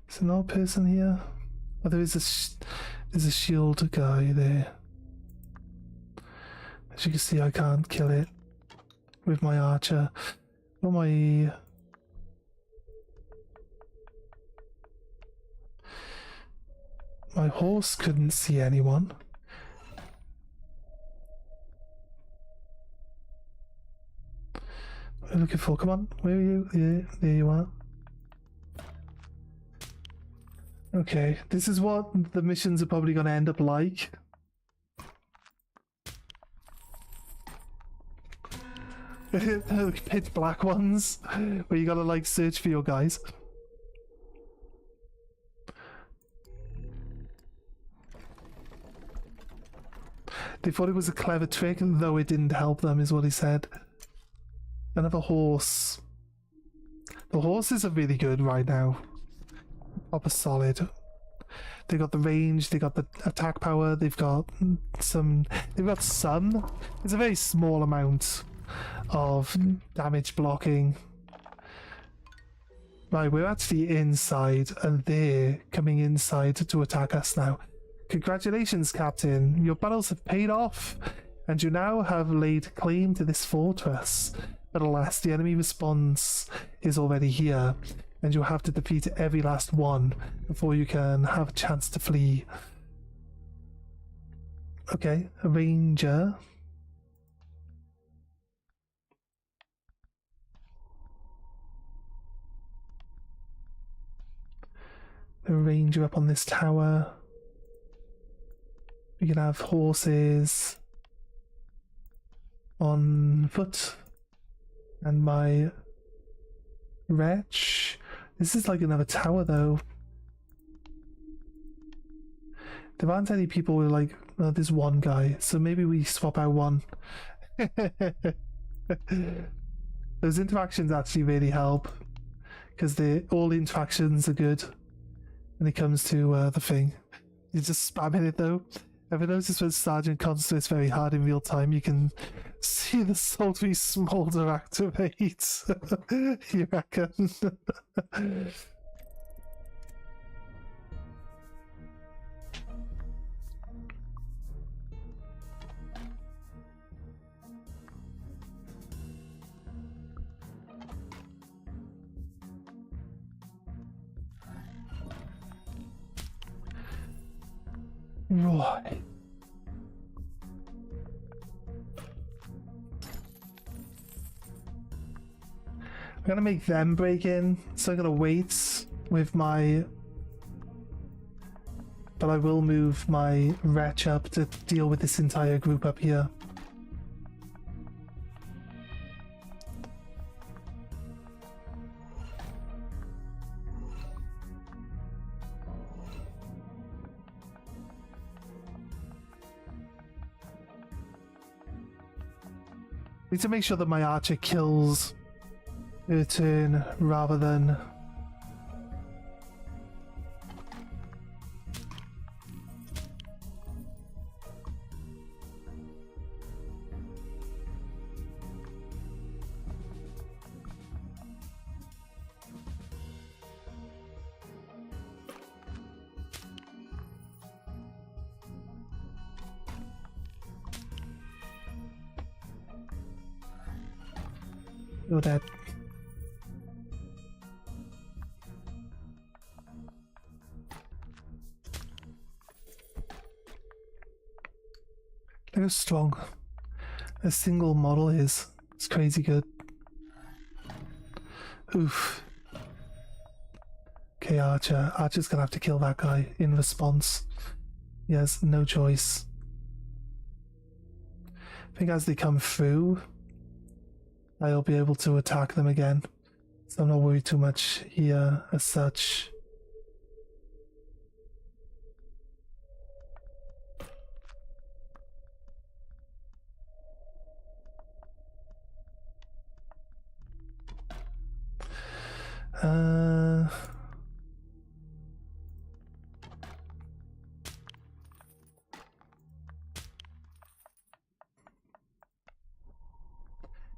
Is there no person here? Oh, there is there's a shield guy there. As you can see, I can't kill it with my archer. Or my horse couldn't see anyone. What are you looking for? Come on, where are you? Yeah, there you are. Okay, this is what the missions are probably going to end up like. Pitch black ones, where you gotta like search for your guys. They thought it was a clever trick, though it didn't help them, is what he said. Another horse. The horses are really good right now. Proper solid. They got the range, they got the attack power, they've got some. It's a very small amount of damage blocking. Right, we're actually inside, and they're coming inside to attack us now. Congratulations, Captain. Your battles have paid off, and you now have laid claim to this fortress. But alas, the enemy response is already here, and you'll have to defeat every last one before you can have a chance to flee. Okay, a ranger. A ranger up on this tower. We can have horses on foot, and my wretch. This is like another tower though. There aren't any people with like, there's one guy, so maybe we swap out one. Those interactions actually really help, because all the interactions are good when it comes to the thing. You're just spamming it though. Ever notice when Sergeant concentrates very hard in real time, you can see the sultry smolder activate. You reckon? Right. I'm gonna make them break in, so I'm gonna wait with my... But I will move my wretch up to deal with this entire group up here. need to make sure that my archer kills her turn rather than... You're dead. Look how strong a single model is. It's crazy good. Oof. Okay, Archer. Archer's gonna have to kill that guy in response. He has no choice. I think as they come through, I'll be able to attack them again. So I'm not worried too much here as such.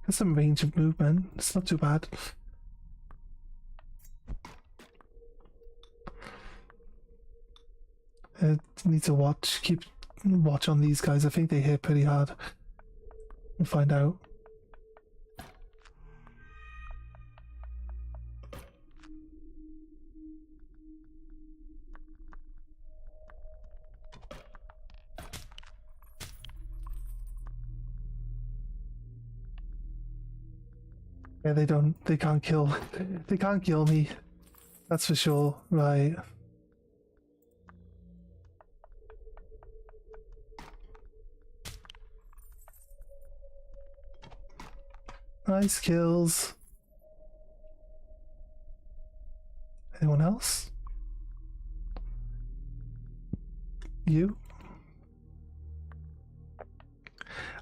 There's some range of movement. It's not too bad. Need to watch. Keep watch on these guys. I think they hit pretty hard. We'll find out. Yeah, they can't kill me. That's for sure, right. Nice kills. Anyone else? You?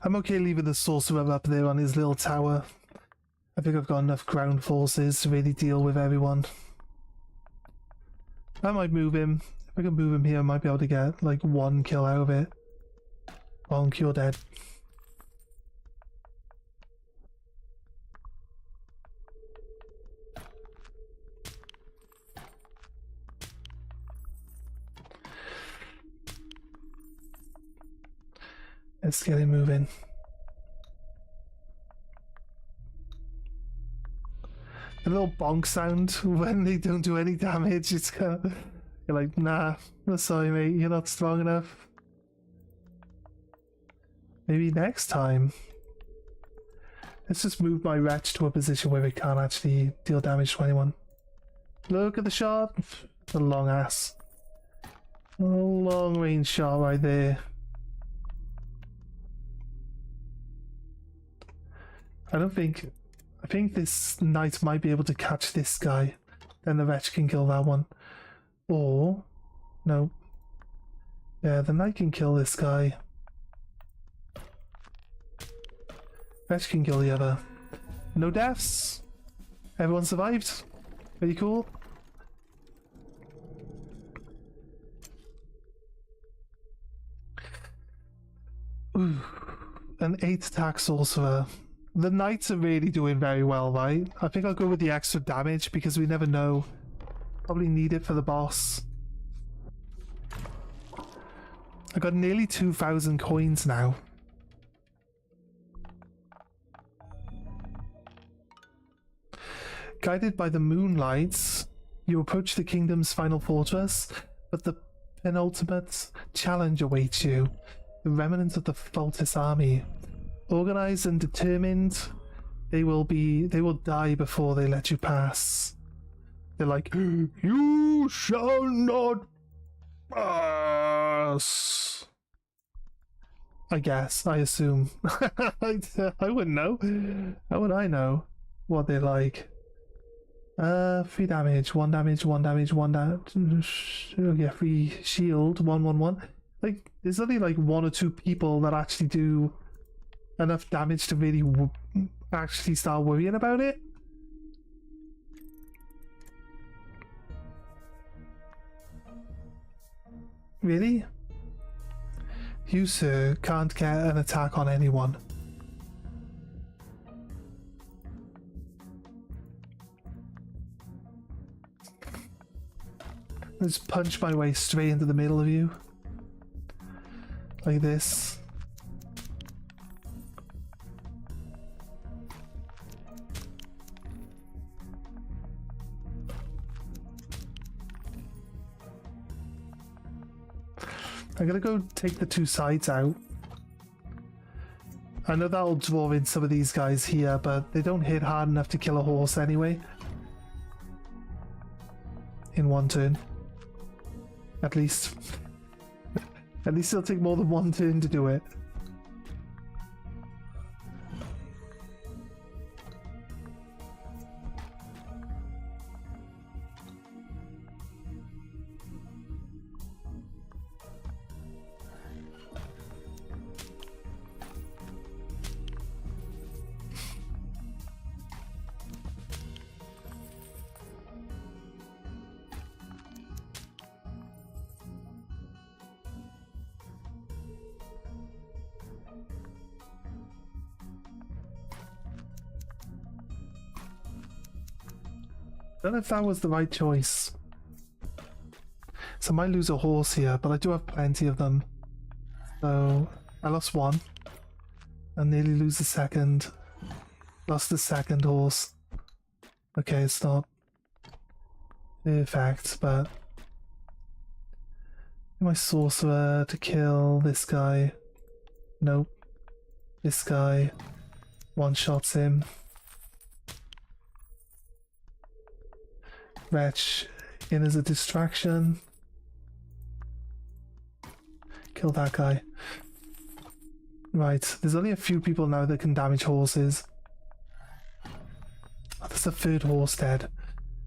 I'm okay leaving the sorcerer up there on his little tower. I think I've got enough ground forces to really deal with everyone. I might move him. If I can move him here, I might be able to get like one kill out of it. Bonk, you're dead. Let's get him moving. The little bonk sound when they don't do any damage, it's kind of, you're like, nah, I'm sorry mate, you're not strong enough. Maybe next time. Let's just move my wretch to a position where it can't actually deal damage to anyone. Look at the shot. The long ass. A long range shot right there. I think this knight might be able to catch this guy. Then the wretch can kill that one. Or, no. Yeah, the knight can kill this guy. Wretch can kill the other. No deaths. Everyone survived. Pretty cool. Ooh, an 8 attack sorcerer. The knights are really doing very well, right? I think I'll go with the extra damage because we never know. Probably need it for the boss. I got nearly 2,000 coins now. Guided by the moonlights, you approach the kingdom's final fortress, but the penultimate challenge awaits you. The remnants of the Fultis army. Organized and determined, they will die before they let you pass. They're like, you shall not pass. I guess, I assume. I wouldn't know. How would I know what they're like? 3 damage, 1 damage, 1 damage, 1 damage. Yeah, 3 shield, 1, 1, 1. Like, there's only like 1 or 2 people that actually do enough damage to really actually start worrying about it. Really? You, sir, can't get an attack on anyone. Just punch my way straight into the middle of you. Like this. I'm gonna go take the two sides out. I know that'll draw in some of these guys here, but they don't hit hard enough to kill a horse anyway. In one turn. At least. At least it'll take more than one turn to do it. I don't know if that was the right choice. So I might lose a horse here, but I do have plenty of them. So I lost one. I nearly lose the second. Lost the second horse. Okay, it's not perfect, but my sorcerer to kill this guy. Nope. This guy one-shots him. Wretch in as a distraction. Kill that guy. Right, there's only a few people now that can damage horses. Oh, there's a third horse dead.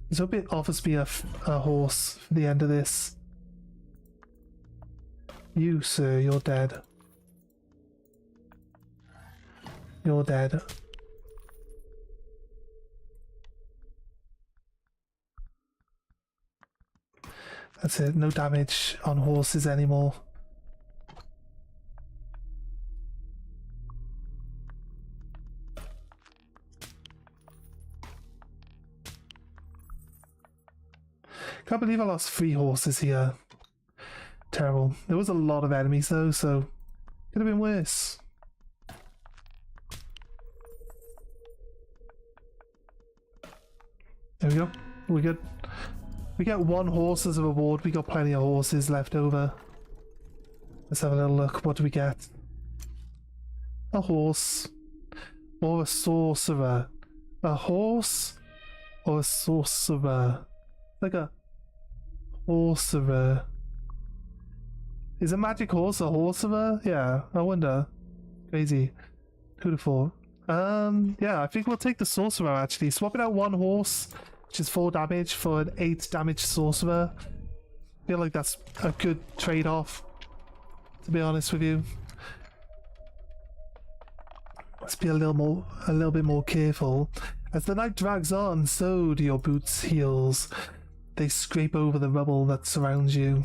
Let's hope it offers me a horse for the end of this. You, sir, you're dead. You're dead. That's it, no damage on horses anymore. Can't believe I lost 3 horses here. Terrible. There was a lot of enemies though, so could have been worse. There we go. We're good. We get 1 horse as a reward. We got plenty of horses left over. Let's have a little look. What do we get? A horse. Or a sorcerer. A horse or a sorcerer. Like a sorcerer. Is a magic horse a sorcerer? Yeah, I wonder. Crazy. Who'd have thought? Yeah, I think we'll take the sorcerer actually. Swapping out 1 horse, which is 4 damage, for an 8 damage sorcerer. I feel like that's a good trade-off, to be honest with you. Let's be a little bit more careful. As the night drags on, so do your boots' heels. They scrape over the rubble that surrounds you,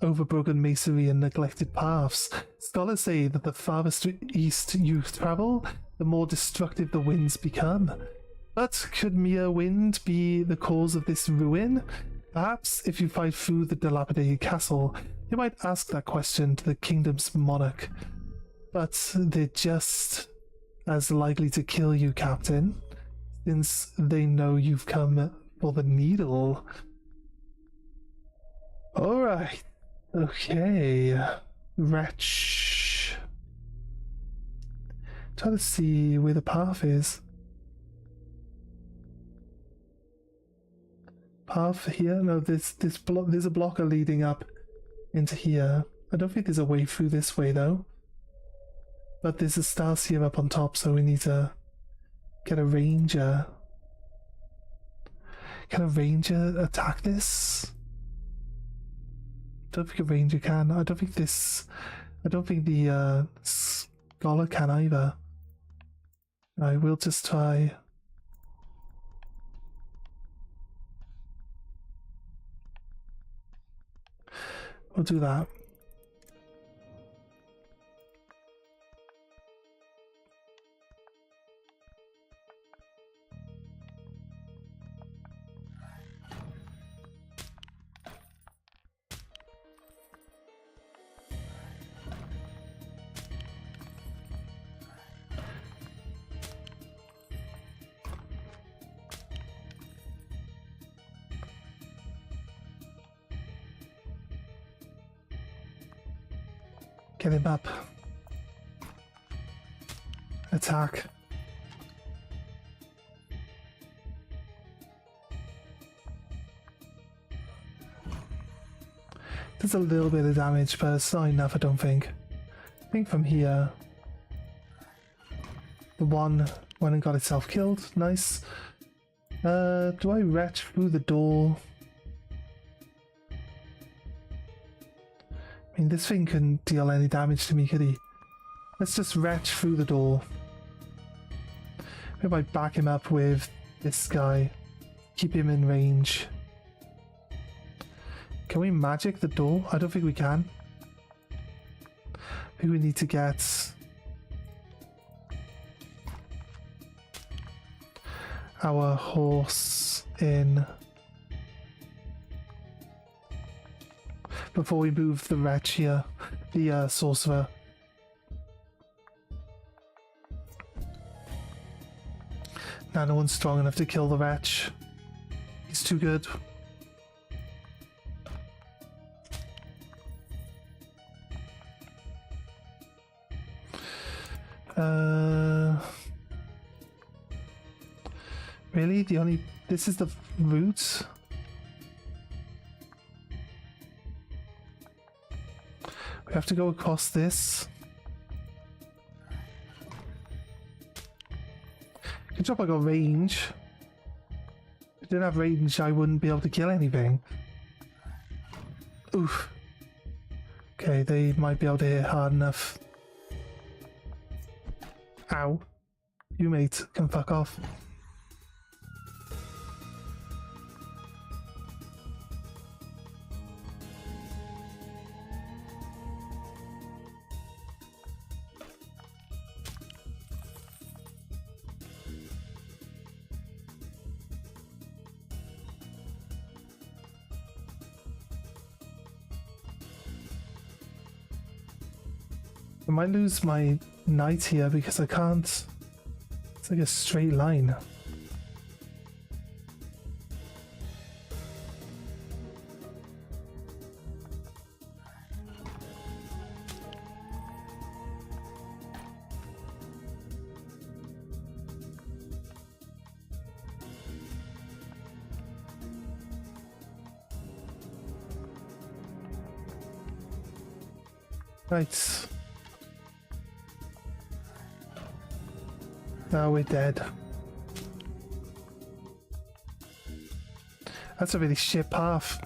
over broken masonry and neglected paths. Scholars say that the farthest east you travel, the more destructive the winds become. But could mere wind be the cause of this ruin? Perhaps if you fight through the dilapidated castle, you might ask that question to the kingdom's monarch. But they're just as likely to kill you, Captain, since they know you've come for the needle. Alright. Okay. Wretch. Try to see where the path is. Path here? No, there's a blocker leading up into here. I don't think there's a way through this way though. But there's a Stasia up on top, so we need to get a ranger. Can a ranger attack this? I don't think a ranger can. I don't think the scholar can either. I will just try. We'll do that. Get him up. Attack. Does a little bit of damage, but it's not enough, I don't think. I think from here, the one went and got itself killed. Nice. Do I retch through the door? I mean, this thing couldn't deal any damage to me, could he? Let's just retch through the door. Maybe I back him up with this guy. Keep him in range. Can we magic the door? I don't think we can. I think we need to get our horse in before we move the wretch here, the sorcerer. Now no one's strong enough to kill the wretch. He's too good. Really? This is the route? We have to go across this. Good job I got range. If I didn't have range, I wouldn't be able to kill anything. Oof. Okay, they might be able to hit hard enough. Ow. You mate can fuck off. I might lose my knight here because I can't. It's like a straight line. Right. Now we're dead. That's a really shit path.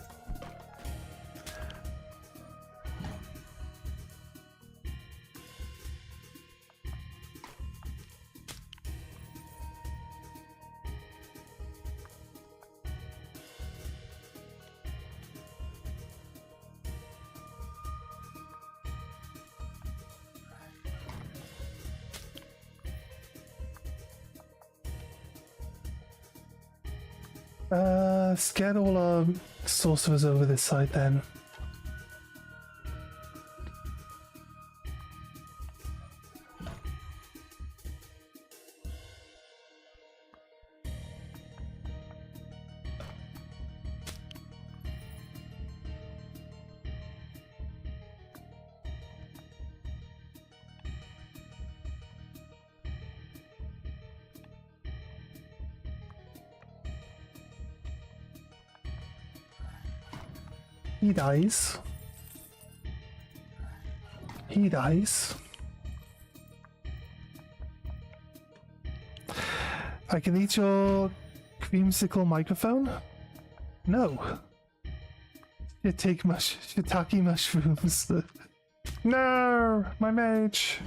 Let's get all our sorcerers over this side then. He dies. He dies. I can eat your creamsicle microphone? No. Shiitake mushrooms. No, my mage.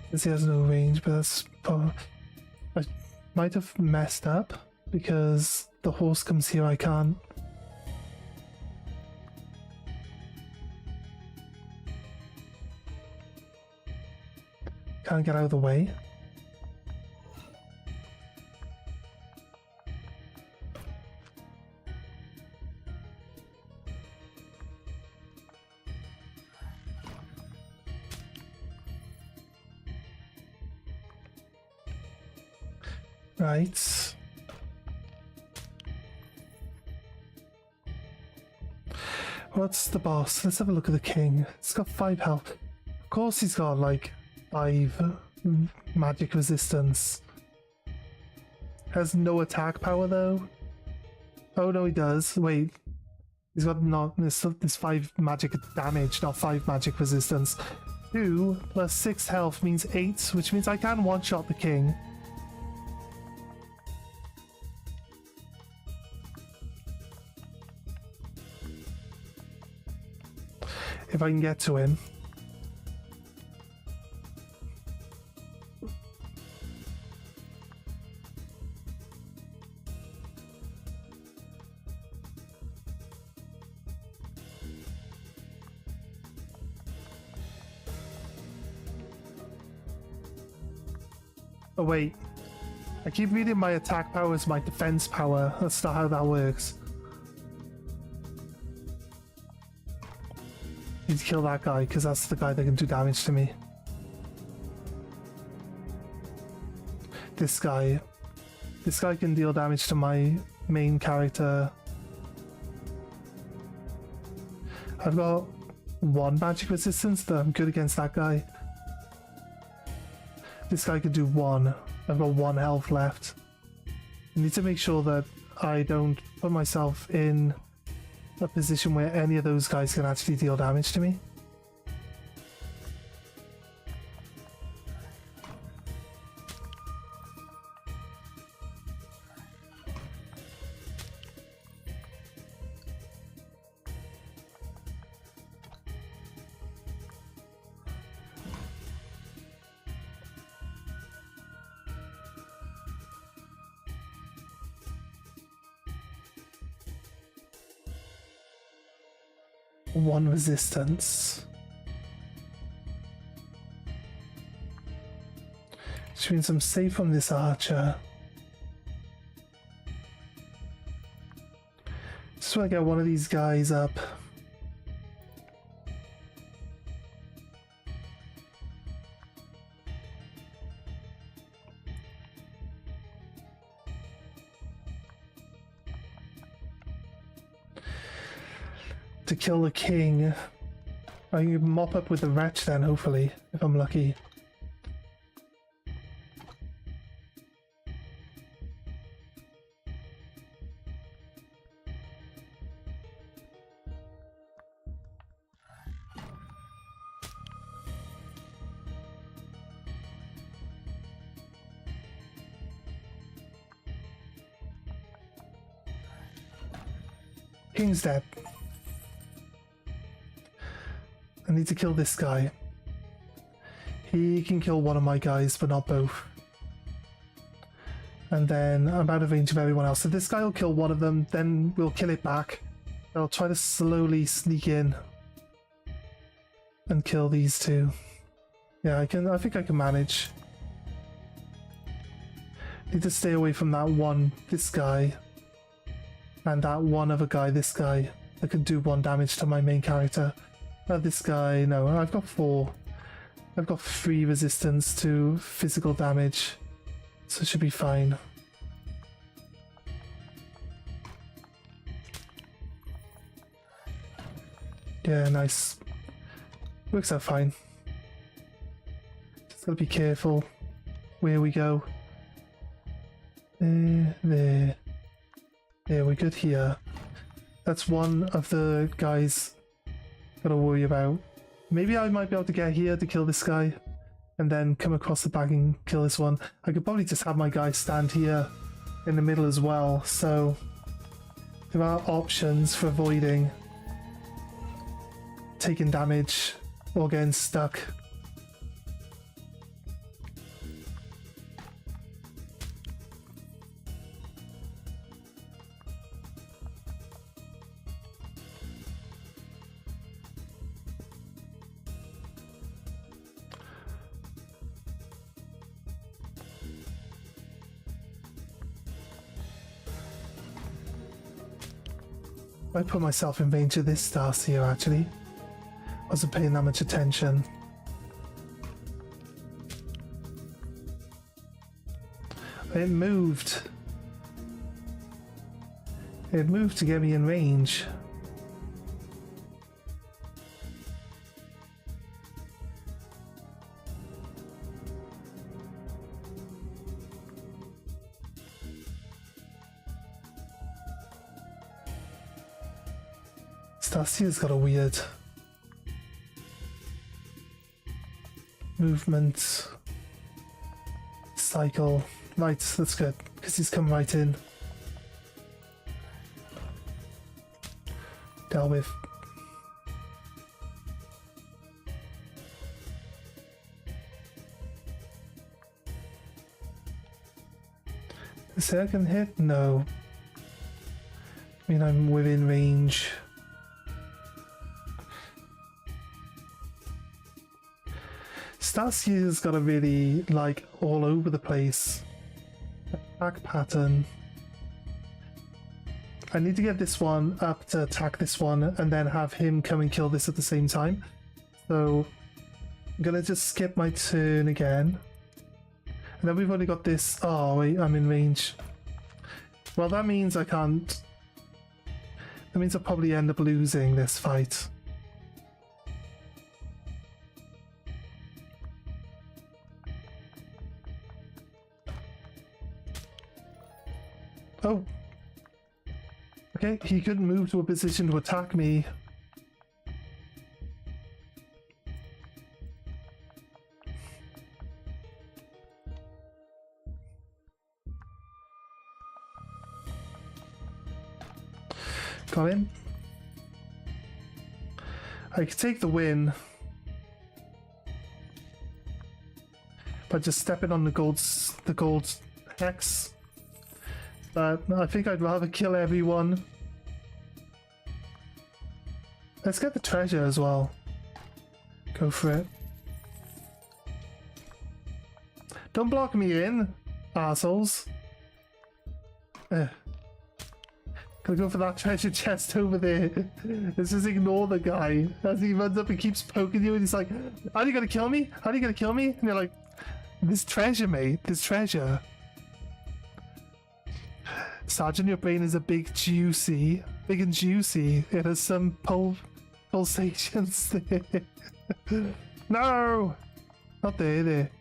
Since he has no range, but that's probably... I might have messed up because the horse comes here, I can't. Can't get out of the way. Right. What's the boss? Let's have a look at the king. It's got 5 health. Of course he's got like 5 magic resistance. Has no attack power though. Oh no, he does. Wait. He's got not this 5 magic damage, not 5 magic resistance. 2 plus 6 health means 8, which means I can one-shot the king. If I can get to him. Oh wait, I keep reading my attack power as my defense power. That's not how that works. Need to kill that guy because that's the guy that can do damage to me. This guy can deal damage to my main character. I've got 1 magic resistance, but I'm good against that guy. This guy could do 1. I've got 1 health left. I need to make sure that I don't put myself in a position where any of those guys can actually deal damage to me. One resistance. Which means I'm safe from this archer. Just want to get one of these guys up. To kill the king. I can mop up with the wretch then, hopefully, if I'm lucky. King's dead. I need to kill this guy. He can kill one of my guys, but not both. And then I'm out of range of everyone else. So this guy will kill one of them, then we'll kill it back. I'll try to slowly sneak in and kill these 2. Yeah, I think I can manage. Need to stay away from that one, this guy. And that one other guy, this guy, that can do 1 damage to my main character. This guy, no, I've got 4. I've got 3 resistance to physical damage, so it should be fine. Yeah, nice. Works out fine. Just gotta be careful where we go. There. Yeah, we're good here. That's one of the guys gotta worry about. Maybe I might be able to get here to kill this guy and then come across the back and kill this one. I could probably just have my guy stand here in the middle as well, so there are options for avoiding taking damage or getting stuck. I put myself in range of this Starsea actually. Wasn't paying that much attention. It moved. It moved to get me in range. Starsea's got a weird movement cycle. Right, that's good, because he's come right in. Dealt with. The second hit? No. I mean, I'm within range. Starsea's got a really, like, all over the place attack pattern. I need to get this one up to attack this one and then have him come and kill this at the same time. So I'm gonna just skip my turn again. And then we've only got this. Oh wait, I'm in range. Well, that means I can't. That means I'll probably end up losing this fight. Oh. Okay, he couldn't move to a position to attack me. Got him. I could take the win by just stepping on the gold hex. But I think I'd rather kill everyone. Let's get the treasure as well. Go for it. Don't block me in, assholes. Gonna go for that treasure chest over there. Let's just ignore the guy as he runs up and keeps poking you and he's like, are you gonna kill me? Are you gonna kill me? And you're like, this treasure, mate, this treasure. Sergeant, your brain is a big and juicy. It has some pulsations there. No! Not there.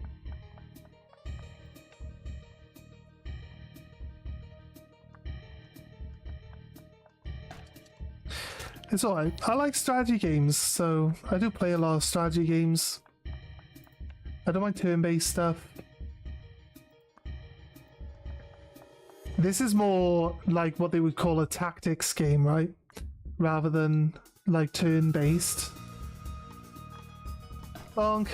It's alright. I like strategy games, so I do play a lot of strategy games. I don't mind turn-based stuff. This is more like what they would call a tactics game, right? Rather than like turn-based. Bonk.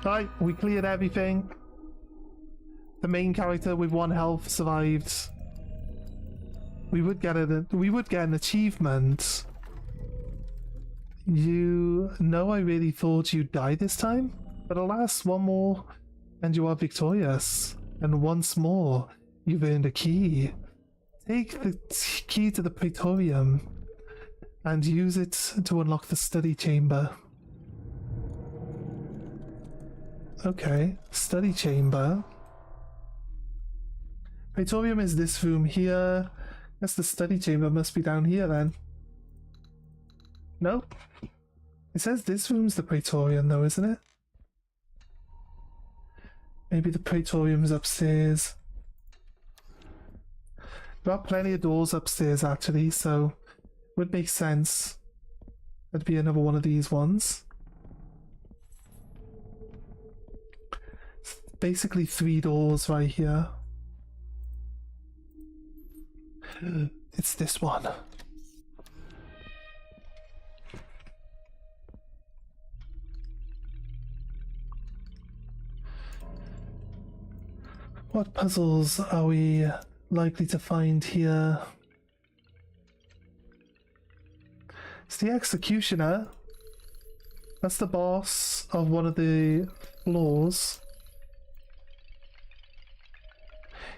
Right, we cleared everything. The main character with 1 health survived. We would get an achievement. You know, I really thought you'd die this time, but alas, one more and you are victorious. And once more, you've earned a key. Take the key to the Praetorium and use it to unlock the study chamber. Okay, study chamber. Praetorium is this room here. Guess the study chamber must be down here then. Nope. It says this room's the Praetorium though, isn't it? Maybe the Praetorium's upstairs. There are plenty of doors upstairs actually, so would make sense. That'd be another one of these ones. Basically 3 doors right here. It's this one. What puzzles are we likely to find here? It's the Executioner. That's the boss of one of the floors.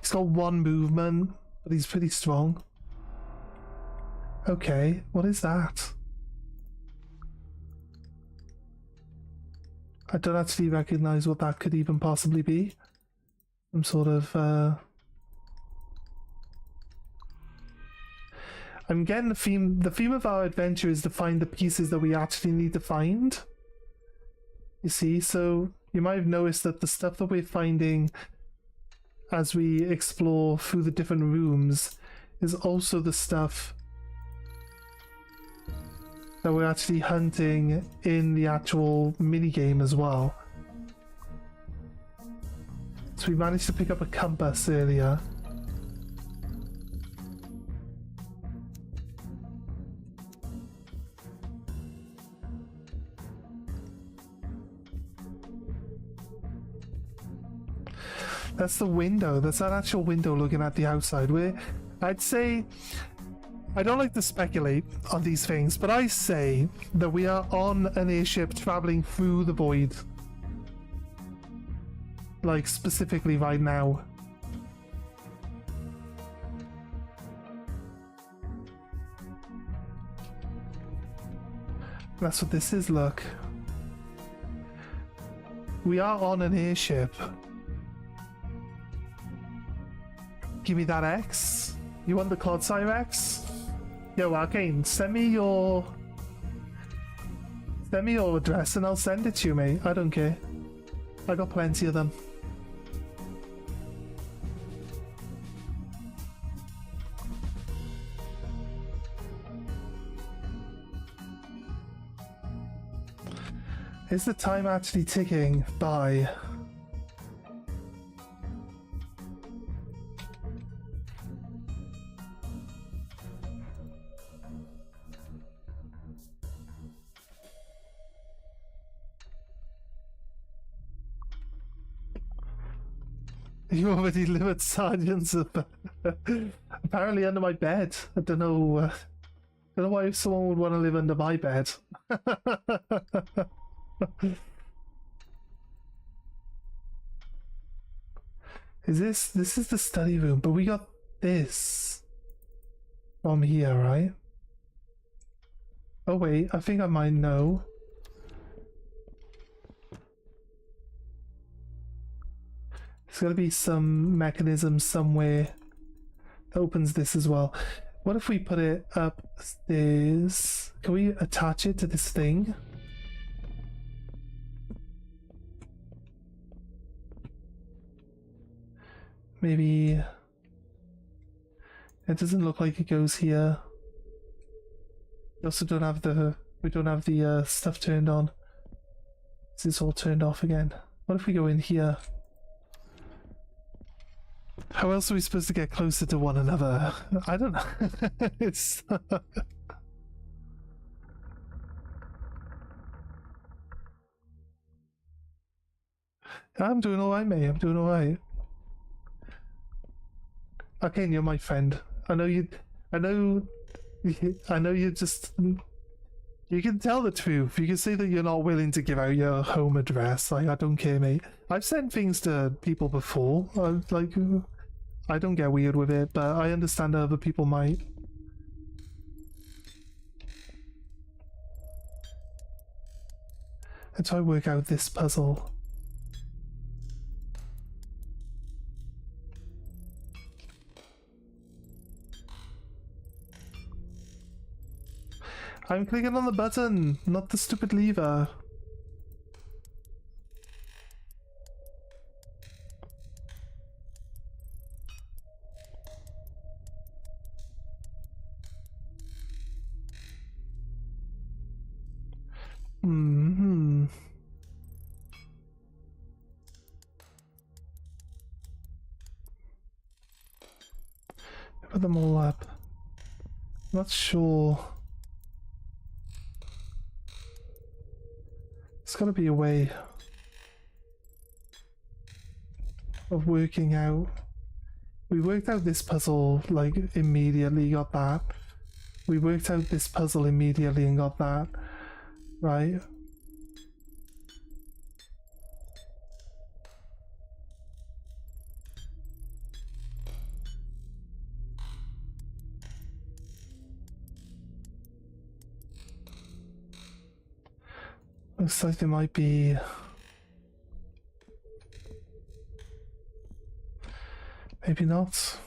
He's got 1 movement, but he's pretty strong. Okay, what is that? I don't actually recognize what that could even possibly be. Some sort of, I'm getting the theme of our adventure is to find the pieces that we actually need to find. You see, so you might have noticed that the stuff that we're finding as we explore through the different rooms is also the stuff that we're actually hunting in the actual minigame as well. So we managed to pick up a compass earlier. That's the window. That's that actual window looking at the outside. Where I'd say, I don't like to speculate on these things, but I say that we are on an airship traveling through the void. Like, specifically right now. That's what this is, look. We are on an airship. Give me that X. You want the Clodsire X? Yo, Arcane, send me your address and I'll send it to you, mate. I don't care. I got plenty of them. Is the time actually ticking by? You already live at Sergeant's apparently under my bed. I don't know why someone would want to live under my bed. This is the study room, but we got this from here, right? Oh wait, I think I might know. There's got to be some mechanism somewhere that opens this as well. What if we put it upstairs? Can we attach it to this thing? Maybe it doesn't look like it goes here. We also don't have the stuff turned on. This is all turned off again. What if we go in here? How else are we supposed to get closer to one another? I don't know. It's I'm doing alright, mate. I'm doing alright. Okay, you're my friend. I know you just, you can tell the truth. You can say that you're not willing to give out your home address. Like, I don't care, mate. I've sent things to people before. I don't get weird with it, but I understand other people might. Let's try to work out this puzzle. I'm clicking on the button, not the stupid lever. Mm-hmm. Put them all up. Not sure. There's gotta be a way of working out. We worked out this puzzle, like, immediately, got that. We worked out this puzzle immediately and got that. Right? Looks like there might be... Maybe not.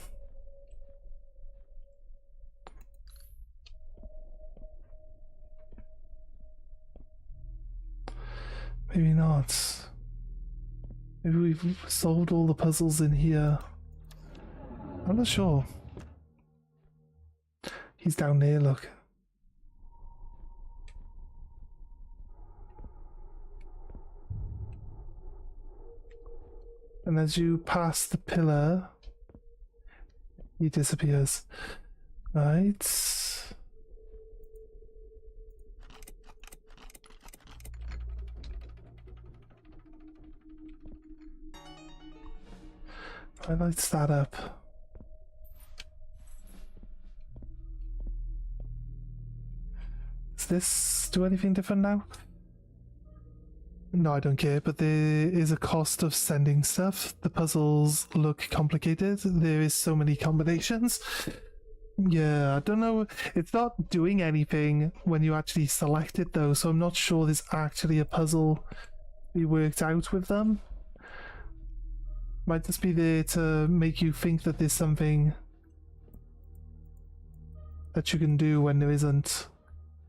Maybe not. Maybe we've solved all the puzzles in here. I'm not sure. He's down there, look. And as you pass the pillar, he disappears. Right. I lights that up. Does this do anything different now? No, I don't care, but there is a cost of sending stuff. The puzzles look complicated. There is so many combinations. Yeah, I don't know. It's not doing anything when you actually select it though, so I'm not sure there's actually a puzzle we worked out with them. Might just be there to make you think that there's something that you can do when there isn't.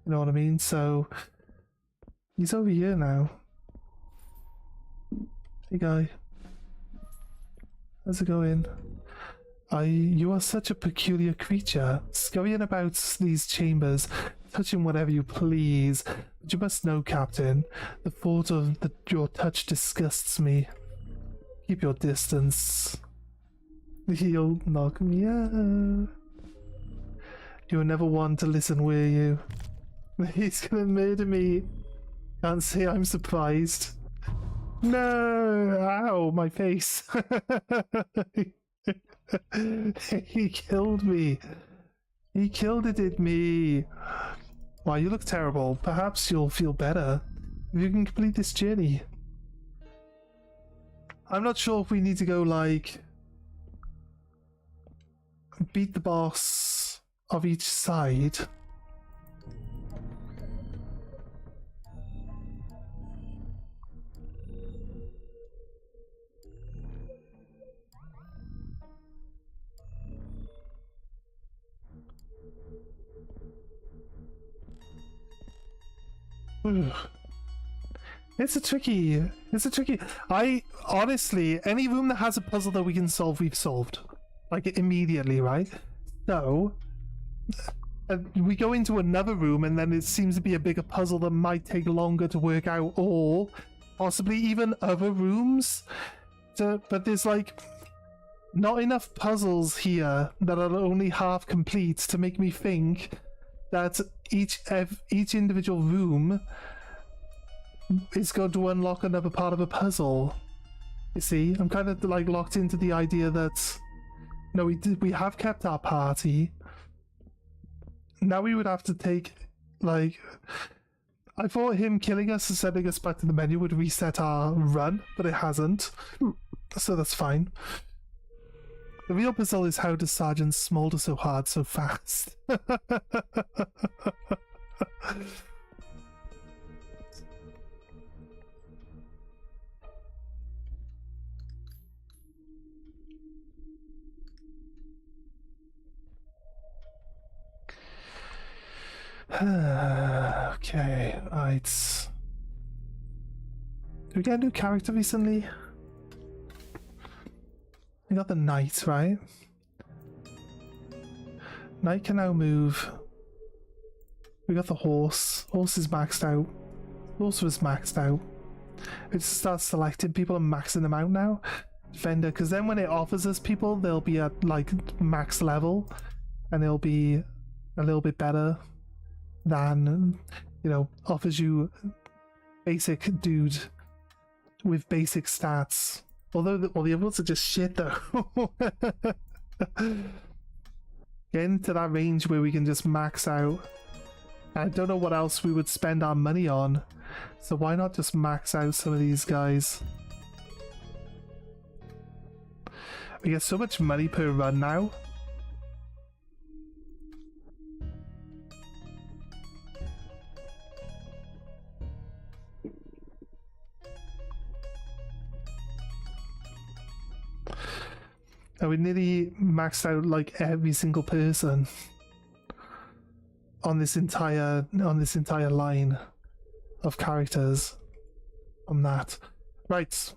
You know what I mean? So he's over here now. Hey guy, how's it going? You are such a peculiar creature, scurrying about these chambers, touching whatever you please. But you must know, Captain, the thought of your touch disgusts me. Keep your distance. You'll knock me out. You were never one to listen, were you? He's gonna murder me. Can't say I'm surprised. No! Ow, my face. He killed me. He killed it at me. Wow, you look terrible. Perhaps you'll feel better if you can complete this journey. I'm not sure if we need to go, like, beat the boss of each side. It's a tricky. I honestly, any room that has a puzzle that we can solve, we've solved, like, immediately, right? So we go into another room and then it seems to be a bigger puzzle that might take longer to work out, or possibly even other rooms. But there's like not enough puzzles here that are only half complete to make me think that each individual room is going to unlock another part of a puzzle. You see, I'm kind of like locked into the idea that no, we have kept our party. Now we would have to take, like, I thought him killing us and sending us back to the menu would reset our run, but it hasn't, so that's fine. The real puzzle is, how does Sergeant smolder so hard so fast? Okay, right. Did we get a new character recently? We got the knight, right? Knight can now move. We got the horse. Horse is maxed out. Horse was maxed out. It just starts selecting people and maxing them out now. Defender, because then when it offers us people, they'll be at like max level, and they'll be a little bit better than, you know, offers you basic dude with basic stats. Although the other ones are just shit though. Getting to that range where we can just max out. I don't know what else we would spend our money on, so why not just max out some of these guys? We get so much money per run now. And we nearly maxed out like every single person on this entire line of characters on that. Right.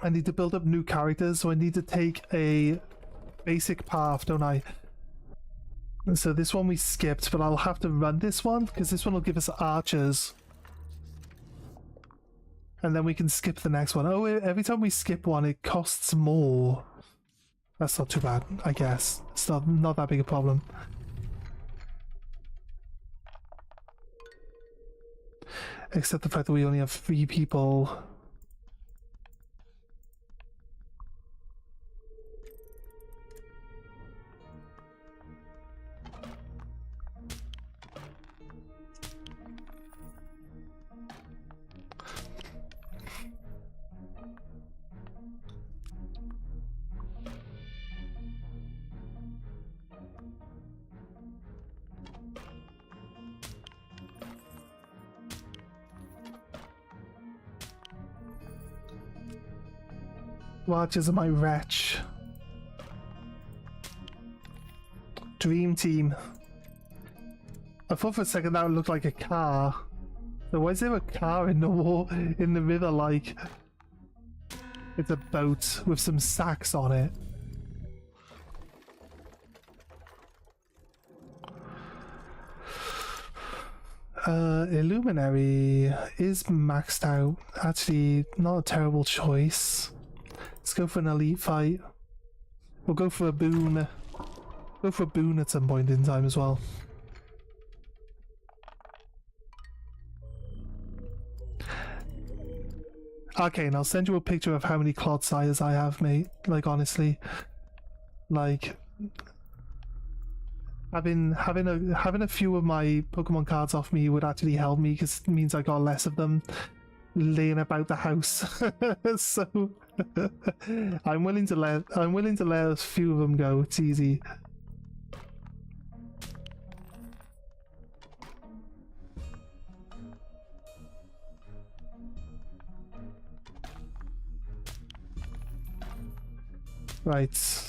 I need to build up new characters, so I need to take a basic path, don't I? So this one we skipped, but I'll have to run this one because this one will give us archers. And then we can skip the next one. Oh, every time we skip one, it costs more. That's not too bad, I guess. It's not that big a problem. Except the fact that we only have 3 people. Watches of my wretch. Dream team. I thought for a second that looked like a car. So why is there a car in the in the river? Like it's a boat with some sacks on it. Illuminary is maxed out. Actually, not a terrible choice. Let's go for an elite fight. We'll go for a boon. Go for a boon at some point in time as well. Okay, and I'll send you a picture of how many Clodsires I have, mate. Like, honestly. Like, having a few of my Pokemon cards off me would actually help me because it means I got less of them laying about the house. So I'm willing to let a few of them go. It's easy. Right.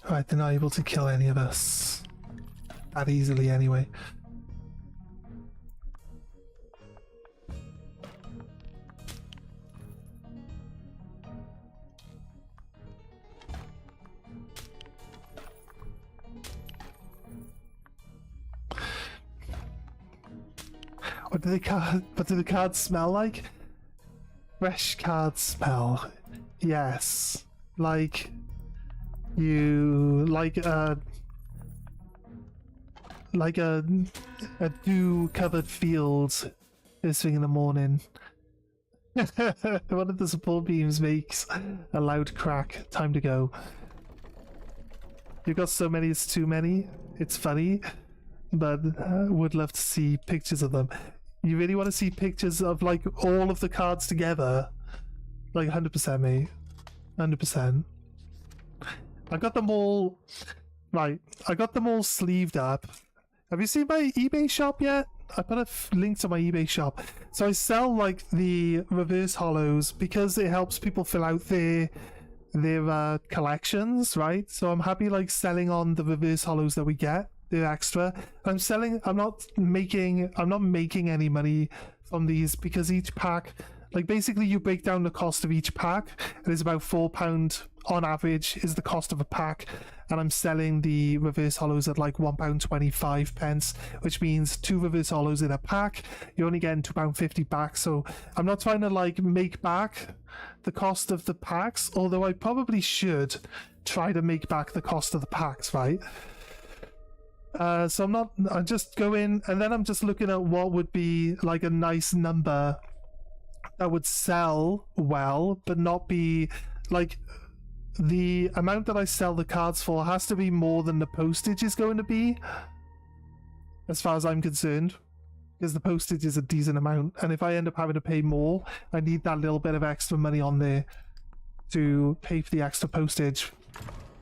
Right, they're not able to kill any of us that easily anyway. What do the cards smell like? Fresh cards smell. Yes. Like you like a dew covered field first thing in the morning. One of the support beams makes a loud crack. Time to go. You've got so many, it's too many. It's funny, but would love to see pictures of them. You really want to see pictures of like all of the cards together? Like 100%, mate. 100%. I got them all. Right, I got them all sleeved up. Have you seen my eBay shop yet? I put a link to my eBay shop. So I sell like the reverse hollows because it helps people fill out their collections, right? So I'm happy like selling on the reverse hollows that we get. They're extra. I'm not making any money from these because each pack, like basically you break down the cost of each pack and it's about £4 on average is the cost of a pack, and I'm selling the reverse hollows at like £1.25, which means 2 reverse hollows in a pack. You're only getting £2.50 back. So I'm not trying to like make back the cost of the packs, although I probably should try to make back the cost of the packs, right? So I'm just going, and then I'm just looking at what would be like a nice number that would sell well, but not be like the amount that I sell the cards for has to be more than the postage is going to be, as far as I'm concerned, because the postage is a decent amount, and if I end up having to pay more, I need that little bit of extra money on there to pay for the extra postage.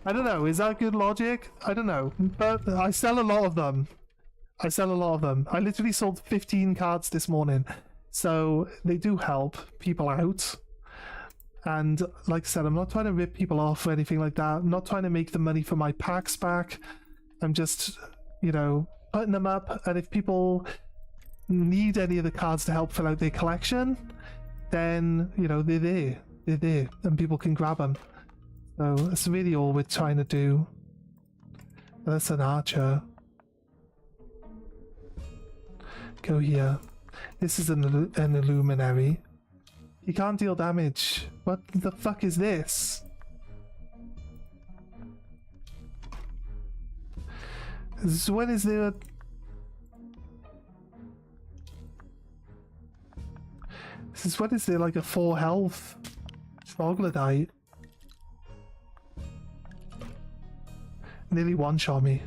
I don't know, is that good logic? I don't know, but I sell a lot of them. I sell a lot of them. I literally sold 15 cards this morning. So they do help people out. And like I said, I'm not trying to rip people off or anything like that. I'm not trying to make the money for my packs back. I'm just, you know, putting them up. And if people need any of the cards to help fill out their collection, then, you know, they're there. They're there. And people can grab them. So that's really all we're trying to do. That's an archer. Go here. This is an illuminary. He can't deal damage. What the fuck is this? So when is there... What is there, like a 4 health troglodyte? Nearly one-shot me.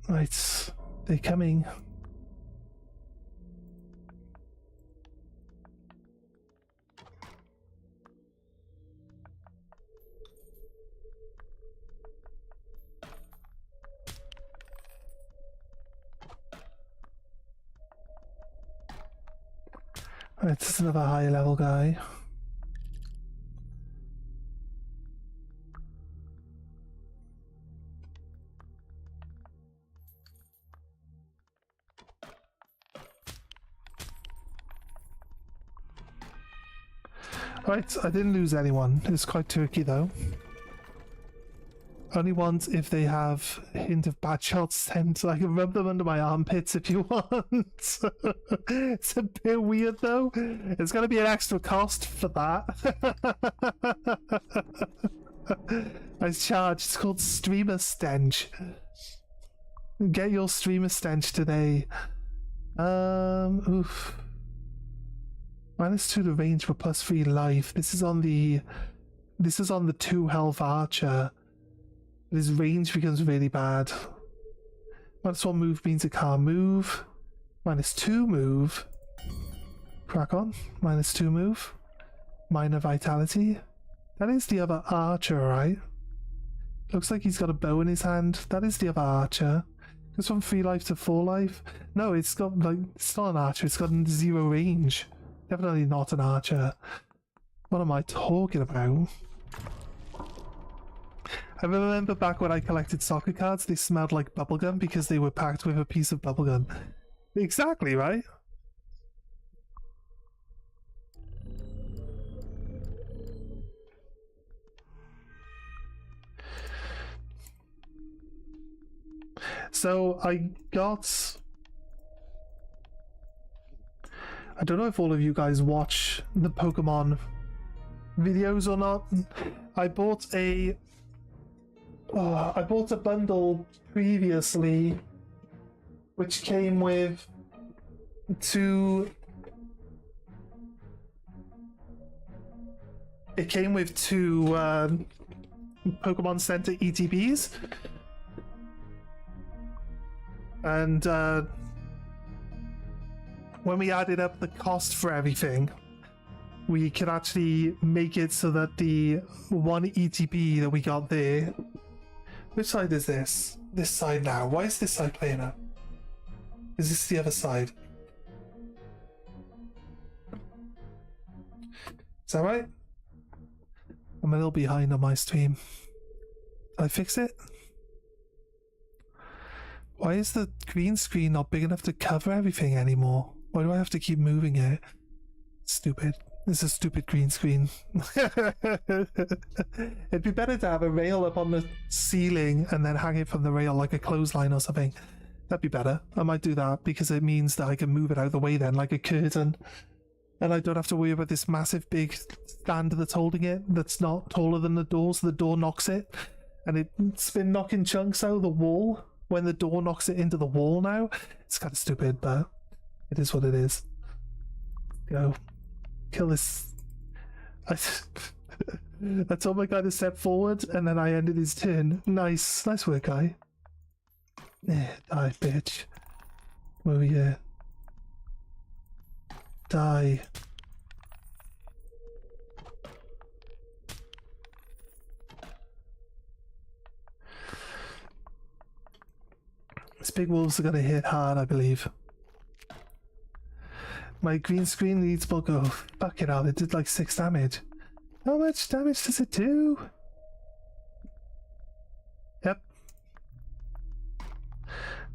Right, they're coming. Right, this is another high level guy. Right, I didn't lose anyone. It's quite tricky though. Only ones if they have a hint of bad shots sent. I can rub them under my armpits if you want. It's a bit weird though. It's going to be an extra cost for that. Nice charge. It's called Streamer Stench. Get your Streamer Stench today. Oof. -2 to range for +3 life. This is on the 2 health archer. His range becomes really bad. -1 move means it can't move. -2 move. Crack on. -2 move. Minor vitality. That is the other archer, right? Looks like he's got a bow in his hand. That is the other archer. Goes from 3 life to 4 life. No, it's got like, it's not an archer. It's got 0 range. Definitely not an archer. What am I talking about? I remember back when I collected soccer cards, they smelled like bubblegum because they were packed with a piece of bubblegum. Exactly, right? So I don't know if all of you guys watch the Pokemon videos or not. I bought a bundle previously which came with 2 Pokemon Center ETBs, and when we added up the cost for everything, we could actually make it so that the 1 ETB that we got there... Which side is this? This side now. Why is this side playing up? Is this the other side? Is that right? I'm a little behind on my stream. Did I fix it? Why is the green screen not big enough to cover everything anymore? Why do I have to keep moving it? Stupid. This is a stupid green screen. It'd be better to have a rail up on the ceiling and then hang it from the rail like a clothesline or something. That'd be better. I might do that because it means that I can move it out of the way then like a curtain. And I don't have to worry about this massive big stand that's holding it that's not taller than the door, so the door knocks it. And it's been knocking chunks out of the wall when the door knocks it into the wall now. It's kind of stupid, but it is what it is. Go. kill this. I told my guy to step forward, and then I ended his turn. Nice work, guy. Die, bitch. Over here. Die. These big wolves are gonna hit hard, I believe. My green screen needs more go. Fuck it out, it did like 6 damage. How much damage does it do? Yep.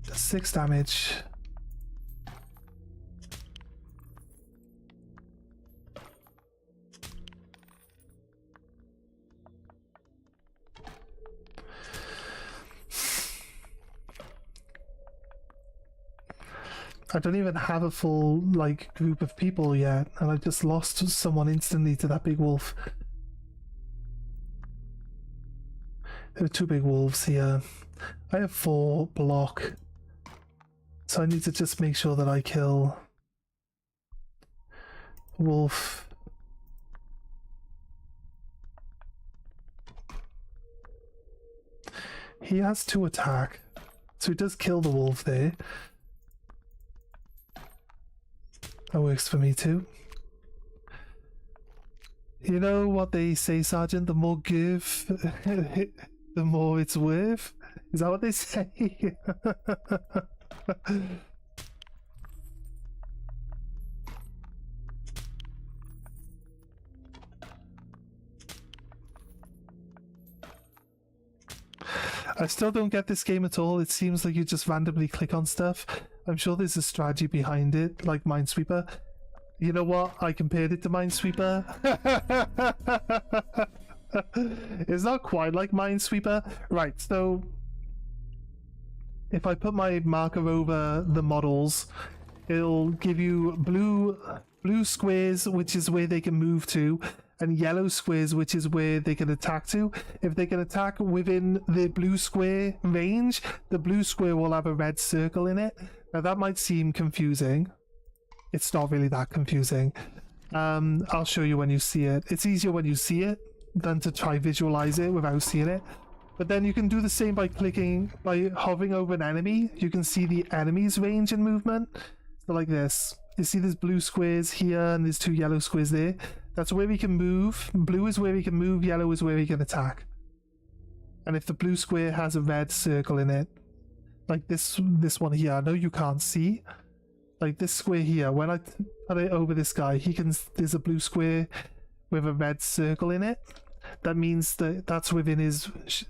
Does 6 damage. I don't even have a full, like, group of people yet, and I just lost someone instantly to that big wolf. There are 2 big wolves here. I have 4 block. So I need to just make sure that I kill wolf. He has 2 attack, so he does kill the wolf there. That works for me too. You know what they say, Sergeant? The more give, the more it's worth. Is that what they say? I still don't get this game at all. It seems like you just randomly click on stuff. I'm sure there's a strategy behind it, like Minesweeper. You know what? I compared it to Minesweeper. It's not quite like Minesweeper. Right, so if I put my marker over the models, it'll give you blue squares, which is where they can move to, and yellow squares, which is where they can attack to. If they can attack within the blue square range, the blue square will have a red circle in it. Now that might seem confusing. It's not really that confusing. I'll show you when you see it. It's easier when you see it than to try visualize it without seeing it. But then you can do the same by hovering over an enemy. You can see the enemy's range and movement. So like this. You see there's blue squares here and there's 2 yellow squares there. That's where we can move. Blue is where we can move, yellow is where we can attack. And if the blue square has a red circle in it, like this one here, I know you can't see. Like this square here, when I put it over this guy, there's a blue square with a red circle in it. That means that that's within his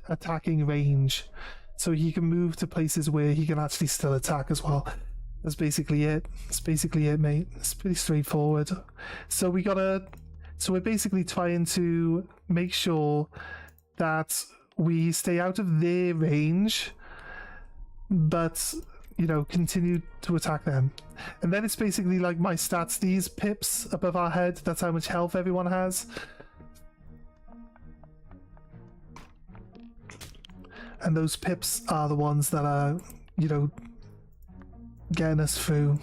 attacking range. So he can move to places where he can actually still attack as well. That's basically it. That's basically it, mate. It's pretty straightforward. So we're basically trying to make sure that we stay out of their range, but, you know, continue to attack them. And then it's basically like my stats, these pips above our head, that's how much health everyone has. And those pips are the ones that are, you know, getting us through.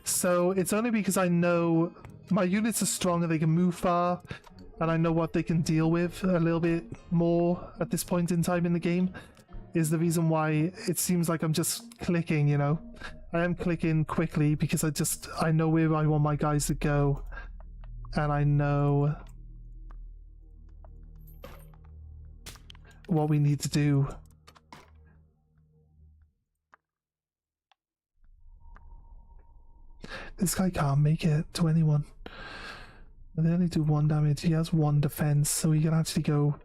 So it's only because I know my units are stronger, they can move far, and I know what they can deal with a little bit more at this point in time in the game, is the reason why it seems like I'm just clicking, you know. I am clicking quickly because I know where I want my guys to go, and I know what we need to do. This guy can't make it to anyone. They only do 1 damage. He has 1 defense, so he can actually go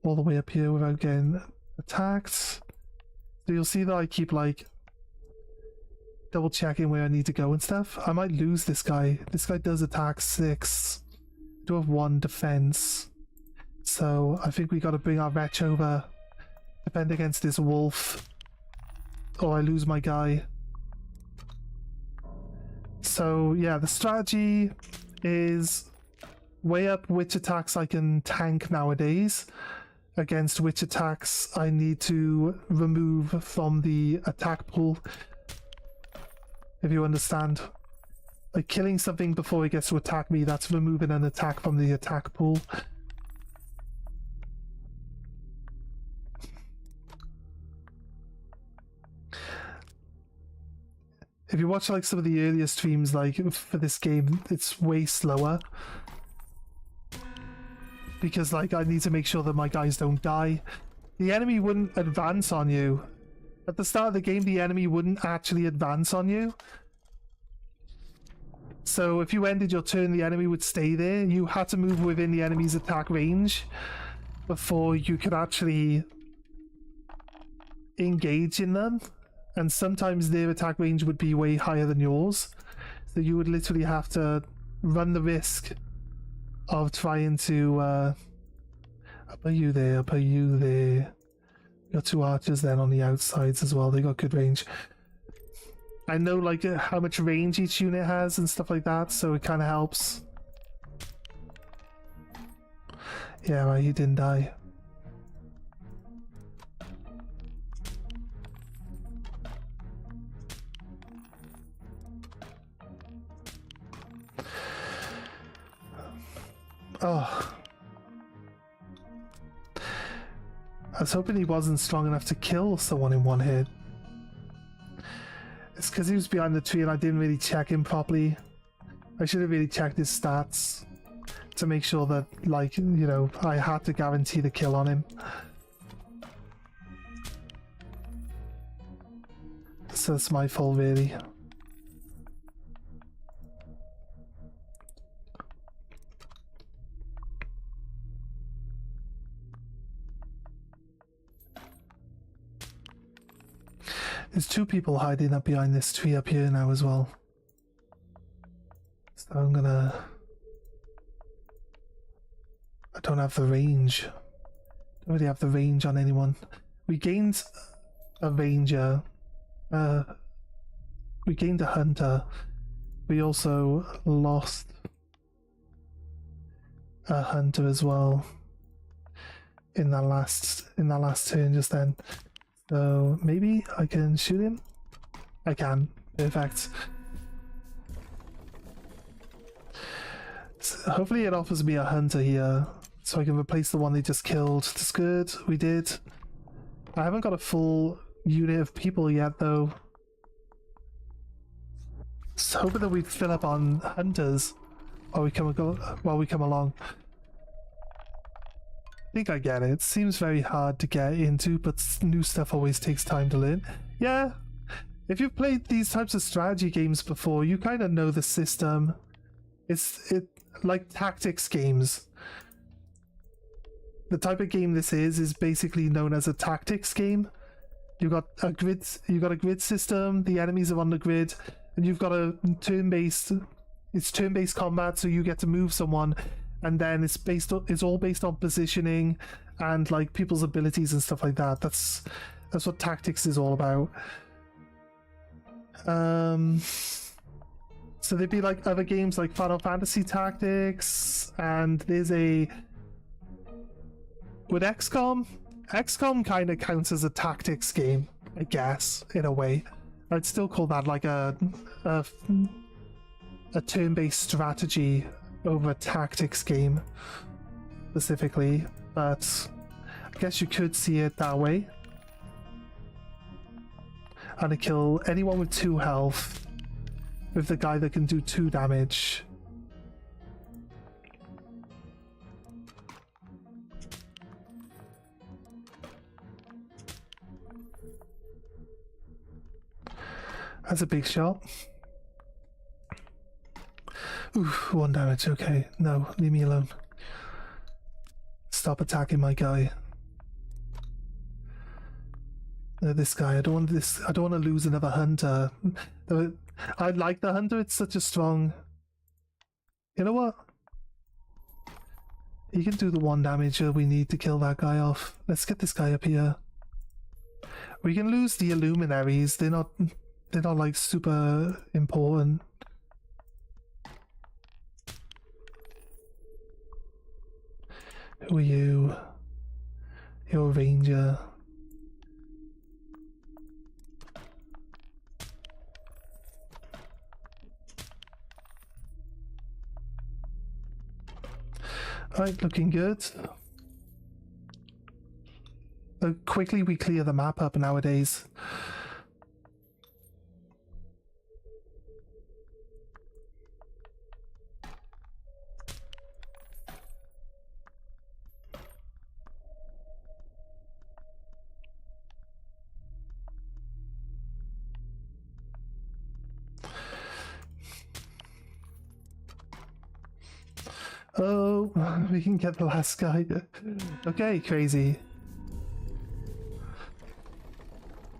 all the way up here without getting attacked. So you'll see that I keep like double checking where I need to go and stuff. I might lose this guy. This guy does attack 6. I do have 1 defense. So I think we got to bring our wretch over, defend against this wolf, or I lose my guy. So yeah, the strategy is weigh up which attacks I can tank nowadays against which attacks I need to remove from the attack pool. If you understand. Like killing something before it gets to attack me, that's removing an attack from the attack pool. If you watch like some of the earlier streams, like for this game, it's way slower. Because like I need to make sure that my guys don't die. The enemy wouldn't advance on you. At the start of the game, the enemy wouldn't actually advance on you. So if you ended your turn, the enemy would stay there. You had to move within the enemy's attack range before you could actually engage in them. And sometimes their attack range would be way higher than yours. So you would literally have to run the risk of trying to... I'll put you there, I'll put you there. Got two archers then on the outsides as well. They got good range. I know like how much range each unit has and stuff like that, so it kind of helps. Yeah, right, he didn't die. Oh. I was hoping he wasn't strong enough to kill someone in one hit. It's because he was behind the tree and I didn't really check him properly. I should have really checked his stats to make sure that, like, you know, I had to guarantee the kill on him. So it's my fault, really. There's two people hiding up behind this tree up here now as well. So I'm gonna... I don't have the range. Don't really have the range on anyone. We gained a ranger. We gained a hunter. We also lost a hunter as well in that last turn just then. So maybe I can shoot him? I can. Perfect. So hopefully it offers me a hunter here so I can replace the one they just killed. That's good. We did. I haven't got a full unit of people yet though. Just hoping that we fill up on hunters while we come along. I think I get it. It seems very hard to get into, but new stuff always takes time to learn. Yeah, if you've played these types of strategy games before, you kind of know the system. It's like tactics games. The type of game this is basically known as a tactics game. You've got a grid system, the enemies are on the grid, and you've got a turn-based combat, so you get to move someone. And then it's all based on positioning and like people's abilities and stuff like that. That's what tactics is all about. So there'd be like other games like Final Fantasy Tactics, and there's with XCOM. XCOM kind of counts as a tactics game, I guess, in a way. I'd still call that like a turn-based strategy over a tactics game specifically, but I guess you could see it that way. And to kill anyone with 2 health with the guy that can do 2 damage. That's a big shot. Oof, 1 damage, okay. No, leave me alone. Stop attacking my guy. This guy, I don't want to lose another hunter. I like the hunter, it's such a strong... You know what? He can do the 1 damage we need to kill that guy off. Let's get this guy up here. We can lose the Illuminaries, they're not like super important. Who are you? You're a ranger. Alright, looking good. Quickly we clear the map up nowadays. Oh, we can get the last guy. Okay, crazy.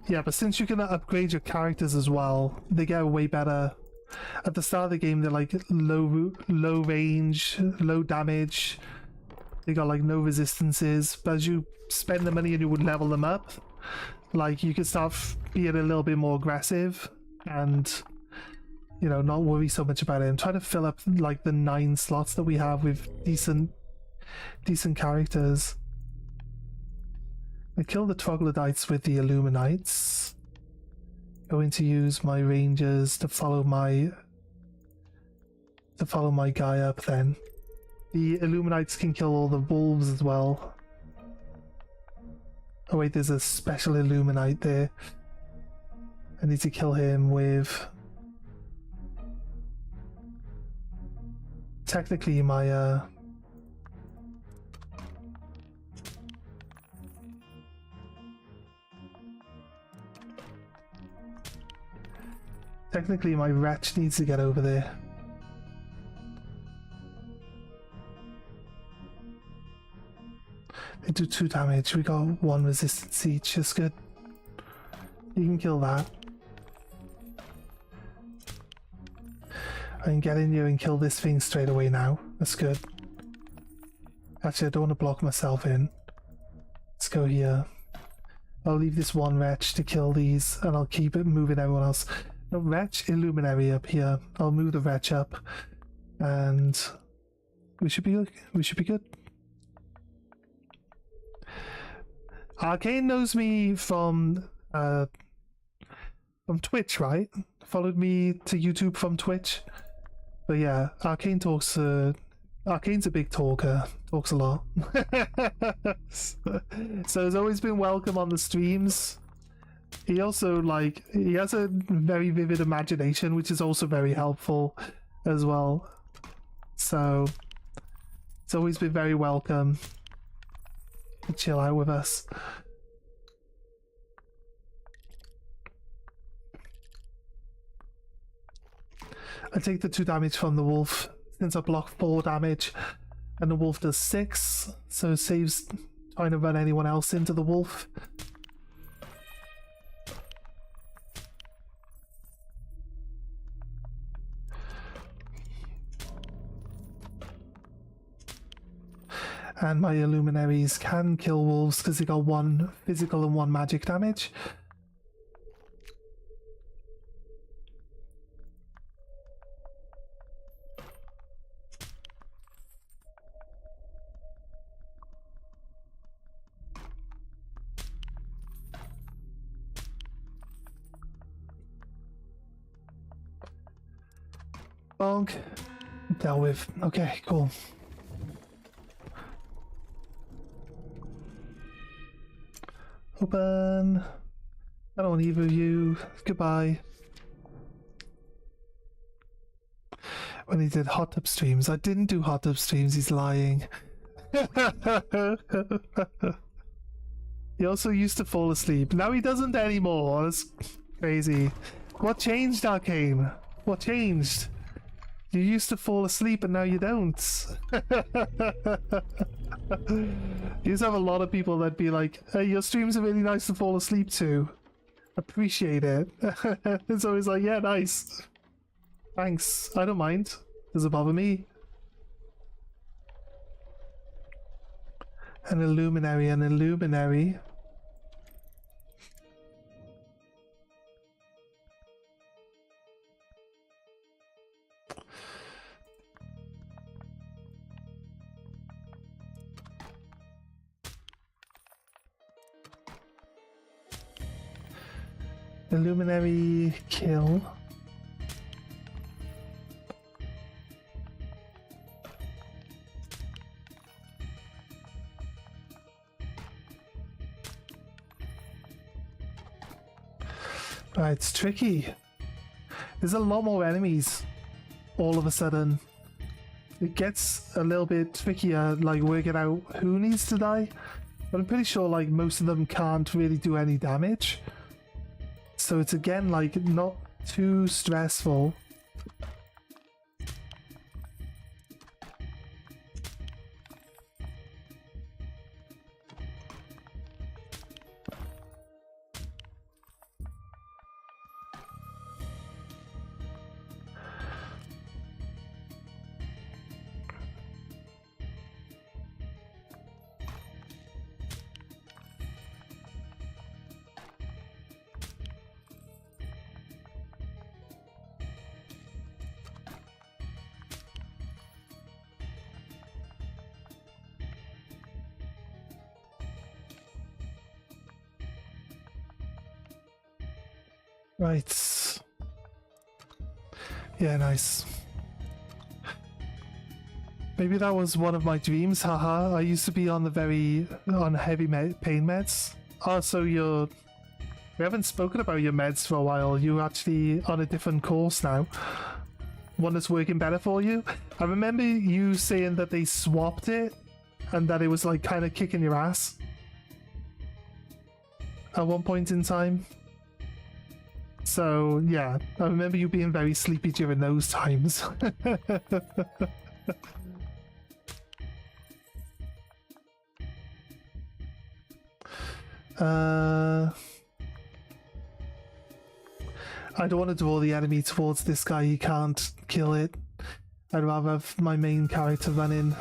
Yeah, but since you can upgrade your characters as well, they get way better. At the start of the game, they're like low range, low damage. They got like no resistances. But as you spend the money and you would level them up, like you can start being a little bit more aggressive and, you know, not worry so much about it. And try to fill up like the 9 slots that we have with decent characters. I kill the troglodytes with the Illuminates. Going to use my rangers to follow my guy up then. The Illuminates can kill all the wolves as well. Oh wait, there's a special Illuminate there. I need to kill him with... Technically my Technically my wretch needs to get over there. They do 2 damage. We got 1 resistance each. That's good. You can kill that. I can get in here and kill this thing straight away now. That's good. Actually, I don't want to block myself in. Let's go here. I'll leave this 1 wretch to kill these, and I'll keep it moving everyone else. No, wretch, illuminary up here. I'll move the wretch up, and we should be good. Arcane knows me from Twitch, right? Followed me to YouTube from Twitch. But yeah, Arcane talks. Arcane's a big talker. Talks a lot. So he's always been welcome on the streams. He also he has a very vivid imagination, which is also very helpful as well. So it's always been very welcome to chill out with us. I take the 2 damage from the wolf since I block 4 damage and the wolf does 6, so it saves trying to run anyone else into the wolf. And my illuminaries can kill wolves because they got 1 physical and 1 magic damage. Bonk. Dealt with. Okay, cool. Open. I don't want either of you. Goodbye. When he did hot tub streams, I didn't do hot tub streams. He's lying. He also used to fall asleep. Now he doesn't anymore. That's crazy. What changed, Arcane? What changed? You used to fall asleep and now you don't. You used to have a lot of people that'd be like, hey, your streams are really nice to fall asleep to. Appreciate it. It's always like, yeah, nice. Thanks. I don't mind. Doesn't bother me. An illuminary, an illuminary. Illuminary kill. Right, it's tricky. There's a lot more enemies all of a sudden. It gets a little bit trickier, like working out who needs to die. But I'm pretty sure like most of them can't really do any damage. So it's again like not too stressful. Right. Yeah, nice. Maybe that was one of my dreams, haha. I used to be on heavy pain meds. Oh, so we haven't spoken about your meds for a while. You're actually on a different course now. One that's working better for you. I remember you saying that they swapped it and that it was like kind of kicking your ass at one point in time. So yeah, I remember you being very sleepy during those times. I don't want to draw the enemy towards this guy. He can't kill it. I'd rather have my main character run in.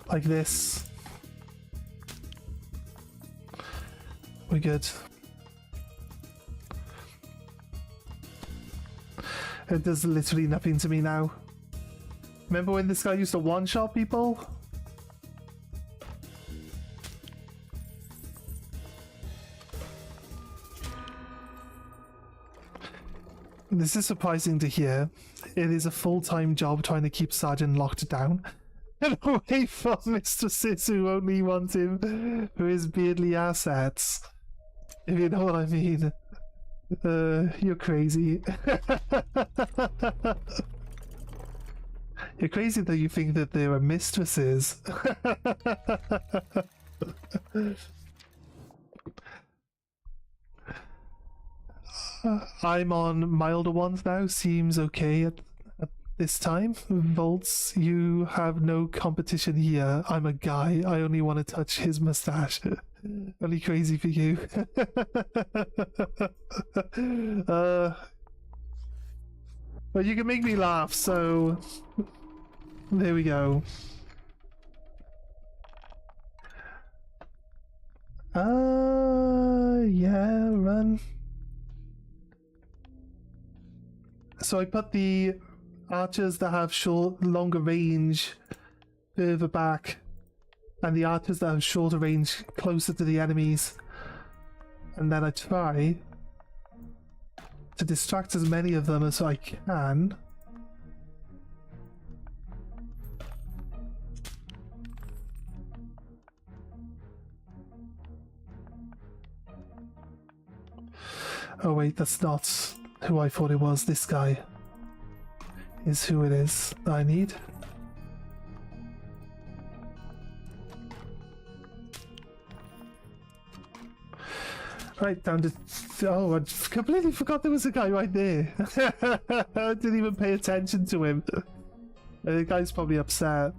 Like this. We're good. It does literally nothing to me now. Remember when this guy used to one-shot people? This is surprising to hear. It is a full-time job trying to keep Sergeant locked down and away from mistresses who only want him for his beardly assets. If you know what I mean. You're crazy. You're crazy that you think that there are mistresses. I'm on milder ones now. Seems okay at this time. Volts, you have no competition here. I'm a guy. I only want to touch his mustache. Only crazy for you. But you can make me laugh, so there we go. Yeah, run. So I put the archers that have longer range further back, and the archers that have shorter range closer to the enemies. And then I try to distract as many of them as I can. Oh wait, that's not who I thought it was. This guy is who it is that I need. Right, down to... Oh, I completely forgot there was a guy right there. I didn't even pay attention to him. The guy's probably upset.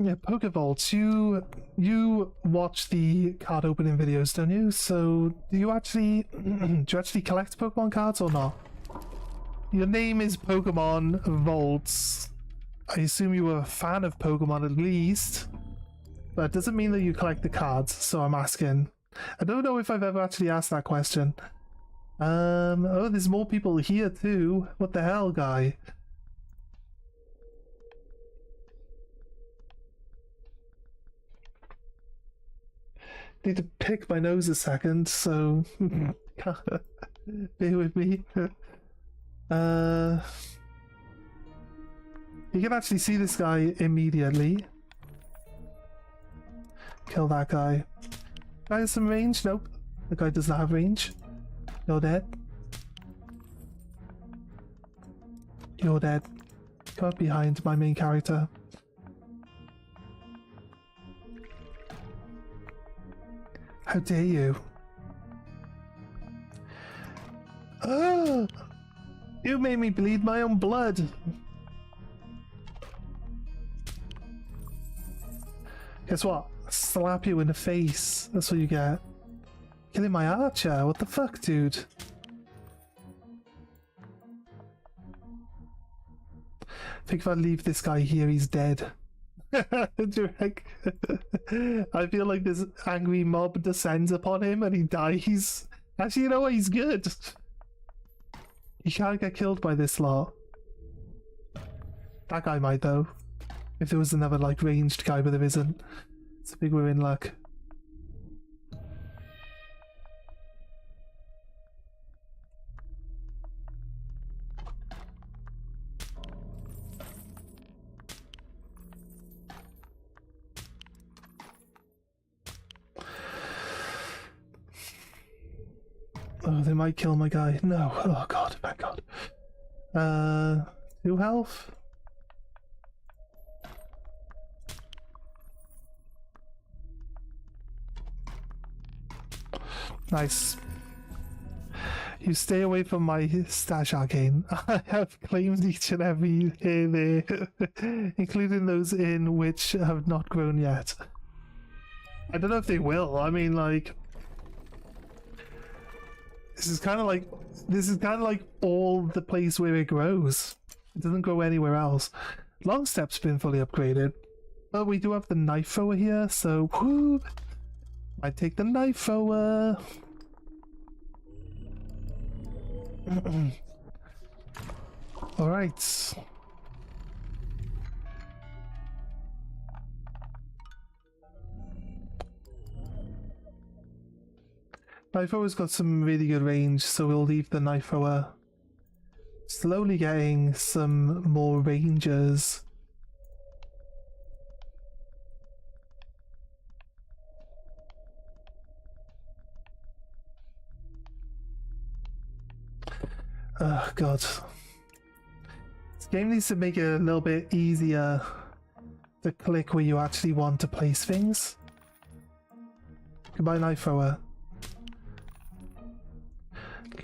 Yeah, Pokevolts, you watch the card opening videos, don't you? So do you actually do you actually collect Pokemon cards or not? Your name is Pokemon Volts. I assume you were a fan of Pokemon at least. But it doesn't mean that you collect the cards, so I'm asking. I don't know if I've ever actually asked that question. Oh, there's more people here too. What the hell, guy? Need to pick my nose a second, so bear with me. You can actually see this guy immediately. Kill that guy. Guy has some range? Nope. The guy does not have range. You're dead. You're dead. Come up behind my main character. How dare you? Oh! You made me bleed my own blood! Guess what? Slap you in the face. That's what you get. Killing my archer? What the fuck, dude? I think if I leave this guy here, he's dead. I feel like this angry mob descends upon him and he dies. Actually, you know what? He's good. He can't get killed by this lot. That guy might, though. If there was another, like, ranged guy, but there isn't. So I think we're in luck. Oh, they might kill my guy. No. Oh god, thank god. 2 health? Nice. You stay away from my stash, Arcane. I have claimed each and every hair there, including those in which have not grown yet. I don't know if they will. I mean, like, this is kind of like all the place where it grows. It doesn't grow anywhere else. Long Step's been fully upgraded, but we do have the knife thrower here, so whoo! I take the knife thrower. All right. Knife thrower's got some really good range, so we'll leave the knife thrower. Slowly getting some more rangers. Oh god. This game needs to make it a little bit easier to click where you actually want to place things. Goodbye, knife thrower.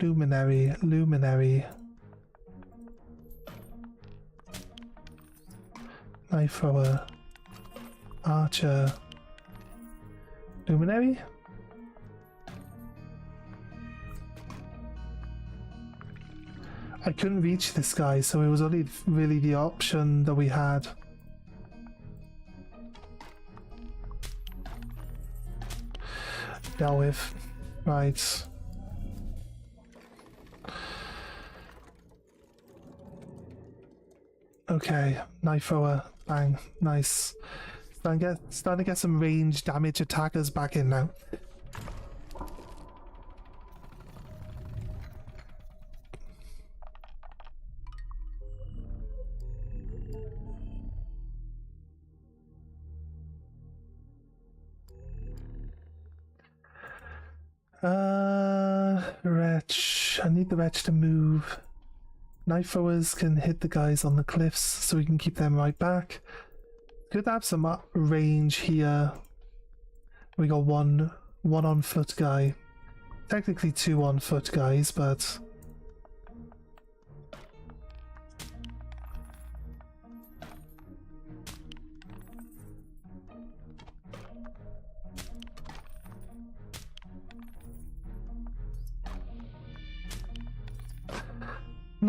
Luminary, luminary. Knife thrower. Archer. Luminary? I couldn't reach this guy, so it was only really the option that we had. Dealt with. Right. Okay, knife thrower. Bang. Nice. Starting to get some range damage attackers back in now. Wretch. I need the wretch to move. Knife throwers can hit the guys on the cliffs, so we can keep them right back. Could have some range here. We got one on foot guy. Technically 2 on foot guys, but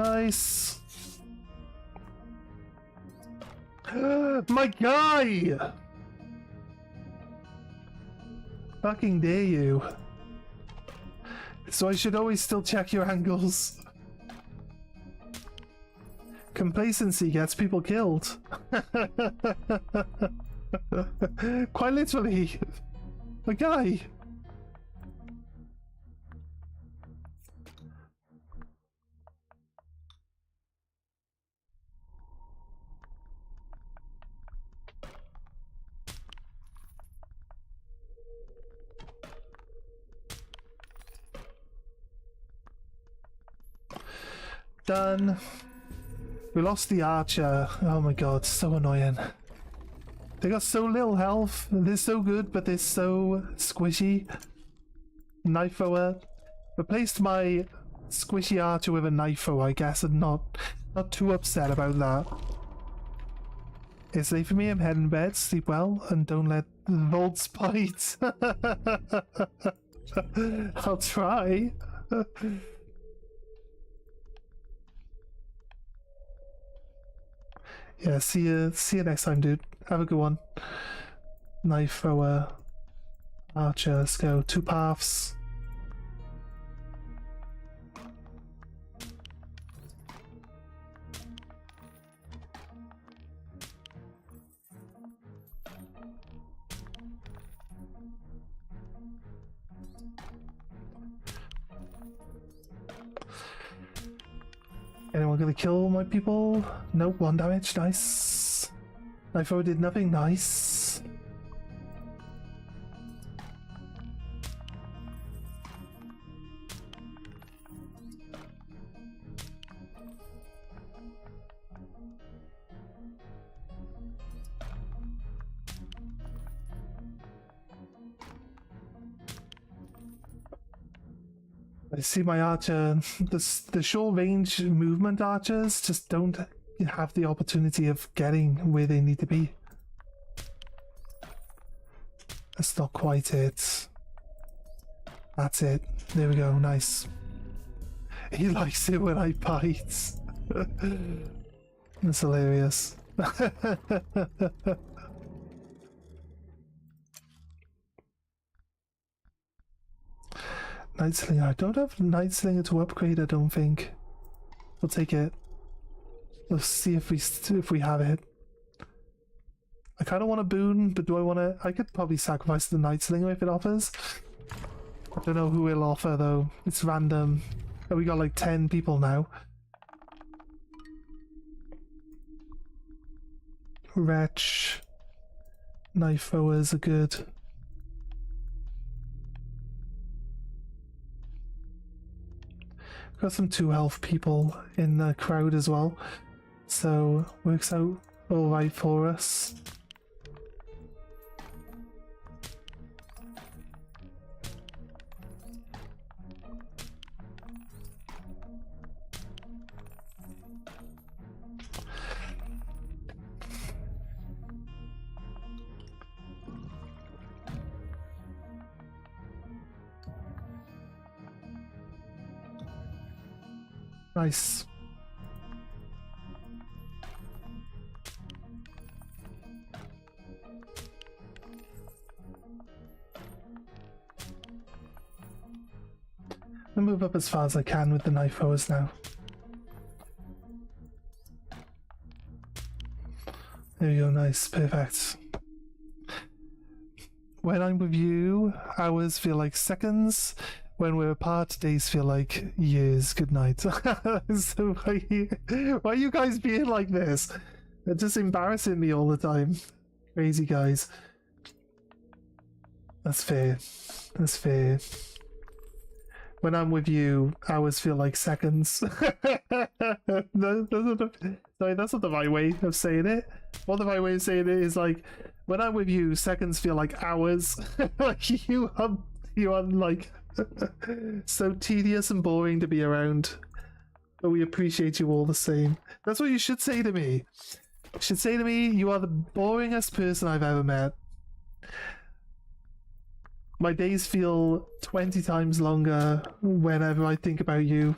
Nice. My guy! Fucking dare you. So I should always still check your angles. Complacency gets people killed. Quite literally. My guy. Done. We lost the archer. Oh my god, so annoying. They got so little health. They're so good, but they're so squishy. Knife thrower. Replaced my squishy archer with a knife thrower, I guess, and not too upset about that. It's late for me, I'm heading to bed, sleep well, and don't let the volts bite. I'll try. Yeah, see you next time, dude. Have a good one. Knife thrower, archer, let's go. 2 paths. Anyone gonna kill my people? Nope, 1 damage, nice. Knife thrower did nothing, nice. I see my archer, the short range movement archers just don't have the opportunity of getting where they need to be. That's not quite it. That's it. There we go, nice. He likes it when I bite. That's hilarious. Night Slinger. I don't have Night Slinger to upgrade, I don't think. We'll take it. Let's see if we have it. I kind of want a boon, but do I want to... I could probably sacrifice the Night Slinger if it offers. I don't know who it'll offer though. It's random. Oh, we got like 10 people now. Wretch. Knife throwers are good. Got some 2 health people in the crowd as well, so works out alright for us. Nice. I'll move up as far as I can with the knife throwers now. There we go, nice, perfect. When I'm with you, hours feel like seconds. When we're apart, days feel like years. Good night. So why are you guys being like this? They're just embarrassing me all the time. Crazy guys. That's fair. That's fair. When I'm with you, hours feel like seconds. Sorry, that's not the right way of saying it. What the right way of saying it is like, when I'm with you, seconds feel like hours. Like you are like so tedious and boring to be around. But we appreciate you all the same. That's what you should say to me. You should say to me, you are the boringest person I've ever met. My days feel 20 times longer whenever I think about you.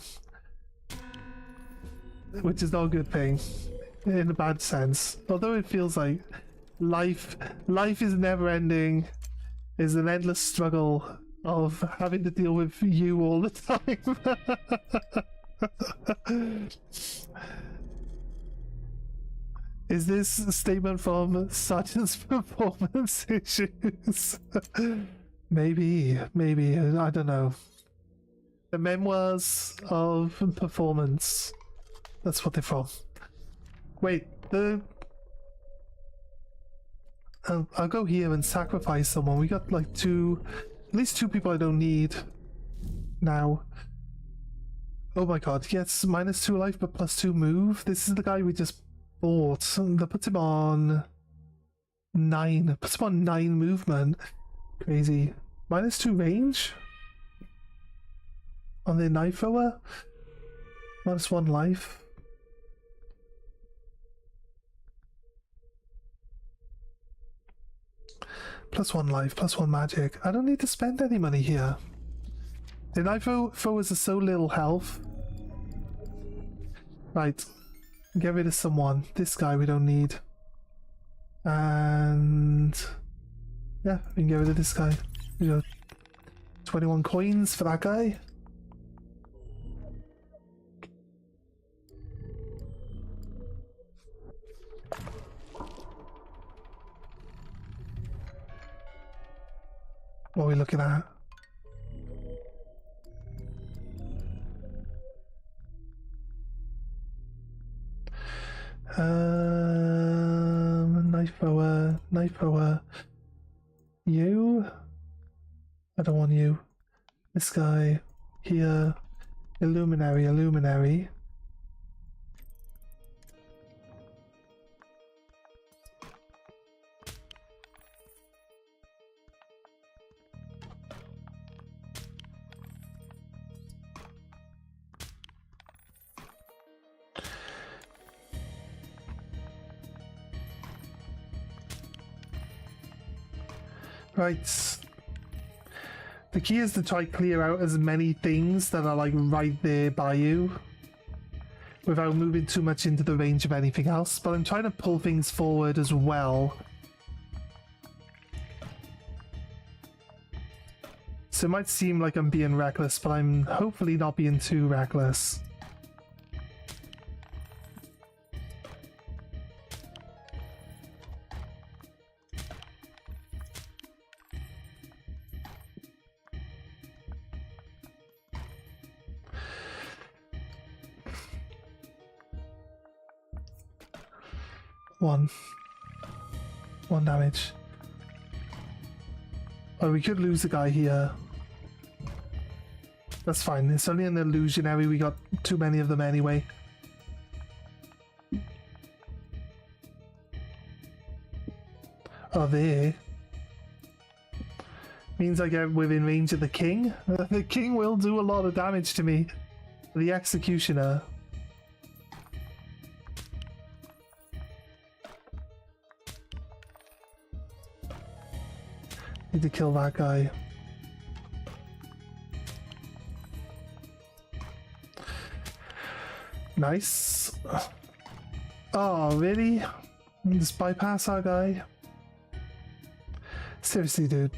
which is not a good thing in a bad sense. Although it feels like life is never ending, is an endless struggle of having to deal with you all the time. Is this a statement from Sergeant's performance issues? Maybe, I don't know. The memoirs of performance. That's what they're from. Wait, I'll go here and sacrifice someone. We got like at least two people I don't need now. Oh my god, yes, -2 life but +2 move. This is the guy we just bought. That puts him on 9. Puts him on 9 movement. Crazy. -2 range on the knife thrower. -1 life. +1 life, +1 magic. I don't need to spend any money here. The knife throwers are so little health. Right. Get rid of someone. This guy we don't need. And yeah, we can get rid of this guy. We got 21 coins for that guy. What are we looking at? Knife thrower. You? I don't want you. This guy here. Illuminary. Right. The key is to try clear out as many things that are like right there by you without moving too much into the range of anything else, but I'm trying to pull things forward as well. So it might seem like I'm being reckless, but I'm hopefully not being too reckless. One damage. Oh, we could lose the guy here. That's fine. It's only an illusionary. We got too many of them anyway. Oh, there. Means I get within range of the king. The king will do a lot of damage to me. The executioner. Need to kill that guy. Nice. Oh, really? Just bypass our guy? Seriously, dude.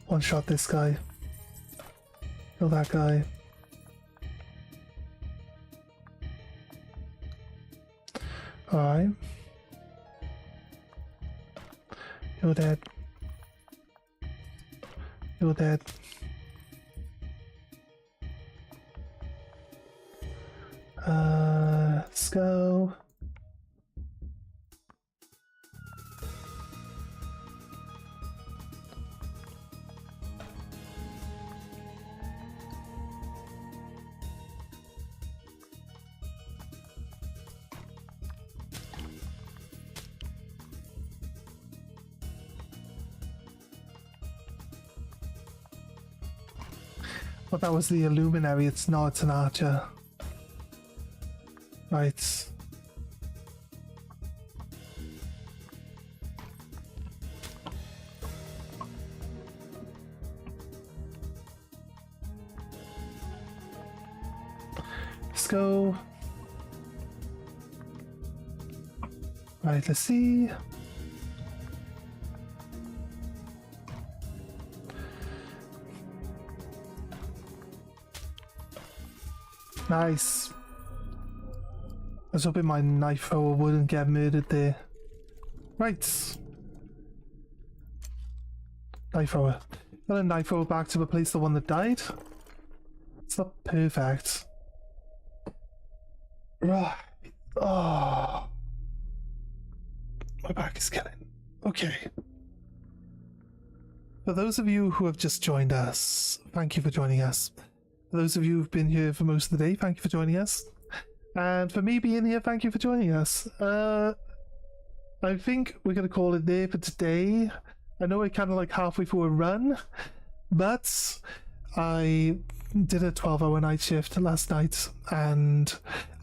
One shot this guy. Kill that guy. Alright. You're dead. You're dead. Let's go. Well, that was the Illuminary, it's not, it's an archer. Right. go. Right, let's see. Nice. I was hoping my knife thrower wouldn't get murdered there. Right. Knife thrower. Got a knife thrower back to replace the one that died. It's not perfect. Right. Oh. My back is killing. Okay. For those of you who have just joined us, thank you for joining us. For those of you who've been here for most of the day, thank you for joining us. And for me being here, thank you for joining us. I think we're going to call it there for today. I know we're kind of like halfway through a run, but I did a 12-hour night shift last night, and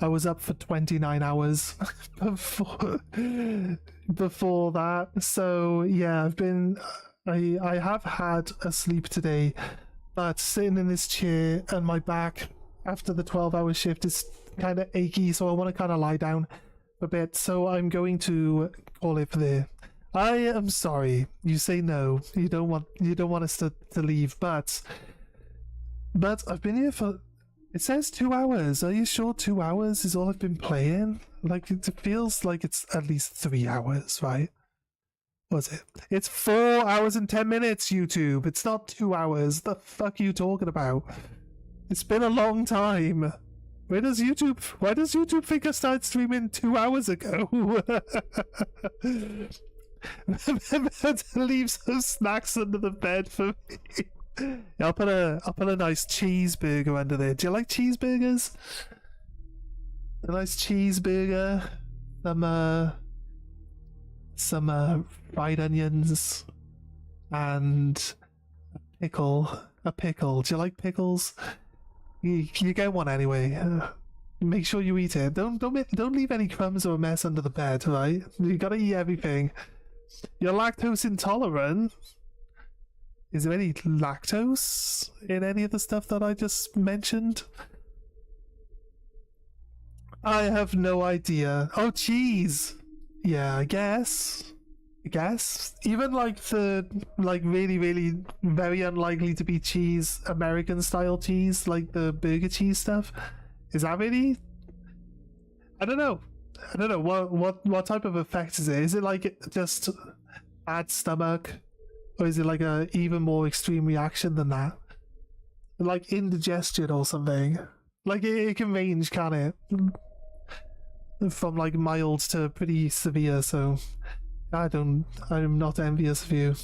I was up for 29 hours before that. So yeah, I have had a sleep today, but sitting in this chair and my back after the 12-hour shift is kind of achy, so I want to kind of lie down a bit. So I'm going to call it for there. I am sorry. You say no. You don't want us to leave, but I've been here for, it says 2 hours. Are you sure 2 hours is all I've been playing? Like, it feels like it's at least 3 hours, right? What's it? It's 4 hours and 10 minutes, YouTube. It's not 2 hours. The fuck are you talking about? It's been a long time. Why does YouTube think I started streaming 2 hours ago? Remember to leave some snacks under the bed for me. Yeah, I'll put a nice cheeseburger under there. Do you like cheeseburgers? A nice cheeseburger, some fried onions, and a pickle. Do you like pickles? You get one anyway. Make sure you eat it. Don't leave any crumbs or a mess under the bed, right? You gotta eat everything. You're lactose intolerant. Is there any lactose in any of the stuff that I just mentioned? I have no idea. Oh, cheese. Yeah, I guess. Even like the really, really very unlikely to be cheese, American style cheese, like the burger cheese stuff. Is that really? I don't know. What type of effect is it? Is it like just bad stomach? Or is it like a even more extreme reaction than that? Like indigestion or something? Like it can range, can it? From like mild to pretty severe, so I'm not envious of you.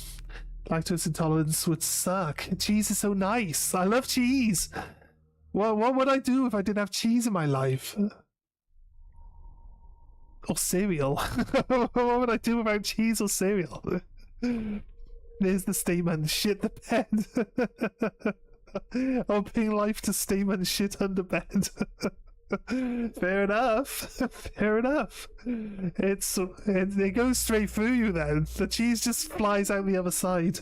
Lactose intolerance would suck. Cheese is so nice. I love cheese. What would I do if I didn't have cheese in my life? Or cereal. What would I do without cheese or cereal? There's the statement, shit the bed. Opening life to statement, shit under bed. Fair enough. It goes straight through you then. The cheese just flies out the other side.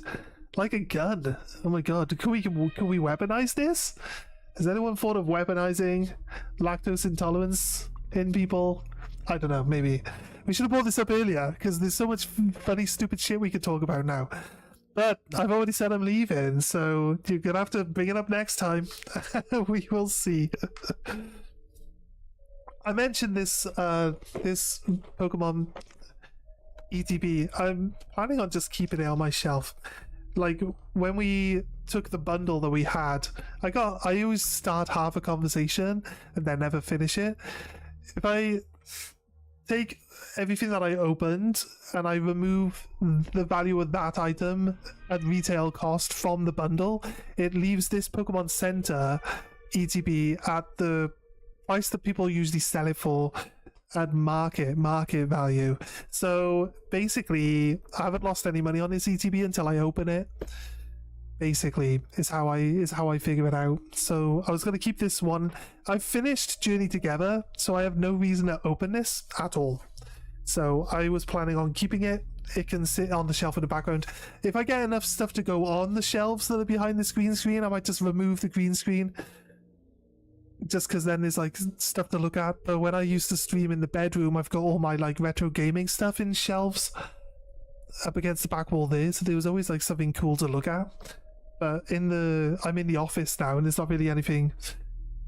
Like a gun. Oh my god, can we weaponize this? Has anyone thought of weaponizing lactose intolerance in people? I don't know, maybe. We should have brought this up earlier, because there's so much funny, stupid shit we could talk about now. But I've already said I'm leaving, so you're gonna have to bring it up next time. We will see. I mentioned this this Pokemon ETB. I'm planning on just keeping it on my shelf. Like when we took the bundle that we had, I always start half a conversation and then never finish it. If I take everything that I opened and I remove the value of that item at retail cost from the bundle, it leaves this Pokemon Center ETB at the price that people usually sell it for at market value. So basically I haven't lost any money on this ETB until I open it. Basically is how I figure it out. So I was going to keep this one. I've finished Journey Together, so I have no reason to open this at all. So I was planning on keeping it. It can sit on the shelf in the background. If I get enough stuff to go on the shelves that are behind this green screen, I might just remove the green screen. just because then there's like stuff to look at. But when I used to stream in the bedroom, I've got all my like retro gaming stuff in shelves up against the back wall there, so there was always like something cool to look at. But I'm in the office now, and there's not really anything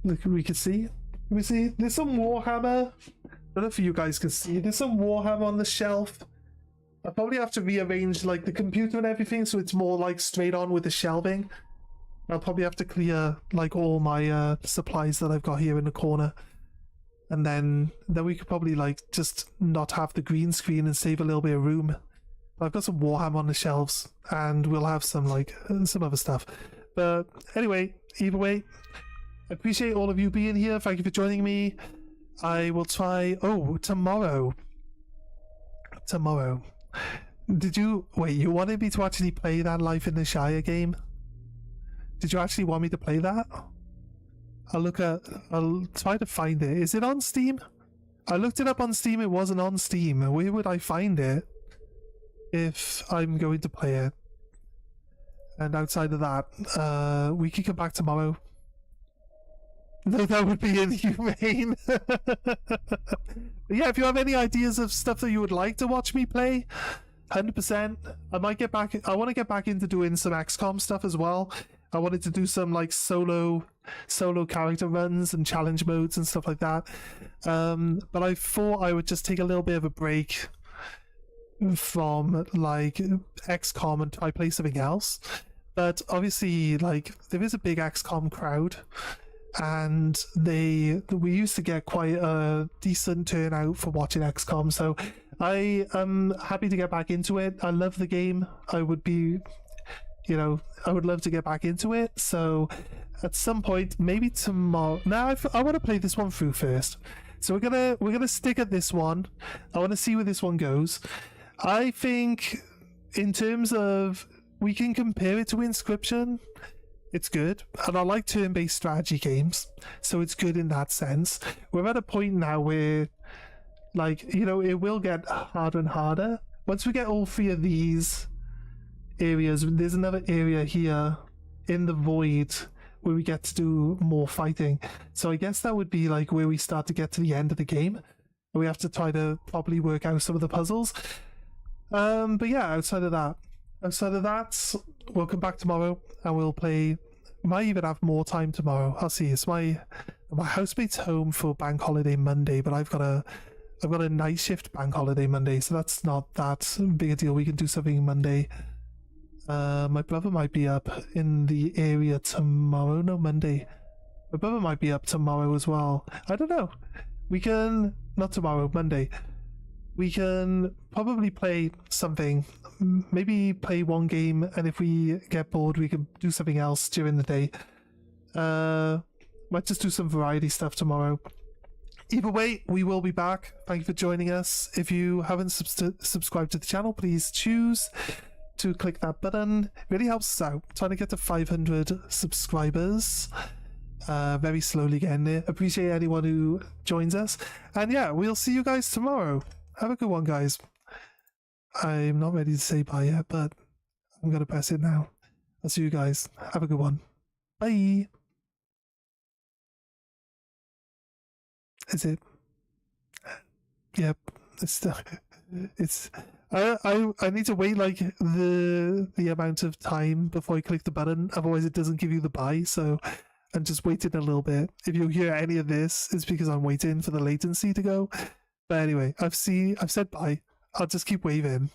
we can see. Let me see. There's some Warhammer. I don't know if you guys can see. There's some Warhammer on the shelf. I probably have to rearrange like the computer and everything so it's more like straight on with the shelving. I'll probably have to clear like all my supplies that I've got here in the corner, and then we could probably like just not have the green screen and save a little bit of room. I've got some Warhammer on the shelves, and we'll have some like some other stuff. But anyway, either way, I appreciate all of you being here. Thank you for joining me. I will try. Oh, tomorrow. Did you wait? You wanted me to actually play that Life in the Shire game? Did you actually want me to play that? I'll try to find it. Is it on Steam? I looked it up on Steam. It wasn't on Steam. Where would I find it if I'm going to play it? And outside of that, we can come back tomorrow. No, that would be inhumane. But yeah, if you have any ideas of stuff that you would like to watch me play, 100%. I might get back. I want to get back into doing some XCOM stuff as well. I wanted to do some like solo character runs and challenge modes and stuff like that. But I thought I would just take a little bit of a break from like XCOM and try play something else. But obviously, like, there is a big XCOM crowd, and we used to get quite a decent turnout for watching XCOM, so I am happy to get back into it. I love the game. I would love to get back into it. So at some point, maybe tomorrow. Now I want to play this one through first. So we're gonna stick at this one. I want to see where this one goes. I think in terms of, we can compare it to Inscryption. It's good, and I like turn-based strategy games, so it's good in that sense. We're at a point now where, like, it will get harder and harder. Once we get all three of these areas, there's another area here in the void where we get to do more fighting. So I guess that would be like where we start to get to the end of the game. We have to try to properly work out some of the puzzles. But yeah, outside of that, we'll come back tomorrow and we'll play. Might even have more time tomorrow. I'll see. It's my housemate's home for Bank Holiday Monday, but I've got a night shift Bank Holiday Monday, so that's not that big a deal. We can do something Monday. My brother might be up in the area tomorrow. No, Monday. My brother might be up tomorrow as well. I don't know. We can, not tomorrow, Monday. We can probably play something. Maybe play one game, and if we get bored, we can do something else during the day. Might just do some variety stuff tomorrow. Either way, we will be back. Thank you for joining us. If you haven't subscribed to the channel, please choose to click that button. It really helps us out. Trying to get to 500 subscribers. Very slowly getting there. Appreciate anyone who joins us. And yeah, we'll see you guys tomorrow. Have a good one, guys. I'm not ready to say bye yet, but I'm going to press it now. I'll see you guys. Have a good one. Bye. Is it? Yep. I need to wait like the amount of time before I click the button, otherwise it doesn't give you the bye. So I'm just waiting a little bit. If you hear any of this, it's because I'm waiting for the latency to go. But anyway, I've said bye. I'll just keep waving.